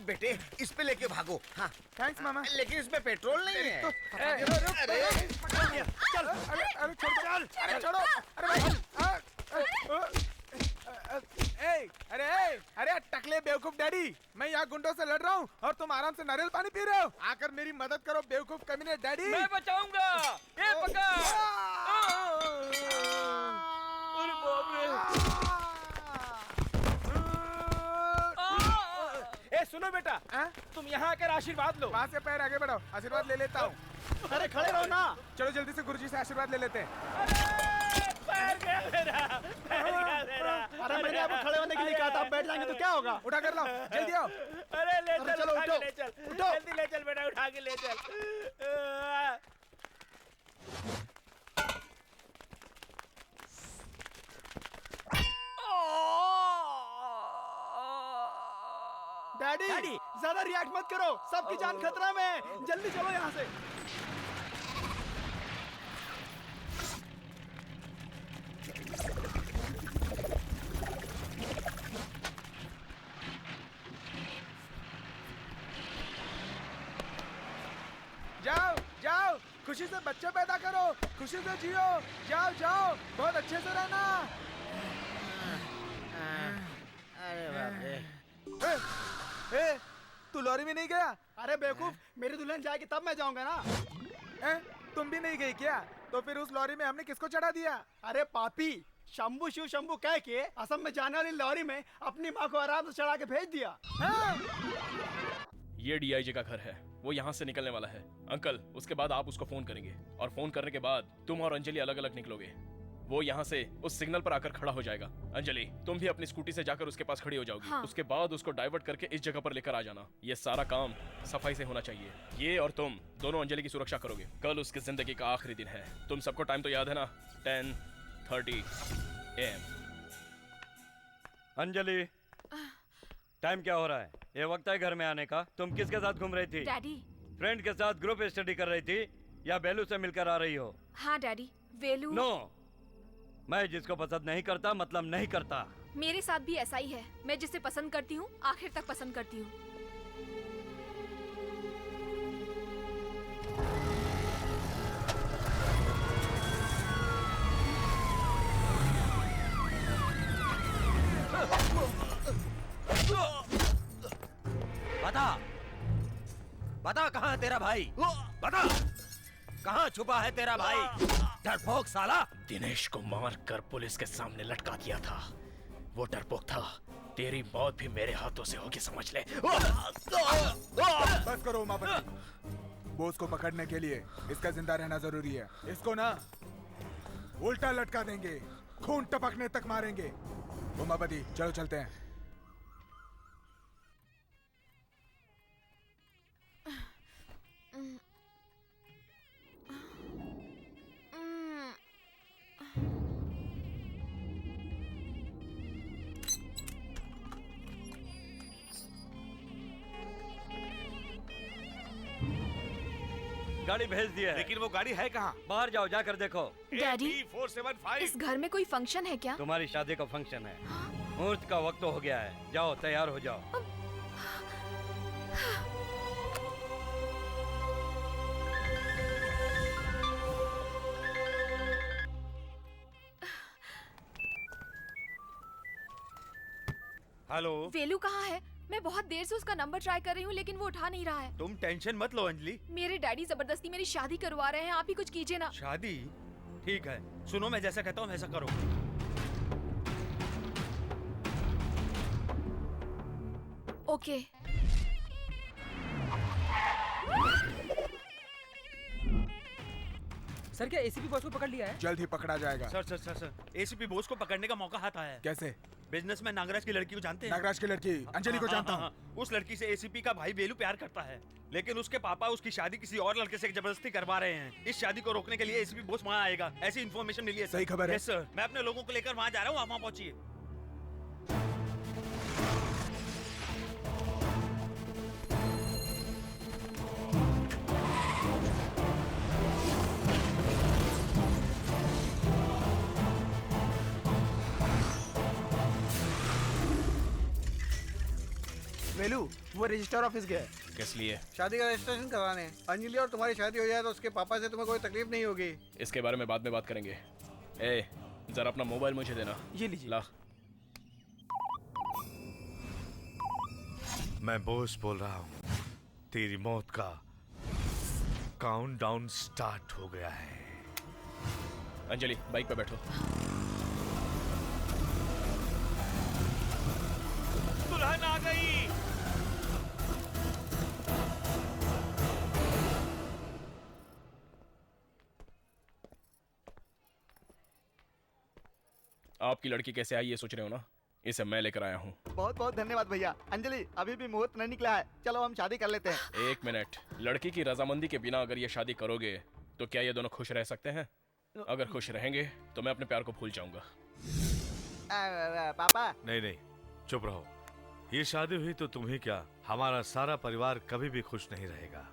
बेटे, इस पे लेके भागो। हाँ थैंक्स मामा। लेकिन इसमें पेट्रोल नहीं है। अरे चल, अरे छोड़, अरे छोड़ो, अरे टकले बेवकूफ डैडी, मैं यहाँ गुंडों से लड़ रहा हूँ और तुम आराम से नारियल पानी पी रहे हो। आकर मेरी मदद करो बेवकूफ कमीने डैडी। मैं बचाऊंगा। ये पकड़। अरे बाप रे। सुनो बेटा, तुम यहाँ आकर आशीर्वाद लो। वहाँ से पैर आगे बढ़ाओ, आशीर्वाद ले लेता हूँ। अरे खड़े रहो ना। चलो जल्दी से गुरुजी से आशीर्वाद ले लेते हैं। पैर गया मेरा, पैर गया मेरा। अरे मैंने आपको खड़े होने के लिए कहा था, आप बैठ जाएंगे तो क्या होगा? उठा कर लाओ, जल्दी आओ। अरे ले चल, चलो, उठा के उठो, ले चल, उठो। जल्दी ले चल बेटा, उठा के ले चल। डैडी, ज्यादा रिएक्ट मत करो, सबकी जान खतरा में है, जल्दी चलो यहाँ से। जाओ जाओ, खुशी से बच्चे पैदा करो, खुशी से जियो, जाओ जाओ, बहुत अच्छे से रहना। अरे बाप रे। ए, तू लॉरी में नहीं गया? अरे बेवकूफ, मेरी दुल्हन जाएगी तब मैं जाऊंगा ना। तुम भी नहीं गई क्या? तो फिर उस लॉरी में हमने किसको चढ़ा दिया? अरे पापी, शंभू शिव शंभू कह के असम में जाने वाली लॉरी में अपनी माँ को आराम से चढ़ा के भेज दिया। ये डीआईजी का घर है, वो यहाँ से निकलने वाला है। अंकल, उसके बाद आप उसको फोन करेंगे और फोन करने के बाद तुम और अंजलि अलग अलग निकलोगे। वो यहाँ से उस सिग्नल पर आकर खड़ा हो जाएगा। अंजलि, तुम भी अपनी स्कूटी से जाकर उसके पास खड़ी हो जाओगी। हाँ। उसके बाद उसको डाइवर्ट करके इस जगह पर लेकर आ जाना। ये सारा काम सफाई से होना चाहिए। ये और तुम दोनों अंजलि की सुरक्षा करोगे। कल उसकी जिंदगी का आखिरी दिन है। तुम सबको टाइम तो याद है ना? 10:30 AM। अंजलि, टाइम क्या हो रहा है? ये वक्त है घर में आने का। तुम किसके साथ घूम रही थी? डैडी। फ्रेंड के साथ ग्रुप स्टडी कर रही थी या बेलू से मिलकर आ रही हो? हाँ डैडी, वेलू। नो, मैं जिसको पसंद नहीं करता मतलब नहीं करता। मेरे साथ भी ऐसा ही है। मैं जिसे पसंद करती हूँ आखिर तक पसंद करती हूँ। बता कहाँ है तेरा भाई? बता कहाँ छुपा है तेरा भाई? डरपोक साला। दिनेश को मार कर पुलिस के सामने लटका दिया था। वो डरपोक था। तेरी मौत भी मेरे हाथों से होगी, समझ ले। बस करो उमापति। बोस को पकड़ने के लिए इसका जिंदा रहना जरूरी है। इसको ना उल्टा लटका देंगे, खून टपकने तक मारेंगे। उमापति, चलो चलते हैं। गाड़ी भेज दिया है। लेकिन वो गाड़ी है कहाँ? बाहर जाओ, जाकर देखो। डैडी, 475। इस घर में कोई फंक्शन है क्या? तुम्हारी शादी का फंक्शन है। मुहूर्त का वक्त हो गया है। जाओ, तैयार हो जाओ। हेलो, वेलू कहाँ है? मैं बहुत देर से उसका नंबर ट्राई कर रही हूँ लेकिन वो उठा नहीं रहा है। तुम टेंशन मत लो अंजलि। मेरे डैडी जबरदस्ती मेरी शादी करवा रहे हैं, आप ही कुछ कीजिए ना। शादी? ठीक है, सुनो, मैं जैसा कहता हूँ वैसा करो। ओके। सर, क्या एसीपी बॉस को पकड़ लिया है? जल्द ही पकड़ा जाएगा। Sir sir sir sir, ACP Bose को पकड़ने का मौका हाथ आया है। कैसे? बिजनेसमैन नागराज की लड़की को जानते हैं? नागराज की लड़की अंजलि को जानता हूँ। उस लड़की से एसीपी का भाई वेलू प्यार करता है, लेकिन उसके पापा उसकी शादी किसी और लड़के से जबरदस्ती करवा रहे हैं। इस शादी को रोकने के लिए एसीपी बोस वहाँ आएगा, ऐसी इन्फॉर्मेशन मिली है। सही खबर है। यस सर, मैं अपने लोगों को लेकर वहाँ जा रहा हूँ, आप वहाँ पहुँचिए। वेलू, वो रजिस्टर ऑफिस गया है। किस लिए? शादी का रजिस्ट्रेशन करवाने। अंजलि और तुम्हारी शादी हो जाए तो उसके पापा से तुम्हें कोई तकलीफ नहीं होगी। इसके बारे में बाद में बात करेंगे। ए, जरा अपना मोबाइल मुझे देना। ये लीजिए। ला। मैं बोस बोल रहा हूँ। तेरी मौत का काउंटडाउन स्टार्ट हो गया है। अंजलि, बाइक पे बैठो। दुल्हन आ गई। आपकी लड़की कैसे आई ये सोच रहे हो ना? इसे मैं लेकर आया हूँ। बहुत बहुत धन्यवाद भैया। अंजलि, अभी भी मुहूर्त नहीं निकला है, चलो हम शादी कर लेते हैं। एक मिनट, लड़की की रजामंदी के बिना अगर ये शादी करोगे तो क्या ये दोनों खुश रह सकते हैं? अगर खुश रहेंगे तो मैं अपने प्यार को भूल जाऊंगा। पापा। नहीं नहीं, चुप रहो। ये शादी हुई तो तुम्हें क्या, हमारा सारा परिवार कभी भी खुश नहीं रहेगा।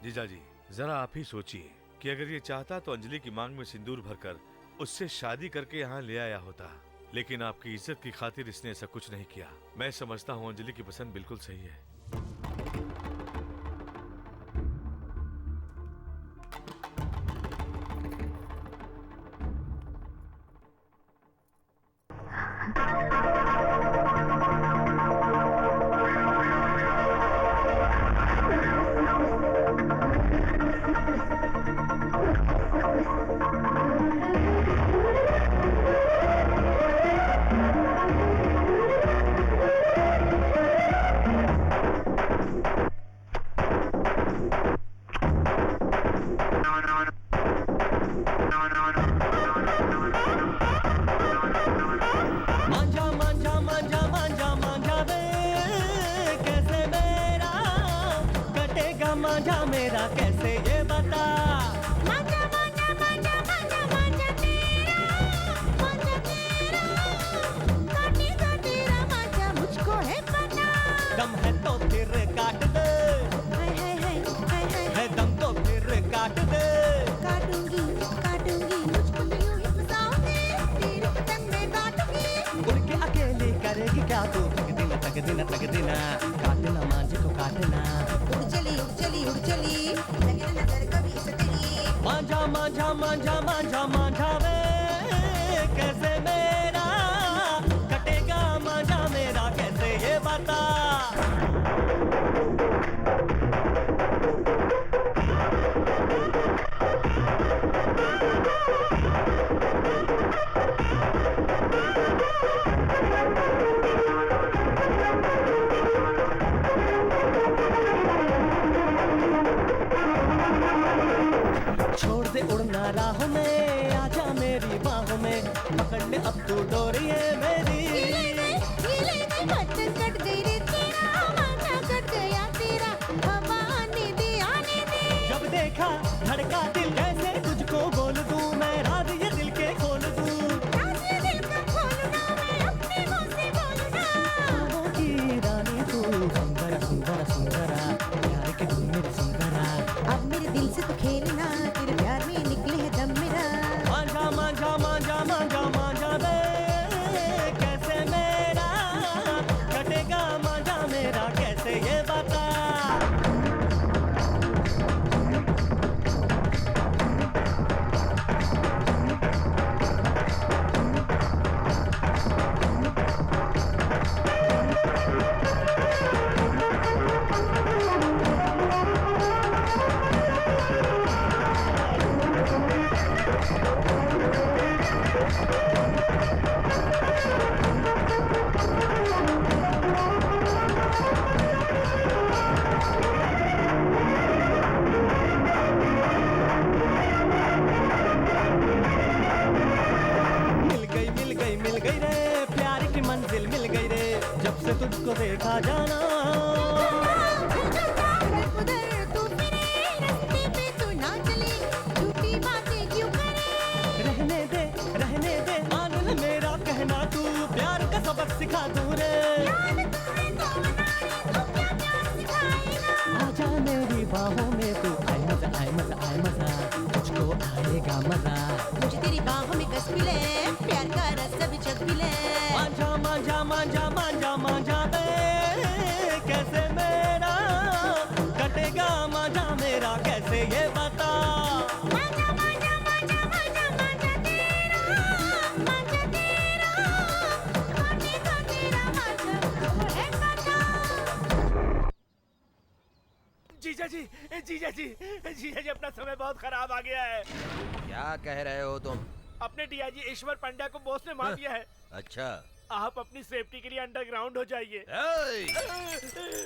जीजा जी, जरा आप ही सोचिए कि अगर ये चाहता तो अंजलि की मांग में सिंदूर भरकर उससे शादी करके यहाँ ले आया होता, लेकिन आपकी इज्जत की खातिर इसने ऐसा कुछ नहीं किया। मैं समझता हूँ अंजलि की पसंद बिल्कुल सही है। मांझा मेरा कैसे ये बता। मांझा मांझा मांझा मांझा मांझा तेरा, मांझा तेरा, काटे का तेरा मांझा मुझको है पता। दम है तो फिर काट दे, हाय हाय हाय हाय हाय, है दम तो फिर काट दे। काटूंगी काटूंगी मुझको तो यूं ही फंसाओगे, तेरे पतंग में काटूंगी। उड़ के अकेले करेगी क्या तू, तक दिन काटना मांझे को काटना। उड़ चली उड़ चली उड़ चली, लगे ना नजर कभी से तेरी। मांझा मांझा मांझा मांझा मांझा वे कैसे मेरा कटेगा मांझा मेरा कैसे ये बता। छोड़ दे उड़ना राहों में, आजा मेरी बाहों में, पकड़ ले अब तू डोरी है मेरी। बटन कट गई रे तेरा, माथा कट गया तेरा, हवा आने दे आने दे। जब देखा धड़का दिल कैसे तुझको बोल दूं मैं, राज ये दिल के खोल दूं। राज ये दिल का खोलना मैं अपने मुंह से बोलूं ना। की रानी तू सुंदर सुंदर सुंदरा, प्यार के तू मेरी सुंदरा। अब मेरे दिल से तो खेलना, तेरे प्यार में निकले है दम मेरा। मांझा मांझा मांझा मांझा मांझा वे कैसे मेरा कटेगा मांझा मेरा कैसे ये बता। मिल गई रे प्यार की मंजिल मिल गई रे, जब से तुझको देखा जाना। उधर तू फिरे रास्ते पे तू ना चले, झूठी बातें क्यों करे। रहने दे मान ले मेरा कहना तू, प्यार का सबक सिखा दूं रे। आजा मेरी बाहों में तू, आए मजा आए मजा आए मजा, तुझको आएगा मजा। मुझे तेरी बाहों में कस भी ले, प्यार का रस भी चख भी ले। मांझा मांझा मांझा मांझा मांझा बे कैसे मेरा कटेगा मांझा मेरा कैसे ये बता। मांझा मांझा मांझा मांझा मांझा तेरा, मांझा तेरा, काटेगा तेरा मांझा है काटा। जीजा जी जीजा जी जीजा जी, अपना समय बहुत खराब आ गया है। क्या कह रहे हो तुम? अपने डीआईजी ईश्वर पांड्या को बॉस ने मार दिया है। अच्छा, आप अपनी सेफ्टी के लिए अंडरग्राउंड हो जाइए।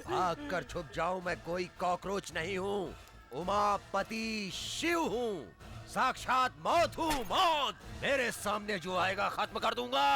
भाग कर छुप जाऊं, मैं कोई कॉकरोच नहीं हूँ, उमापति शिव हूँ, साक्षात मौत हूँ मौत। मेरे सामने जो आएगा खत्म कर दूंगा।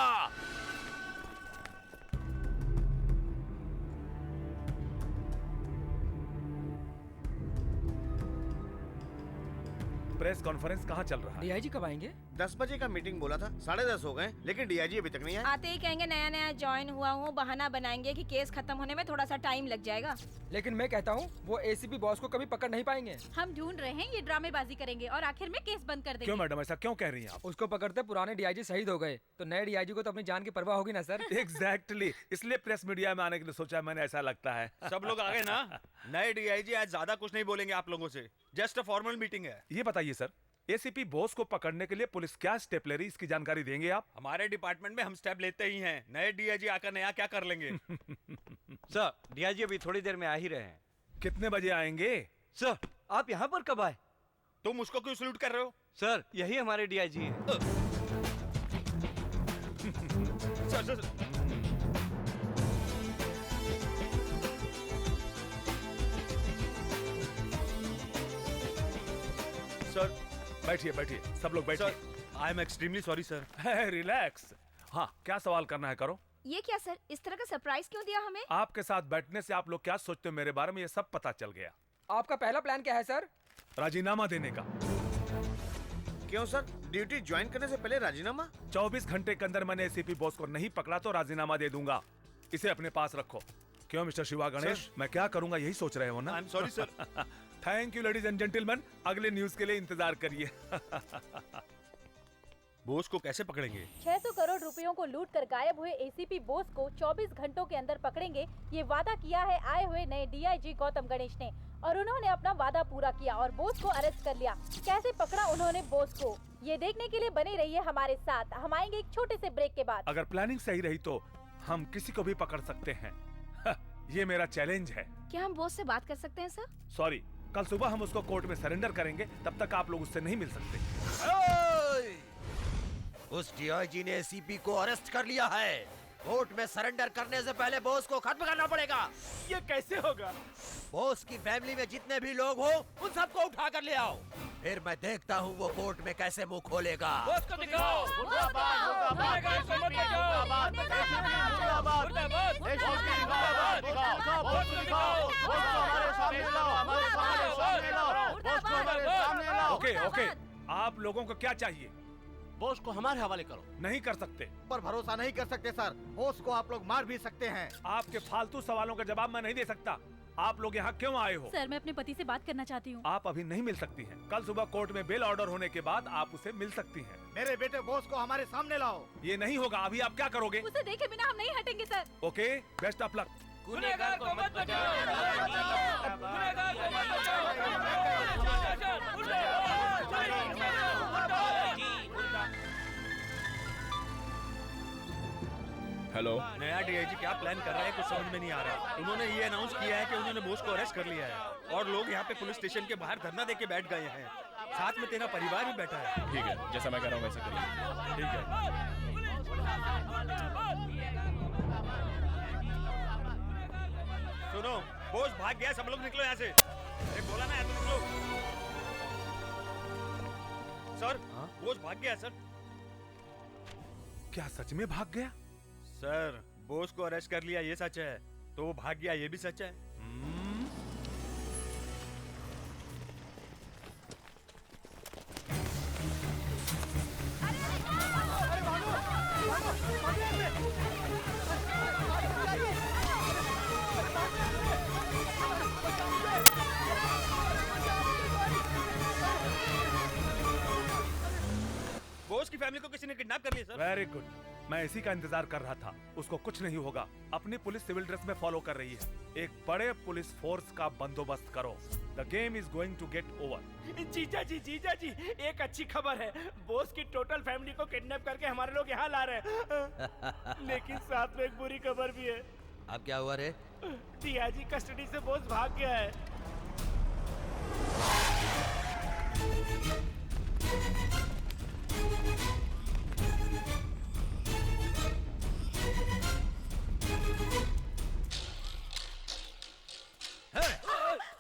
प्रेस कॉन्फ्रेंस कहाँ चल रहा है? डीआईजी कब आएंगे? 10 बजे का मीटिंग बोला था, 10:30 हो गए, लेकिन डीआईजी अभी तक नहीं आए। आते ही कहेंगे नया नया ज्वाइन हुआ हूँ, बहाना बनाएंगे कि केस खत्म होने में थोड़ा सा टाइम लग जाएगा। लेकिन मैं कहता हूँ वो एसीपी बॉस को कभी पकड़ नहीं पाएंगे। हम ढूंढ रहे हैं, ये ड्रामेबाजी करेंगे और आखिर में केस बंद कर देंगे। क्यों मैडम, ऐसा क्यों कह रही हैं आप? उसको पकड़ते पुराने डीआईजी शहीद हो गए, तो नए डीआईजी को तो अपनी जान की परवाह होगी ना सर। एग्जैक्टली, इसलिए प्रेस मीडिया में आने के लिए सोचा मैंने, ऐसा लगता है। सब लोग आ गए ना? नए डीआईजी आज ज्यादा कुछ नहीं बोलेंगे आप लोगों से, जस्ट अ फॉर्मल मीटिंग है। ये बताइए सर, एसीपी बॉस को पकड़ने के लिए पुलिस क्या स्टेप ले रही, इसकी जानकारी देंगे आप? हमारे डिपार्टमेंट में हम स्टेप लेते ही हैं, नए डीआईजी आकर नया क्या कर लेंगे? सर, डीआईजी अभी थोड़ी देर में आ ही रहे हैं। कितने बजे आएंगे? सर, आप यहाँ पर कब आए? तुम उसको क्यों सल्यूट कर रहे हो? सर, यही हमारे डीआईजी हैं। सर, सर बैठिए बैठिए, सब लोग बैठिए। I am extremely sorry sir. Relax. हाँ, क्या सवाल करना है करो। ये क्या सर, इस तरह का सरप्राइज क्यों दिया हमें? आपके साथ बैठने से आप लोग क्या सोचते हो मेरे बारे में, ये सब पता चल गया। आपका पहला प्लान क्या है सर? राजीनामा देने का। क्यों सर? ड्यूटी ज्वाइन करने से पहले राजीनामा? 24 घंटे के अंदर मैंने एसीपी बॉस को नहीं पकड़ा तो राजीनामा दे दूंगा। इसे अपने पास रखो। क्यों मिस्टर शिवा गणेश, मैं क्या करूंगा यही सोच रहे हो ना? I'm sorry, sir. Thank you ladies and gentleman, अगले न्यूज के लिए इंतजार करिए। बोस को कैसे पकड़ेंगे? 600 करोड़ रुपयों को लूट कर गायब हुए एसीपी बोस को 24 घंटों के अंदर पकड़ेंगे, ये वादा किया है आए हुए नए डीआईजी गौतम गणेश ने, और उन्होंने अपना वादा पूरा किया और बोस को अरेस्ट कर लिया। कैसे पकड़ा उन्होंने बोस को, ये देखने के लिए बने रहिए हमारे साथ। हम आएंगे एक छोटे से ब्रेक के बाद। अगर प्लानिंग सही रही तो हम किसी को भी पकड़ सकते हैं। ये मेरा चैलेंज है। क्या हम बॉस से बात कर सकते हैं सर? सॉरी, कल सुबह हम उसको कोर्ट में सरेंडर करेंगे, तब तक आप लोग उससे नहीं मिल सकते। उस डीआईजी ने एसीपी को अरेस्ट कर लिया है। कोर्ट में सरेंडर करने से पहले बॉस को खत्म करना पड़ेगा। ये कैसे होगा? बॉस की फैमिली में जितने भी लोग हो उन सबको उठा कर ले आओ, फिर मैं देखता हूँ वो कोर्ट में कैसे मुंह खोलेगा। बॉस को दिखाओ। ओके ओके, आप लोगों को क्या चाहिए? बॉस को हमारे हवाले करो। नहीं कर सकते। पर भरोसा नहीं कर सकते सर, बॉस को आप लोग मार भी सकते हैं। आपके फालतू सवालों का जवाब मैं नहीं दे सकता। आप लोग यहाँ क्यों आए हो? सर, मैं अपने पति से बात करना चाहती हूँ। आप अभी नहीं मिल सकती हैं। कल सुबह कोर्ट में बेल ऑर्डर होने के बाद आप उसे मिल सकती हैं। मेरे बेटे बॉस को हमारे सामने लाओ। ये नहीं होगा। अभी आप क्या करोगे? उसे देखे बिना हम नहीं हटेंगे sir. Okay, best of luck. गुनहगार को मत बचाओ। गुनहगार को मत बचाओ। हेलो, नया डीआईजी क्या प्लान कर रहा है कुछ समझ में नहीं आ रहा। उन्होंने ये अनाउंस किया है कि उन्होंने बोस को अरेस्ट कर लिया है और लोग यहाँ पे पुलिस स्टेशन के बाहर धरना देके बैठ गए हैं। साथ में तेरा परिवार भी बैठा है। ठीक है, जैसा मैं कह रहा हूँ वैसे करिए। ठीक है। सुनो, बोस भाग गया, सब लोग निकलो यहाँ से। अरे बोला ना, तुम निकलो। सर, बोस भाग गया सर। क्या सच में भाग गया? सर, बोस को अरेस्ट कर लिया ये सच है, तो वो भाग गया ये भी सच है। बोस की फैमिली को किसी ने किडनैप कर लिया सर। वेरी गुड, मैं इसी का इंतजार कर रहा था। उसको कुछ नहीं होगा। अपनी पुलिस सिविल ड्रेस में फॉलो कर रही है। एक बड़े पुलिस फोर्स का बंदोबस्त करो। The game is going to get over. जीजा जी, एक अच्छी खबर है। बॉस की टोटल फैमिली को किडनैप करके हमारे लोग यहाँ ला रहे हैं। लेकिन साथ में एक बुरी खबर भी है। अब क्या हुआ रे? डीआईजी कस्टडी से बॉस भाग गया है।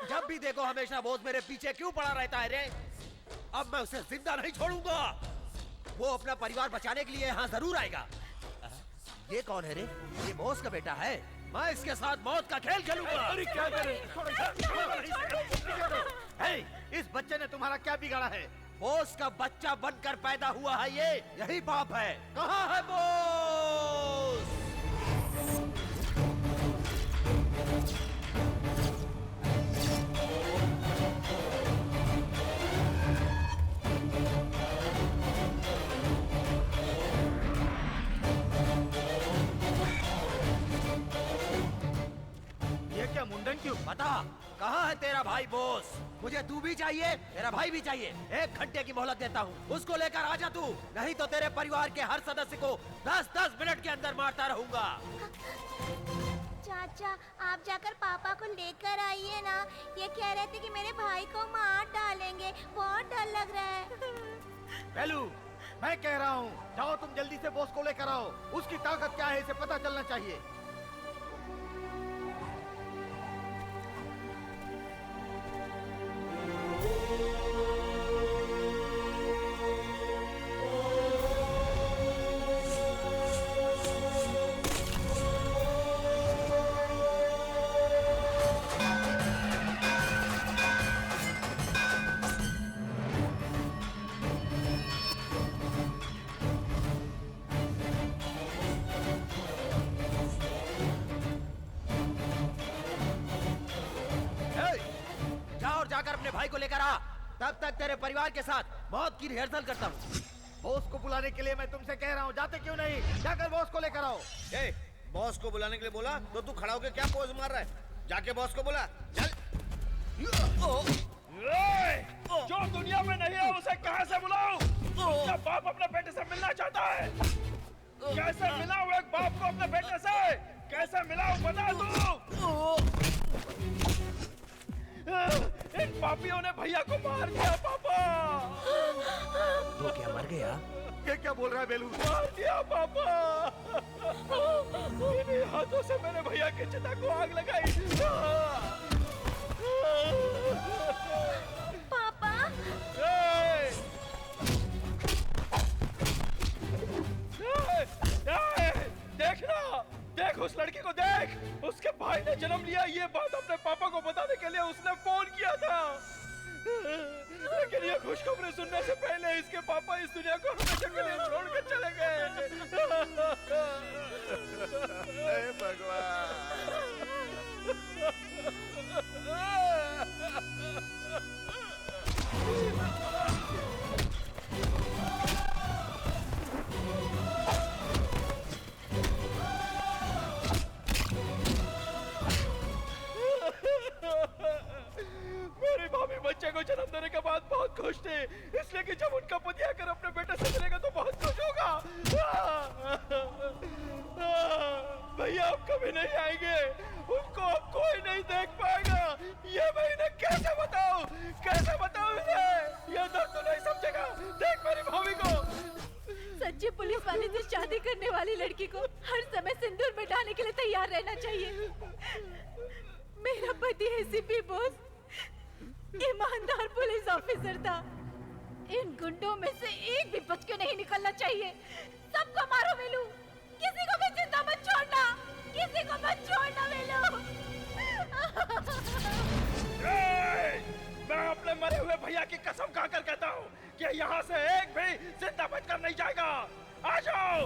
जब भी देखो हमेशा बॉस मेरे पीछे क्यों पड़ा रहता है रे? अब मैं उसे जिंदा नहीं छोड़ूंगा। वो अपना परिवार बचाने के लिए यहाँ जरूर आएगा। ये कौन है रे? ये बॉस का बेटा है। मैं इसके साथ मौत का खेल खेलूंगा। अरे क्या करें? इस बच्चे ने तुम्हारा क्या बिगाड़ा है? बॉस का बच्चा बनकर पैदा हुआ है ये, यही बाप है। कहाँ है बॉस? ये क्या मुंडन क्यों? बता, कहाँ है तेरा भाई बॉस? मुझे तू भी चाहिए, तेरा भाई भी चाहिए। 1 घंटे की मोहलत देता हूँ, उसको लेकर आजा तू, नहीं तो तेरे परिवार के हर सदस्य को 10-10 मिनट के अंदर मारता रहूंगा। चाचा, आप जाकर पापा को लेकर आइए ना। ये कह रहे थे कि मेरे भाई को मार डालेंगे, बहुत डर लग रहा है। बेलू, मैं कह रहा हूँ जाओ, तुम जल्दी से बॉस को लेकर आओ। उसकी ताकत क्या है इसे पता चलना चाहिए। जाकर अपने भाई को लेकर आ। तब तक तेरे परिवार के साथ मौत की रिहर्सल करता हूँ। बॉस को बुलाने के लिए मैं तुमसे कह रहा हूँ, जाते क्यों नहीं? जाकर बॉस को लेकर आओ। बॉस को बुलाने के लिए बोला तो तू खड़ा होकर क्या पोज मार रहा है? जाके बॉस को बुला, चल। जो दुनिया में नहीं है उसे कहां से बुलाऊं? क्या बाप अपने बेटे से मिलना चाहता है? कैसे मिलाऊं एक बाप को अपने बेटे से? कैसे मिलाऊं बता दो। इन पापियों ने भैया को मार दिया पापा। तो क्या मर गया? क्या बोल रहा है बेलू? मार दिया पापा। इन्हीं हाथों से मेरे भैया की चिता को आग लगाई। पापा देखना, देख उस लड़की को देख। उसके भाई ने जन्म लिया, ये बात अपने पापा को बताने के लिए उसने फोन किया था। लेकिन ये खुशखबरी सुनने से पहले इसके पापा इस दुनिया को हमेशा के लिए छोड़ कर चले गए। हे भगवान। मेरी भाभी बच्चे को जन्म देने के बाद बहुत खुश थी, इसलिए कि जब उनका पति आकर अपने बेटे से मिलेगा तो बहुत खुश होगा। भैया अब कभी नहीं आएंगे, उनको अब कोई नहीं देख पाएगा। ये मैं इन्हें कैसे बताऊं? कैसे बताऊं इन्हें? ये दर्द तो नहीं समझेगा। देख मेरी भाभी को। सच्चे पुलिस वाले से शादी करने वाली लड़की को हर समय सिंदूर मिटाने के लिए तैयार रहना चाहिए। मेरा पति एसीपी बोस ईमानदार पुलिस ऑफिसर था। इन गुंडों में से एक भी बच के नहीं निकलना चाहिए। सबको मारो वेलू, किसी को भी जिंदा मत छोड़ना, किसी को मत छोड़ना वेलू। मैं अपने मरे हुए भैया की कसम खाकर कहता हूँ कि यहाँ से एक भी जिंदा बचकर नहीं जाएगा। आ जाओ।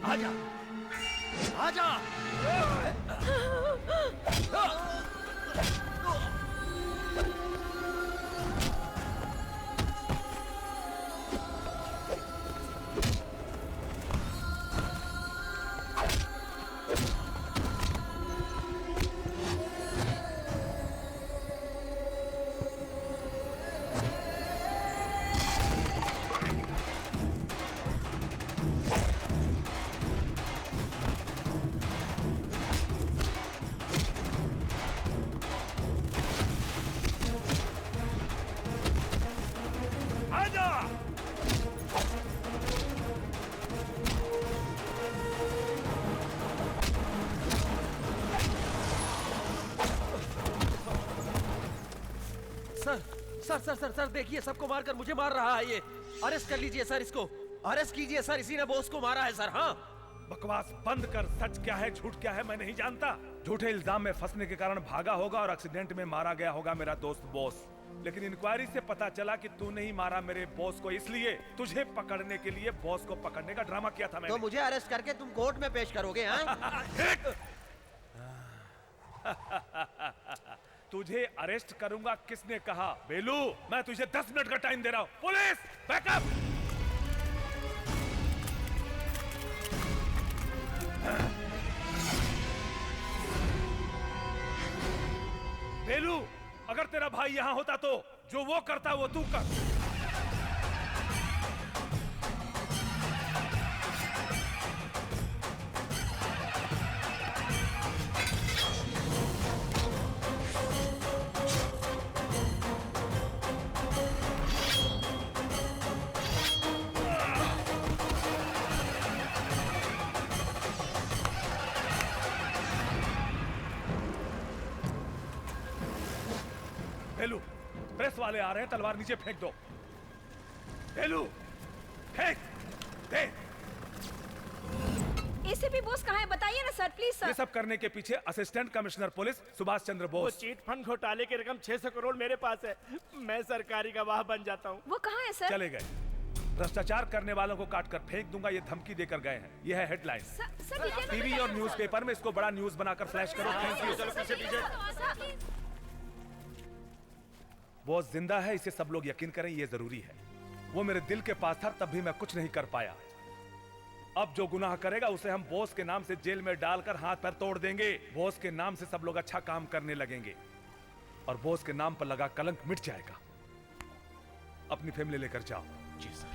आजा, आजा। सर देखिए, सबको मारकर मुझे मार रहा है ये। अरेस्ट कर लीजिए सर, इसको अरेस्ट कीजिए सर। इसी ने बॉस को मारा है सर। हाँ, बकवास बंद कर। सच क्या है झूठ क्या है मैं नहीं जानता। झूठे इल्जाम में फंसने के कारण भागा होगा और एक्सीडेंट में मारा गया होगा मेरा दोस्त बॉस। लेकिन इंक्वायरी से पता चला कि तू नहीं मारा मेरे बॉस को, इसलिए तुझे पकड़ने के लिए बॉस को पकड़ने का ड्रामा किया था मैंने। तो मुझे अरेस्ट करके तुम कोर्ट में पेश करोगे? तुझे अरेस्ट करूंगा किसने कहा? बेलू, मैं तुझे 10 मिनट का टाइम दे रहा हूं। Police backup. बेलू, अगर तेरा भाई यहां होता तो जो वो करता है वो तू कर। हेलू, प्रेस वाले आ रहे हैं, तलवार नीचे फेंक दो। हेलू, फेंक दे। एसीपी बोस कहाँ है? बताइए ना सर, प्लीज सर। ये सब करने के पीछे assistant commissioner police Subhash Chandra वो बोस। चीट फंड घोटाले की रकम 600 करोड़ मेरे पास है। मैं सरकारी गवाह बन जाता हूँ। वो कहाँ है सर? चले गए। भ्रष्टाचार करने वालों को काट कर फेंक दूंगा, ये धमकी देकर गए हैं। ये है हेडलाइन। टीवी और न्यूज़पेपर में इसको बड़ा न्यूज बनाकर फ्लैश करो। Thank you. वो जिंदा है, इसे सब लोग यकीन करें, ये जरूरी है। वो मेरे दिल के पास था, तब भी मैं कुछ नहीं कर पाया। अब जो गुनाह करेगा उसे हम बोस के नाम से जेल में डालकर हाथ पैर तोड़ देंगे। बोस के नाम से सब लोग अच्छा काम करने लगेंगे और बोस के नाम पर लगा कलंक मिट जाएगा। अपनी फैमिली लेकर जाओ। जी सर।